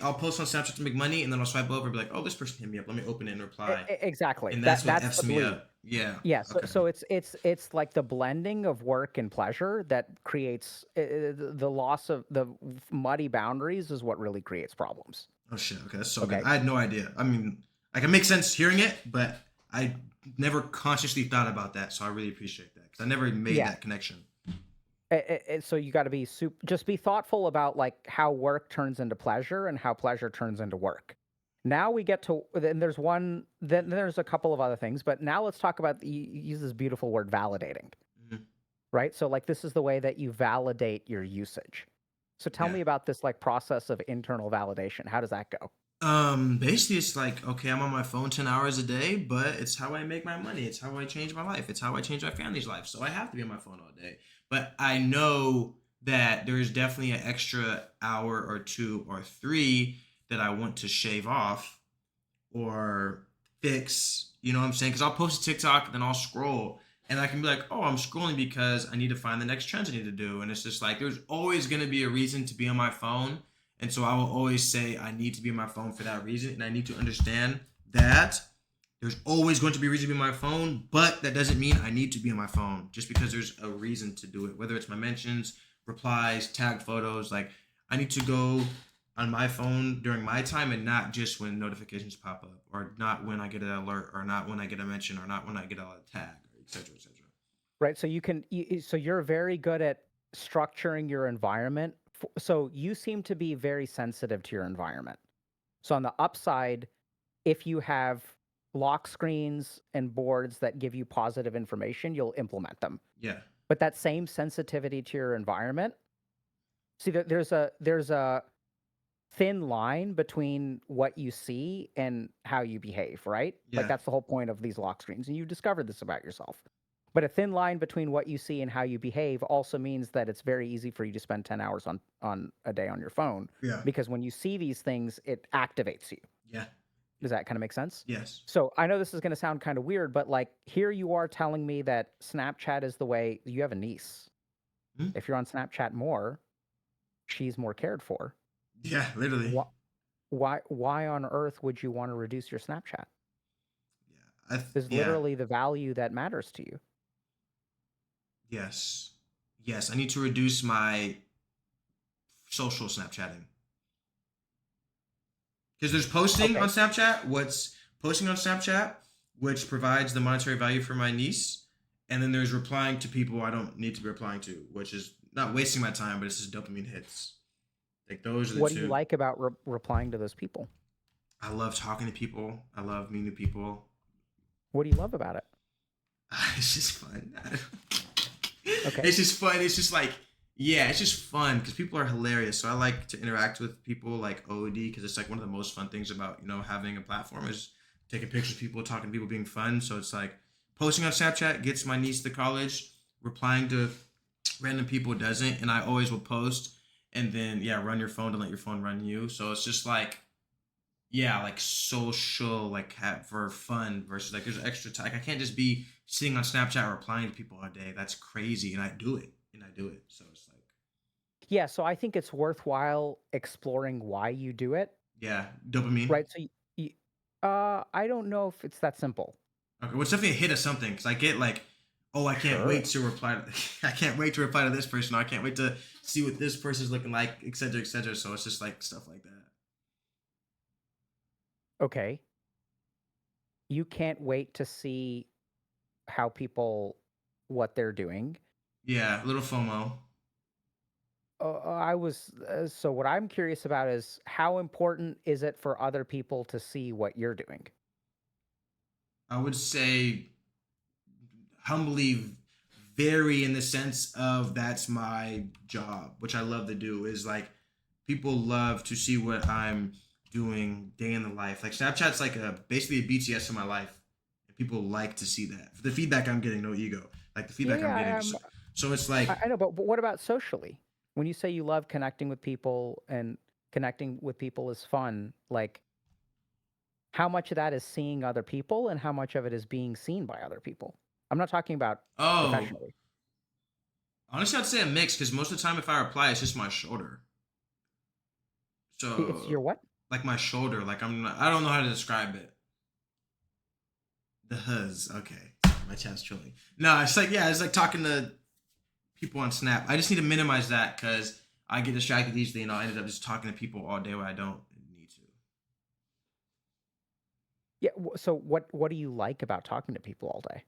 I'll post on Snapchat to make money, and then I'll swipe over and be like, oh, this person hit me up. Let me open it and reply, exactly. and that's That what that's f's the me bleed. up. Yeah. Yeah, so Okay. it's like the blending of work and pleasure that creates the loss of the muddy boundaries is what really creates problems. Oh shit. Okay, that's so good. Okay. I had no idea. I mean, like it makes sense hearing it, but I never consciously thought about that. So I really appreciate that because I never made Yeah. that connection. So you got to be just be thoughtful about like how work turns into pleasure and how pleasure turns into work. Now we get to then there's a couple of other things, but now let's talk about you use this beautiful word validating, Mhm. right? So like this is the way that you validate your usage. So tell Yeah. me about this like process of internal validation. How does that go? Basically, it's like, okay, I'm on my phone 10 hours a day, but it's how I make my money. It's how I change my life. It's how I change my family's life. So I have to be on my phone all day. But I know that there's definitely an extra hour or two or three that I want to shave off or fix. You know what I'm saying? Because I'll post a TikTok, then I'll scroll, and I can be like, oh, I'm scrolling because I need to find the next trends I need to do. And it's just like there's always going to be a reason to be on my phone, and so I will always say I need to be on my phone for that reason, and I need to understand that there's always going to be a reason to be on my phone, but that doesn't mean I need to be on my phone just because there's a reason to do it. Whether it's my mentions, replies, tagged photos, like I need to go on my phone during my time and not just when notifications pop up or not when I get an alert or not when I get a mention or not when I get a tag or etc etc. Right. So so you're very good at structuring your environment. So you seem to be very sensitive to your environment. So on the upside, if you have lock screens and boards that give you positive information, you'll implement them. Yeah. But that same sensitivity to your environment, see that there's a thin line between what you see and how you behave, right? Like Yeah. that's the whole point of these lock screens. And you discovered this about yourself. But a thin line between what you see and how you behave also means that it's very easy for you to spend 10 hours on a day on your phone Yeah. because when you see these things, it activates you. Yeah. Does that kind of make sense? Yes. So I know this is going to sound kind of weird, but like here you are telling me that Snapchat is the way. You have a niece. Hmm? If you're on Snapchat more, she's more cared for. Yeah, literally. Why why on earth would you want to reduce your Snapchat? Is Yeah. literally the value that matters to you. Yes. Yes, I need to reduce my social Snapchatting. Because there's posting on Okay. Snapchat, what's posting on Snapchat, which provides the monetary value for my niece, and then there's replying to people I don't need to be replying to, which is not wasting my time, but it's just dopamine hits. Like those are the What do you two. like about replying to those people? I love talking to people. I love meeting new people. What do you love about it? It's just fun. Okay. It's just fun. It's just like, yeah, it's just fun because people are hilarious. So I like to interact with people like OD because it's like one of the most fun things about having a platform is taking pictures of people, talking to people, being fun. So it's like posting on Snapchat gets my niece to college, replying to random people doesn't, and I always will post and then yeah, run your phone to let your phone run you. So it's just like yeah, like social, like have for fun versus like there's extra time. Like I can't just be sitting on Snapchat replying to people all day. That's crazy, and I do it, and I do it. So it's like, Yeah, so I think it's worthwhile exploring why you do it, yeah, dopamine. right? So I don't know if it's that simple. Okay, well, it's definitely a hit of something because I get like, oh, I can't wait Sure. to reply. I can't wait to reply to this person. Or I can't wait to see what this person's looking like, etc., etc. So it's just like stuff like that. Okay. You can't wait to see how people what they're doing. Yeah, a little FOMO. So what I'm curious about is how important is it for other people to see what you're doing? I would say humbly very in the sense of that's my job, which I love to do. Is like people love to see what I'm doing day in the life. Like Snapchat's like a basically a BTS of my life, and people like to see that. For the feedback I'm getting, no ego. Like the Yeah, feedback I'm yeah, getting. So it's like, I know, but what about socially? When you say you love connecting with people and connecting with people is fun, like how much of that is seeing other people and how much of it is being seen by other people? I'm not talking about oh, professionally. honestly, I'd say a mix because most of the time if I reply, it's just my shoulder. It's So your what? like my shoulder, like I don't know how to describe it. The huzz. Okay. My chat's trolling. No, it's like, yeah, it's like talking to people on Snap. I just need to minimize that because I get distracted easily and I ended up just talking to people all day when I don't need to. Yeah, so what do you like about talking to people all day?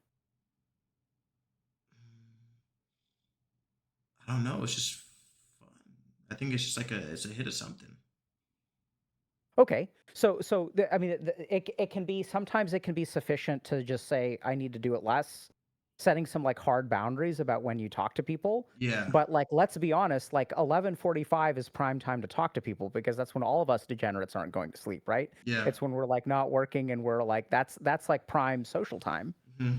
I don't know. It's just fun. I think it's just like it's a hit of something. Okay. I mean, it can be sometimes it can be sufficient to just say I need to do it less. setting some like hard boundaries about when you talk to people. Yeah. But like, let's be honest, like 11:45 is prime time to talk to people because that's when all of us degenerates aren't going to sleep, right? Yeah. It's when we're like not working and we're like, that's like prime social time. Hmm.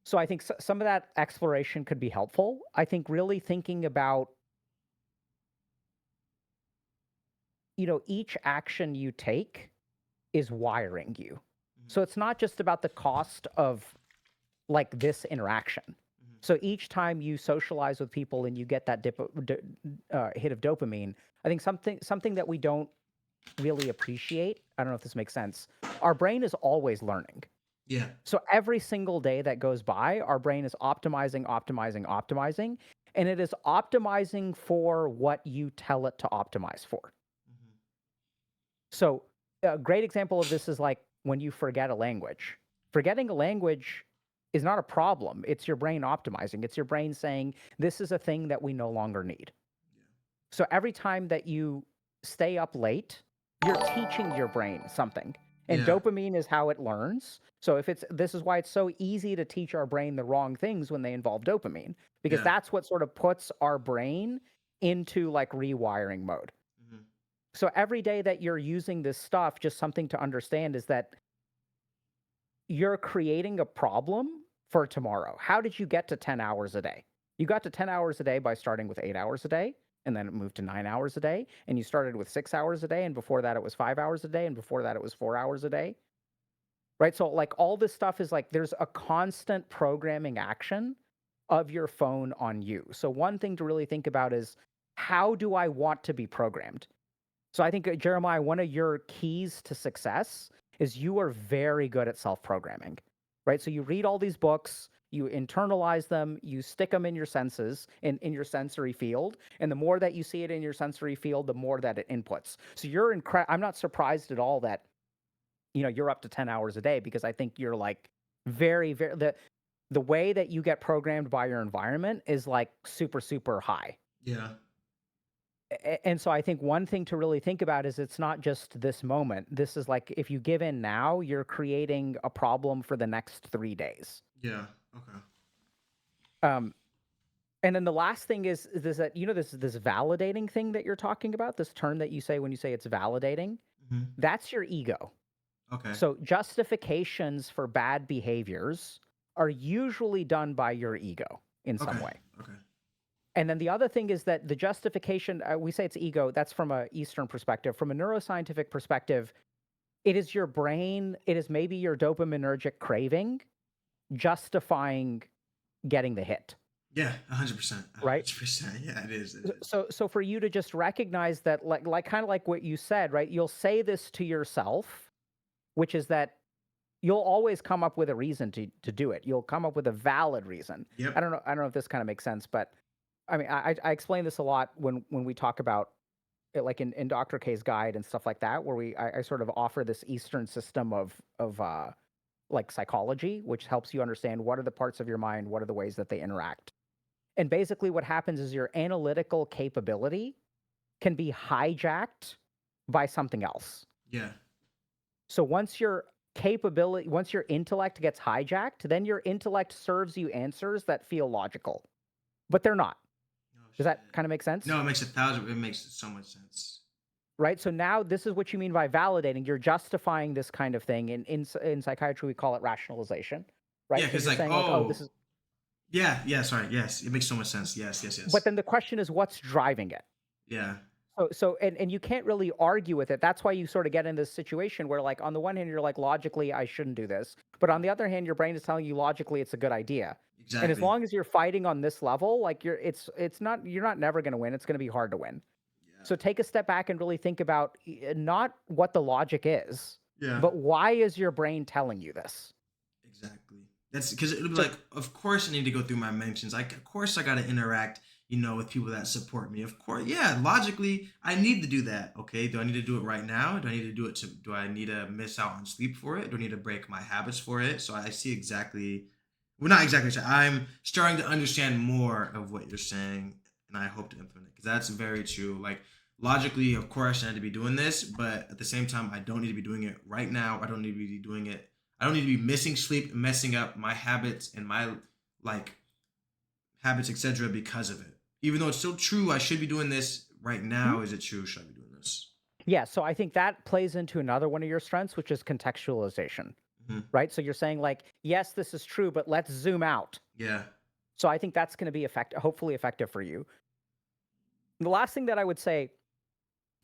So I think some of that exploration could be helpful. I think really thinking about, each action you take is wiring you. So it's not just about the cost of like this interaction. So each time you socialize with people and you get that hit of dopamine, I think something that we don't really appreciate. I don't know if this makes sense. Our brain is always learning. Yeah. So every single day that goes by, our brain is optimizing, optimizing, optimizing, and it is optimizing for what you tell it to optimize for. Hmm. So a great example of this is like when you forget a language. Forgetting a language is not a problem. It's your brain optimizing. It's your brain saying, this is a thing that we no longer need. So every time that you stay up late, you're teaching your brain something. And Yeah. dopamine is how it learns. So this is why it's so easy to teach our brain the wrong things when they involve dopamine, because Yeah. that's what sort of puts our brain into like rewiring mode. Hmm. So every day that you're using this stuff, just something to understand is that you're creating a problem for tomorrow. How did you get to 10 hours a day? You got to 10 hours a day by starting with 8 hours a day, and then it moved to 9 hours a day, and you started with 6 hours a day, and before that it was 5 hours a day, and before that it was 4 hours a day. Right? So like all this stuff is like there's a constant programming action of your phone on you. So one thing to really think about is, how do I want to be programmed? So I think, Jeremiah, one of your keys to success is you are very good at self-programming, right? So you read all these books, you internalize them, you stick them in your senses, in your sensory field, and the more that you see it in your sensory field, the more that it inputs. So I'm not surprised at all that, you're up to 10 hours a day, because I think you're like very, very, the way that you get programmed by your environment is like super, super high. Yeah. And so I think one thing to really think about is it's not just this moment. This is like, if you give in now, you're creating a problem for the next 3 days. Yeah. Okay. Um, and then the last thing is that, this validating thing that you're talking about, this term that you say when you say it's validating, Hmm. that's your ego. Okay. So justifications for bad behaviors are usually done by your ego in some Okay. way. Okay. And then the other thing is that the justification, we say it's ego, that's from a Eastern perspective. From a neuroscientific perspective, it is your brain, it is maybe your dopaminergic craving justifying getting the hit, Yeah. 100%. right? 100%. Yeah. It is. It is. So for you to just recognize that, like kind of like what you said, right? You'll say this to yourself, which is that you'll always come up with a reason to do it. You'll come up with a valid reason. Yep. I don't know if this kind of makes sense, but I mean, I explain this a lot when we talk about it, like in Dr. K's guide and stuff like that, where I sort of offer this Eastern system of like psychology, which helps you understand what are the parts of your mind, what are the ways that they interact. And basically what happens is your analytical capability can be hijacked by something else. Yeah. So once your intellect gets hijacked, then your intellect serves you answers that feel logical, but they're not. Oh Does shit. that kind of make sense? No, it makes 1,000. It makes so much sense. Right. So now this is what you mean by validating. You're justifying this kind of thing. In psychiatry, we call it rationalization. Right. Yeah, Because because you're like, saying like, oh, this oh, is. yeah, yeah. Sorry. Yes, it makes so much sense. Yes, yes, But yes. then the question is, what's driving it? Yeah. And you can't really argue with it. That's why you sort of get in this situation where, like, on the one hand, you're like, logically, I shouldn't do this, but on the other hand, your brain is telling you logically it's a good idea. And as Exactly. long as you're fighting on this level, like you're not never going to win. It's going to be hard to win. Yeah. So take a step back and really think about not what the logic is, Yeah. but why is your brain telling you this? Exactly. That's because it'll be So like, of course I need to go through my mentions. Like, of course I got to interact, with people that support me. Of course, yeah. Logically, I need to do that. Okay. Do I need to do it right now? Do I need to do it to? Do I need to miss out on sleep for it? Do I need to break my habits for it? So I see exactly. Well, not exactly. I'm starting to understand more of what you're saying, and I hope to implement it because that's very true. Like logically, of course, I need to be doing this, but at the same time, I don't need to be doing it right now. I don't need to be doing it. I don't need to be missing sleep and messing up my habits and my like habits, etc., because of it. Even though it's still true, I should be doing this right now. Is it true? Should I be doing this? Yeah, so I think that plays into another one of your strengths, which is contextualization, Hmm. right? So you're saying like, yes, this is true, but let's zoom out. Yeah. So I think that's going to be hopefully effective for you. The last thing that I would say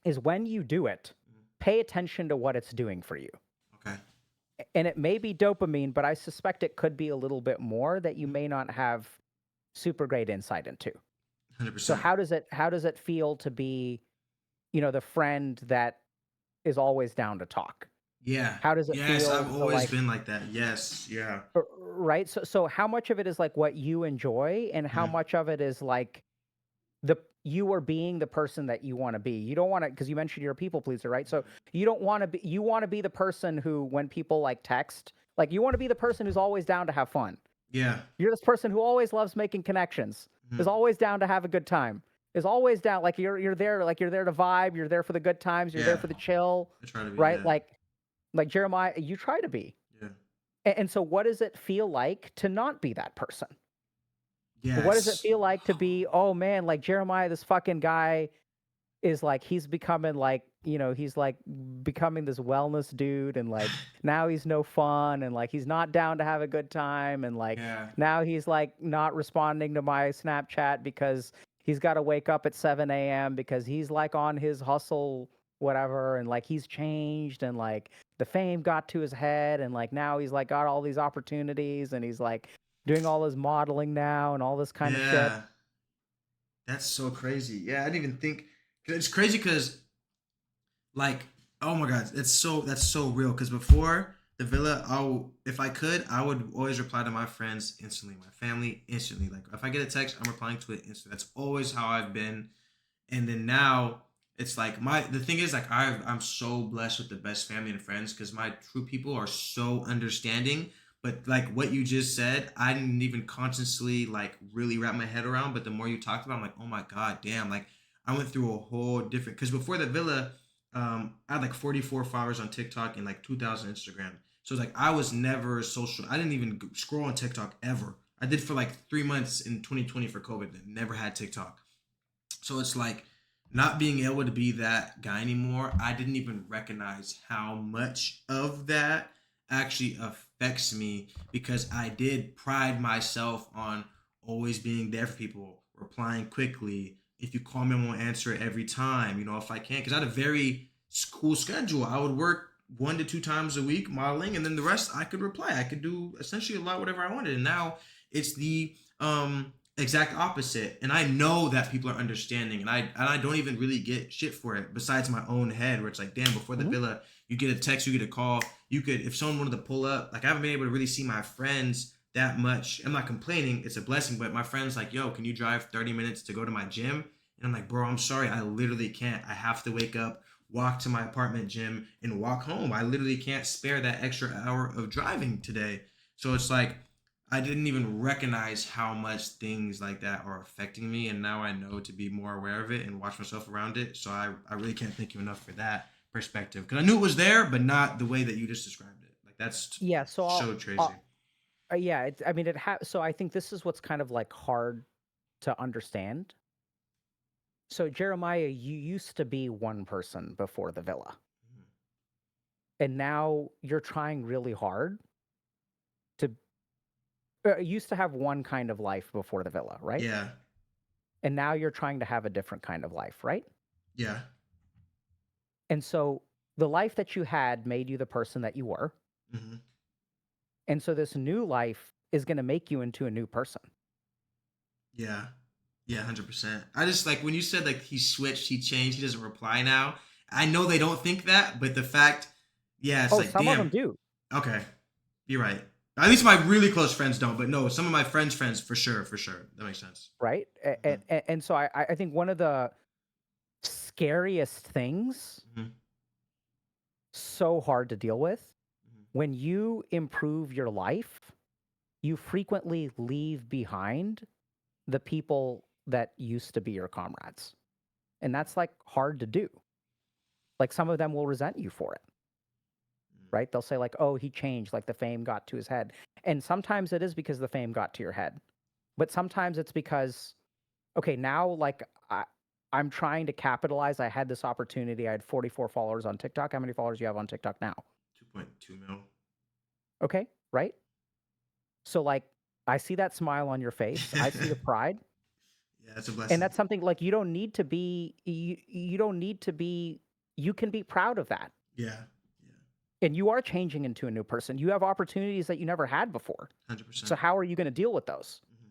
is when you do it, Mhm. pay attention to what it's doing for you. Okay. And it may be dopamine, but I suspect it could be a little bit more that you Mhm. may not have super great insight into. So 100%. how does it feel to be, the friend that is always down to talk? Yeah. How does it Yes, feel I've to always like been like that. Yes. Yeah. right? So how much of it is like what you enjoy and how Mhm. much of it is like you are being the person that you want to be. You don't want to, because you mentioned you're a people pleaser, right? So you want to be the person who, when people like text, like you want to be the person who's always down to have fun. Yeah. You're this person who always loves making connections, is Mhm. always down to have a good time, is always down, like you're there to vibe, you're there for the good times, you're there Yeah. for the chill, I try to be. right? Yeah. Like Jeremiah, you try to be. Yeah. And so what does it feel like to not be that person? What does it Yes. feel like to be, oh man, like Jeremiah, this fucking guy is like he's becoming like, he's like becoming this wellness dude and like now he's no fun and like he's not down to have a good time and like Yeah. now he's like not responding to my Snapchat because he's got to wake up at 7 a.m. because he's like on his hustle whatever and like he's changed and like the fame got to his head and like now he's like got all these opportunities and he's like doing all his modeling now and all this kind of shit. Yeah. That's so crazy. Yeah, I didn't even think. It's crazy because, like, oh my god, that's so real. Because before the villa, if I could, I would always reply to my friends instantly, my family instantly. Like, if I get a text, I'm replying to it instantly. That's always how I've been. And then now it's like the thing is like I'm so blessed with the best family and friends because my true people are so understanding. But like what you just said, I didn't even consciously like really wrap my head around. But the more you talked about it, I'm like, oh my god, damn. Like I went through a whole different, because before the villa, I had like 44 followers on TikTok and like 2,000 Instagram. So it's like I was never social. I didn't even scroll on TikTok ever. I did for like 3 months in 2020 for COVID. And never had TikTok. So it's like not being able to be that guy anymore. I didn't even recognize how much of that actually affects me because I did pride myself on always being there for people, replying quickly. If you call me, I won't answer it every time, if I can. Because I had a very cool schedule. I would work 1 to 2 times a week modeling, and then the rest I could reply. I could do essentially a lot whatever I wanted. And now it's the exact opposite, and I know that people are understanding, and I don't even really get shit for it besides my own head, where it's like, damn, before the Mhm. villa you get a text, you get a call, you could, if someone wanted to pull up, like I haven't been able to really see my friends that much. I'm not complaining, it's a blessing, but my friends like, yo, can you drive 30 minutes to go to my gym? And I'm like, bro, I'm sorry, I literally can't. I have to wake up, walk to my apartment gym, and walk home. I literally can't spare that extra hour of driving today. So it's like I didn't even recognize how much things like that are affecting me, and now I know to be more aware of it and watch myself around it. So I really can't thank you enough for that perspective, because I knew it was there, but not the way that you just described it. Like Yeah, that's so so crazy. yeah, I mean, so I think this is what's kind of like hard to understand. So Jeremiah, you used to be one person before the villa, Mhm. and now you're trying really hard to used to have one kind of life before the villa, right? Yeah, And now you're trying to have a different kind of life, right? yeah, And so the life that you had made you the person that you were. hmm, And so this new life is going to make you into a new person. yeah, yeah, 100%. I just like when you said like he switched, he changed, he doesn't reply now. I know they don't think that, but the fact, yeah, it's Oh, like, some of them damn. do, Okay, you're right. At least my really close friends don't, but no, some of my friends for sure, for sure. That makes sense. right? Hmm. And so I think one of the scariest things, Hmm. so hard to deal with, Hmm. when you improve your life, you frequently leave behind the people that used to be your comrades. And that's like hard to do. Like some of them will resent you for it. right? They'll say like, oh, he changed, like the fame got to his head. And sometimes it is because the fame got to your head. But sometimes it's because, okay, now like I'm trying to capitalize. I had this opportunity. I had 44 followers on TikTok. How many followers do you have on TikTok now? 2.2 mil. Okay, right? So like I see that smile on your face. I see the pride. Yeah, that's a And blessing. that's something like you don't need to be you don't need to be you can be proud of that. Yeah, yeah, And you are changing into a new person. You have opportunities that you never had before. So 100%. how are you going to deal with those? Hmm.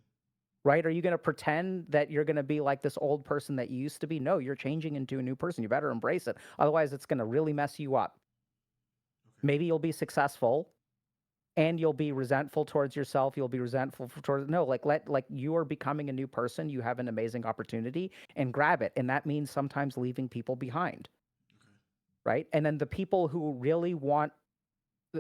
Right? Are you going to pretend that you're going to be like this old person that you used to be? No, you're changing into a new person. You better embrace it. Otherwise, it's going to really mess you up. Okay. Maybe you'll be successful and you'll be resentful towards yourself. You'll be resentful towards, no, like you are becoming a new person. You have an amazing opportunity and grab it. And that means sometimes leaving people behind. Okay. Right? And then the people who really want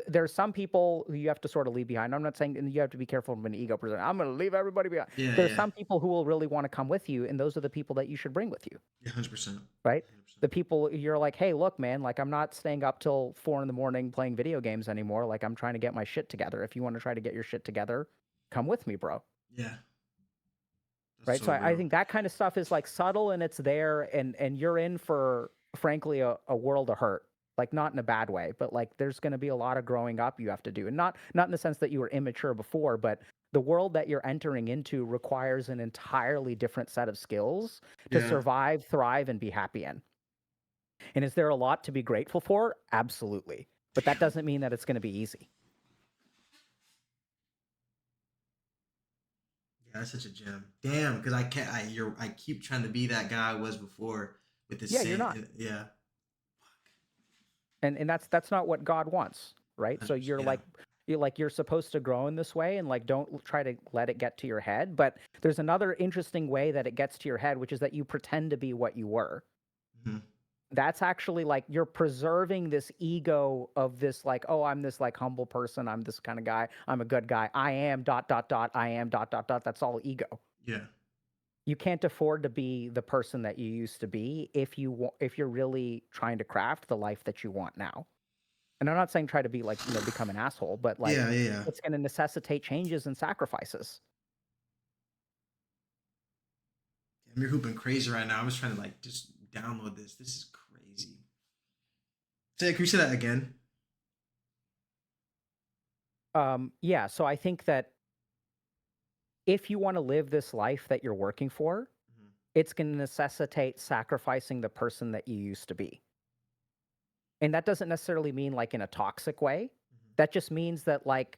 there's some people who you have to sort of leave behind. I'm not saying, and you have to be careful from an ego person. I'm going to leave everybody behind. Yeah, There's yeah, some people who will really want to come with you, and those are the people that you should bring with you, yeah. 100%. right? 100%. The people you're like, hey, look, man, like I'm not staying up till 4 a.m. playing video games anymore. Like I'm trying to get my shit together. If you want to try to get your shit together, come with me, bro. Yeah, that's Right. so So I real. think that kind of stuff is like subtle and it's there, and you're in for frankly a world of hurt. Like not in a bad way, but like there's going to be a lot of growing up you have to do, and not in the sense that you were immature before, but the world that you're entering into requires an entirely different set of skills to Yeah. survive, thrive, and be happy in. And is there a lot to be grateful for? Absolutely, but that Damn. doesn't mean that it's going to be easy. Yeah, that's such a gem. Damn, because I can't. I keep trying to be that guy I was before with the Yeah, you're not. same. Yeah. And that's not what God wants, right? So 100%. you're Yeah. like you're supposed to grow in this way and like don't try to let it get to your head, but there's another interesting way that it gets to your head, which is that you pretend to be what you were. Hmm. That's actually like you're preserving this ego of this like, oh, I'm this like humble person, I'm this kind of guy, I'm a good guy, I am dot dot dot, I am dot dot dot. That's all ego. Yeah. You can't afford to be the person that you used to be if you're really trying to craft the life that you want now. And I'm not saying try to be like, become an asshole, but like Yeah. Yeah. it's going to necessitate changes and sacrifices. Damn, you're hooping crazy right now. I was trying to like just download this. This is crazy. Can you say that again? Yeah, so I think that if you want to live this life that you're working for, Hmm. it's going to necessitate sacrificing the person that you used to be. And that doesn't necessarily mean like in a toxic way. Hmm. That just means that like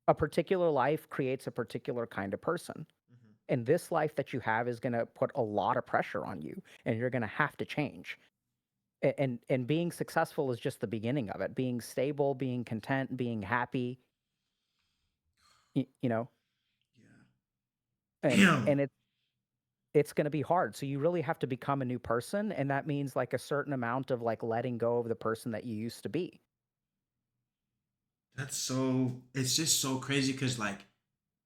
a particular life creates a particular kind of person. Hmm. And this life that you have is going to put a lot of pressure on you and you're going to have to change. And being successful is just the beginning of it. Being stable, being content, being happy, you know, Yeah. and Damn. it's going to be hard. So you really have to become a new person, and that means like a certain amount of like letting go of the person that you used to be. That's so. It's just so crazy because like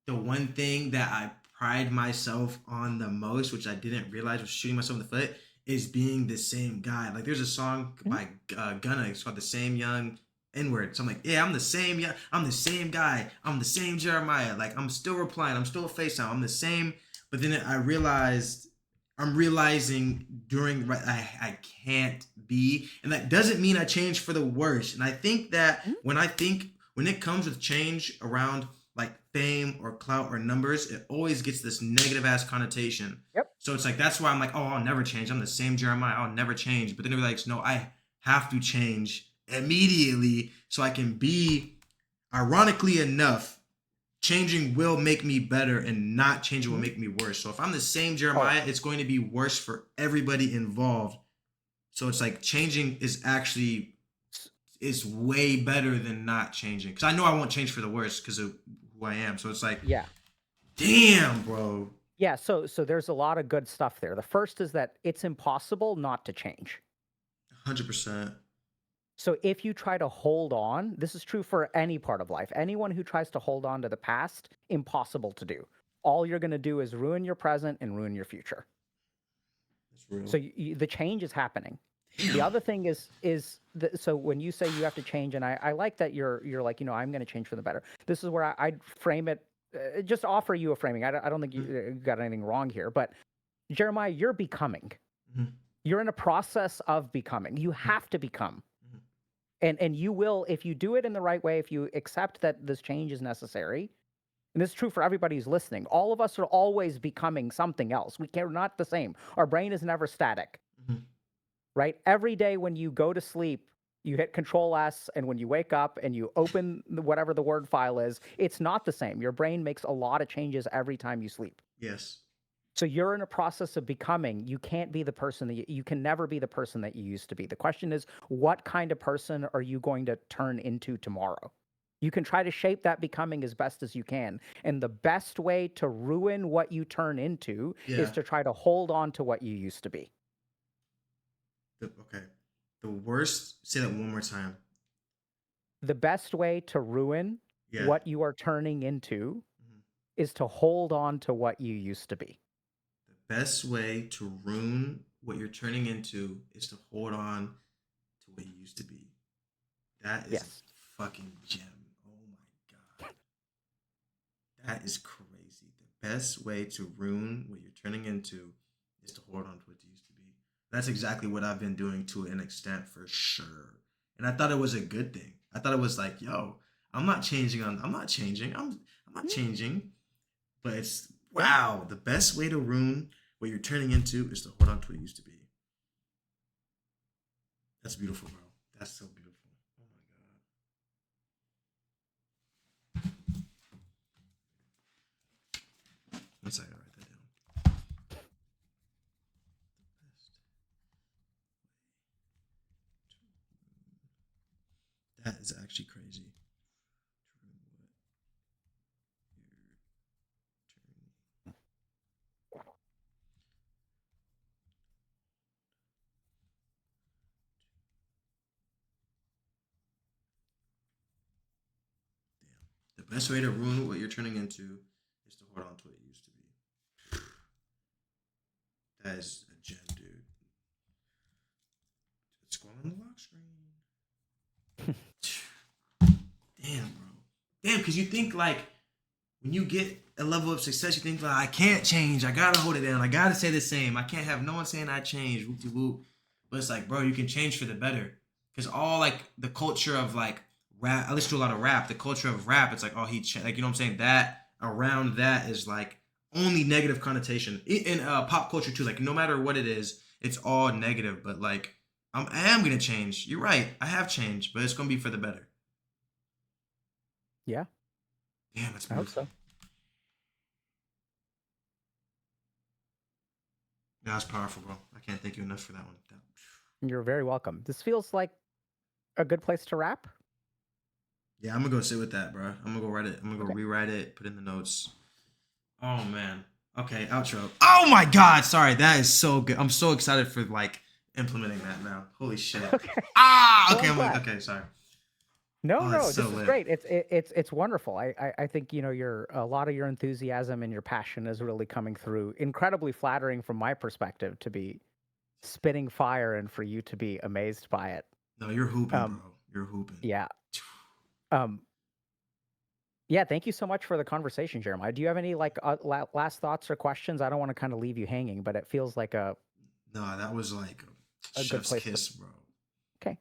the one thing that I pride myself on the most, which I didn't realize was shooting myself in the foot, is being the same guy. Like there's a song Mhm. by Gunna. It's called "The Same Young N Word." So I'm like, yeah, I'm the same. Yeah, I'm the same guy. I'm the same Jeremiah. Like I'm still replying. I'm still a FaceTime. I'm the same. But then I realized. I'm realizing during I can't be, and that doesn't mean I change for the worse. And I think that Mhm. when it comes with change around like fame or clout or numbers, it always gets this negative ass connotation. Yep. So it's like that's why I'm like, oh, I'll never change. I'm the same Jeremiah. I'll never change. But then they're like, no, I have to change immediately so I can be. Ironically enough, changing will make me better, and not changing will Mhm. make me worse. So if I'm the same Oh, Jeremiah, it's going to be worse for everybody involved. So it's like changing is actually s- is way better than not changing. Because I know I won't change for the worse because of who I am. So it's like, yeah. damn, bro. Yeah, so there's a lot of good stuff there. The first is that it's impossible not to change. 100%. So if you try to hold on, this is true for any part of life. Anyone who tries to hold on to the past, impossible to do. All you're going to do is ruin your present and ruin your future. That's real. So the change is happening. The Damn. other thing so when you say you have to change, and I like that you're like, I'm going to change for the better. This is where I'd frame it, just offer you a framing. I don't think Mhm, you got anything wrong here, but Jeremiah, you're becoming. mhm, You're in a process of becoming. You mhm, have to become. mhm. And you will, if you do it in the right way, if you accept that this change is necessary, and this is true for everybody who's listening, all of us are always becoming something else. We're not the same. Our brain is never static, Mhm. right? Every day when you go to sleep, you hit Control S, and when you wake up and you open whatever the word file is, it's not the same. Your brain makes a lot of changes every time you sleep. Yes. So you're in a process of becoming. You can't be the person that you can never be the person that you used to be. The question is, what kind of person are you going to turn into tomorrow? You can try to shape that becoming as best as you can. And the best way to ruin what you turn into is Yeah. to try to hold on to what you used to be. Okay. The worst. Say that one more time. The best way to ruin Yeah. what you are turning into Mhm. is to hold on to what you used to be. The best way to ruin what you're turning into is to hold on to what you used to be. That is a Yes. fucking gem. Oh my god. That is crazy. The best way to ruin what you're turning into is to hold on to what you used to be. That's exactly what I've been doing to an extent for sure. And I thought it was a good thing. I thought it was like, yo, I'm not changing. I'm not Mm, changing. But it's yeah. wow, the best way to ruin what you're turning into is to hold on to what you used to be. That's beautiful, bro. That's so beautiful. Oh my god. One second, write that down. That is actually crazy. The best way to ruin what you're turning into is to hold on to what it used to be. That is a gem, dude. It's going on the lock screen. Damn, bro. Damn, because you think like when you get a level of success, you think like I can't change. I gotta hold it down. I gotta stay the same. I can't have no one saying I changed. Whoop de whoop. But it's like, bro, you can change for the better. Because all like the culture of like rap, I listen to a lot of rap. The culture of rap, it's like, oh, like you know what I'm saying. That around that is like only negative connotation in pop culture too. Like no matter what it is, it's all negative. But like I am gonna change. You're right. I have changed, but it's gonna be for the better. Yeah. Damn, that's I hope beautiful. so. Yeah, that's powerful, bro. I can't thank you enough for that one. You're very welcome. This feels like a good place to wrap. Yeah, I'm gonna go sit with that, bro. I'm gonna go write it. I'm gonna go Okay. rewrite it, put in the notes. Oh man. Okay, outro. Oh my god, sorry. That is so good. I'm so excited for like implementing that now. Holy shit. Okay. Ah, Well, okay. I'm I'm like, glad. okay, sorry. No, Oh, it's no, so this is lit. great. It's wonderful. I think your a lot of your enthusiasm and your passion is really coming through. Incredibly flattering from my perspective to be spitting fire and for you to be amazed by it. No, you're hooping, bro. Um, You're hooping. yeah. Um, yeah. Thank you so much for the conversation, Jeremiah. Do you have any like last thoughts or questions? I don't want to kind of leave you hanging, but it feels like No, that was like a good chef's place to. kiss, bro. Okay.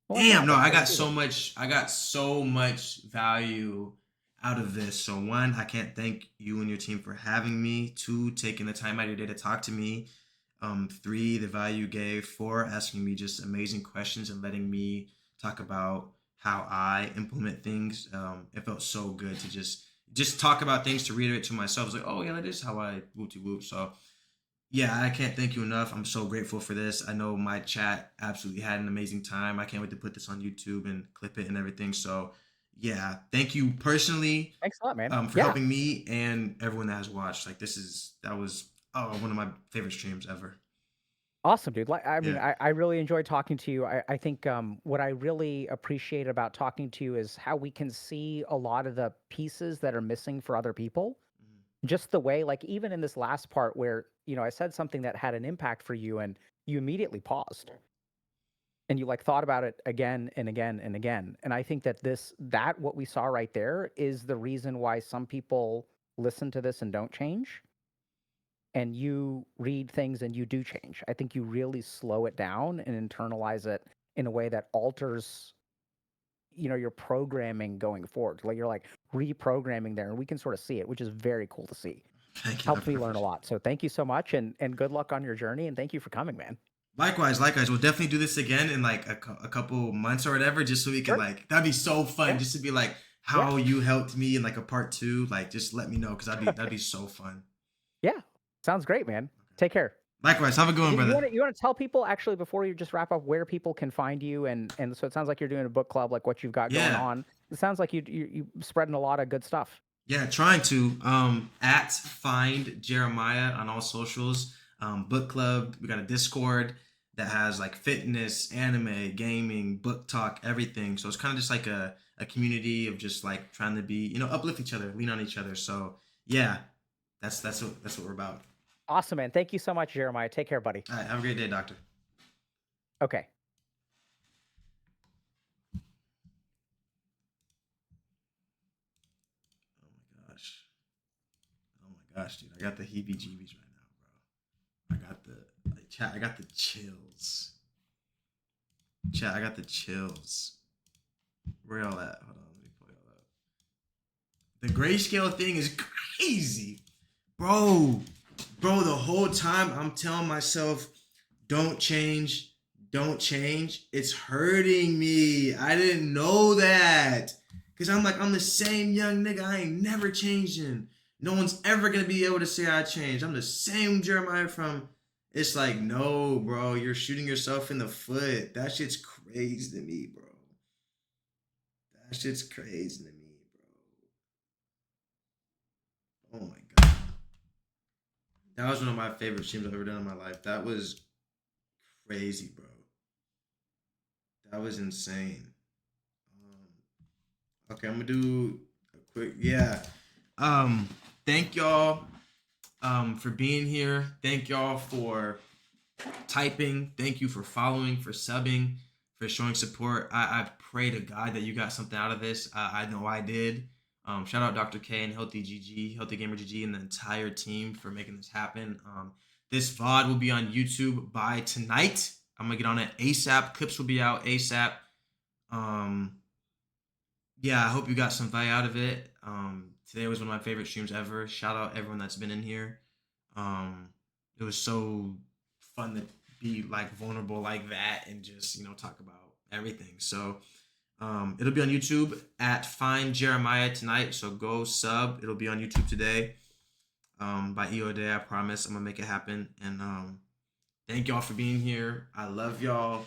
Well, I'm Damn, glad. no, That's I great got to so hear. much. I got so much value out of this. So one, I can't thank you and your team for having me. Two, taking the time out of your day to talk to me. Three, the value you gave. Four, asking me just amazing questions and letting me talk about how I implement things. It felt so good to just talk about things to reiterate to myself. It's like, oh yeah, that is how I whoop de whoop. So yeah, I can't thank you enough. I'm so grateful for this. I know my chat absolutely had an amazing time. I can't wait to put this on YouTube and clip it and everything. So, yeah, thank you personally Thanks a lot, man. for Yeah. helping me and everyone that has watched. Like, that was one of my favorite streams ever. Awesome, dude. Like, I mean, Yeah. I really enjoyed talking to you. I think what I really appreciate about talking to you is how we can see a lot of the pieces that are missing for other people. Mhm. Just the way, like, even in this last part where, I said something that had an impact for you and you immediately paused. and you like thought about it again and again and again. And I think that that what we saw right there is the reason why some people listen to this and don't change, and you read things and you do change. I think you really slow it down and internalize it in a way that alters, your programming going forward. Like you're like reprogramming there, and we can sort of see it, which is very cool to see. Thank you. I Helps me learn a appreciate it. lot. So thank you so much, and good luck on your journey, and thank you for coming, man. Likewise, likewise. We'll definitely do this again in like a couple months or whatever, just so we can Sure. like, that'd be so fun, Yeah. just to be like Yeah. how you helped me in like a part 2. Like, just let me know, because that'd be so fun. Yeah. Sounds great, man. Take care. Likewise, have a good one, You brother. want to tell people actually before you just wrap up where people can find you, and so it sounds like you're doing a book club, like what you've got going Yeah. on. It sounds like you spreading a lot of good stuff. Yeah, trying to. At Find Jeremiah on all socials. Book club. We got a Discord that has like fitness, anime, gaming, book talk, everything. So it's kind of just like a community of just like trying to be, uplift each other, lean on each other. So yeah, that's what we're about. Awesome, man. Thank you so much, Jeremiah. Take care, buddy. All right, have a great day, doctor. Okay. Oh my gosh. Oh my gosh, dude. I got the heebie-jeebies right now, bro. I got the chat. I got the chills. Chat. I got the chills. Where y'all at? Hold on, let me pull y'all up. The grayscale thing is crazy, bro. Bro, the whole time I'm telling myself, don't change, don't change. It's hurting me. I didn't know that. Cause I'm like, I'm the same young nigga. I ain't never changing. No one's ever gonna be able to say I changed. I'm the same Jeremiah from. It's like, no, bro, you're shooting yourself in the foot. That shit's crazy to me, bro. That shit's crazy to me, bro. Oh my god. That was one of my favorite streams I've ever done in my life. That was crazy, bro. That was insane. Okay, I'm gonna do a quick, yeah. Thank y'all for being here. Thank y'all for typing. Thank you for following, for subbing, for showing support. I pray to God that you got something out of this. I know I did. Shout out Dr. K and HealthyGG, HealthyGamerGG, and the entire team for making this happen. This VOD will be on YouTube by tonight. I'm gonna get on it ASAP. Clips will be out ASAP. Yeah, I hope you got some value out of it. Today was one of my favorite streams ever. Shout out everyone that's been in here. It was so fun to be like vulnerable like that and just talk about everything. So it'll be on YouTube at FindJeremiah tonight. So go sub. It'll be on YouTube today. By EO Day, I promise I'm gonna make it happen. And thank y'all for being here. I love y'all.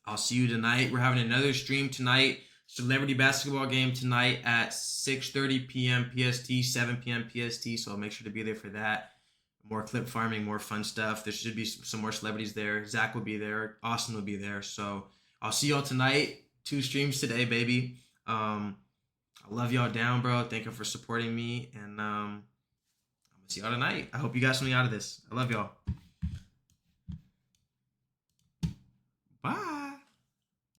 I'll see you tonight. We're having another stream tonight. Celebrity basketball game tonight at 6:30 p.m. PST, 7 p.m. PST. So I'll make sure to be there for that. More clip farming, more fun stuff. There should be some more celebrities there. Zach will be there. Austin will be there. So I'll see y'all tonight. 2 streams today, baby. I love y'all down, bro. Thank you for supporting me. And I'm going to see y'all tonight. I hope you got something out of this. I love y'all. Bye.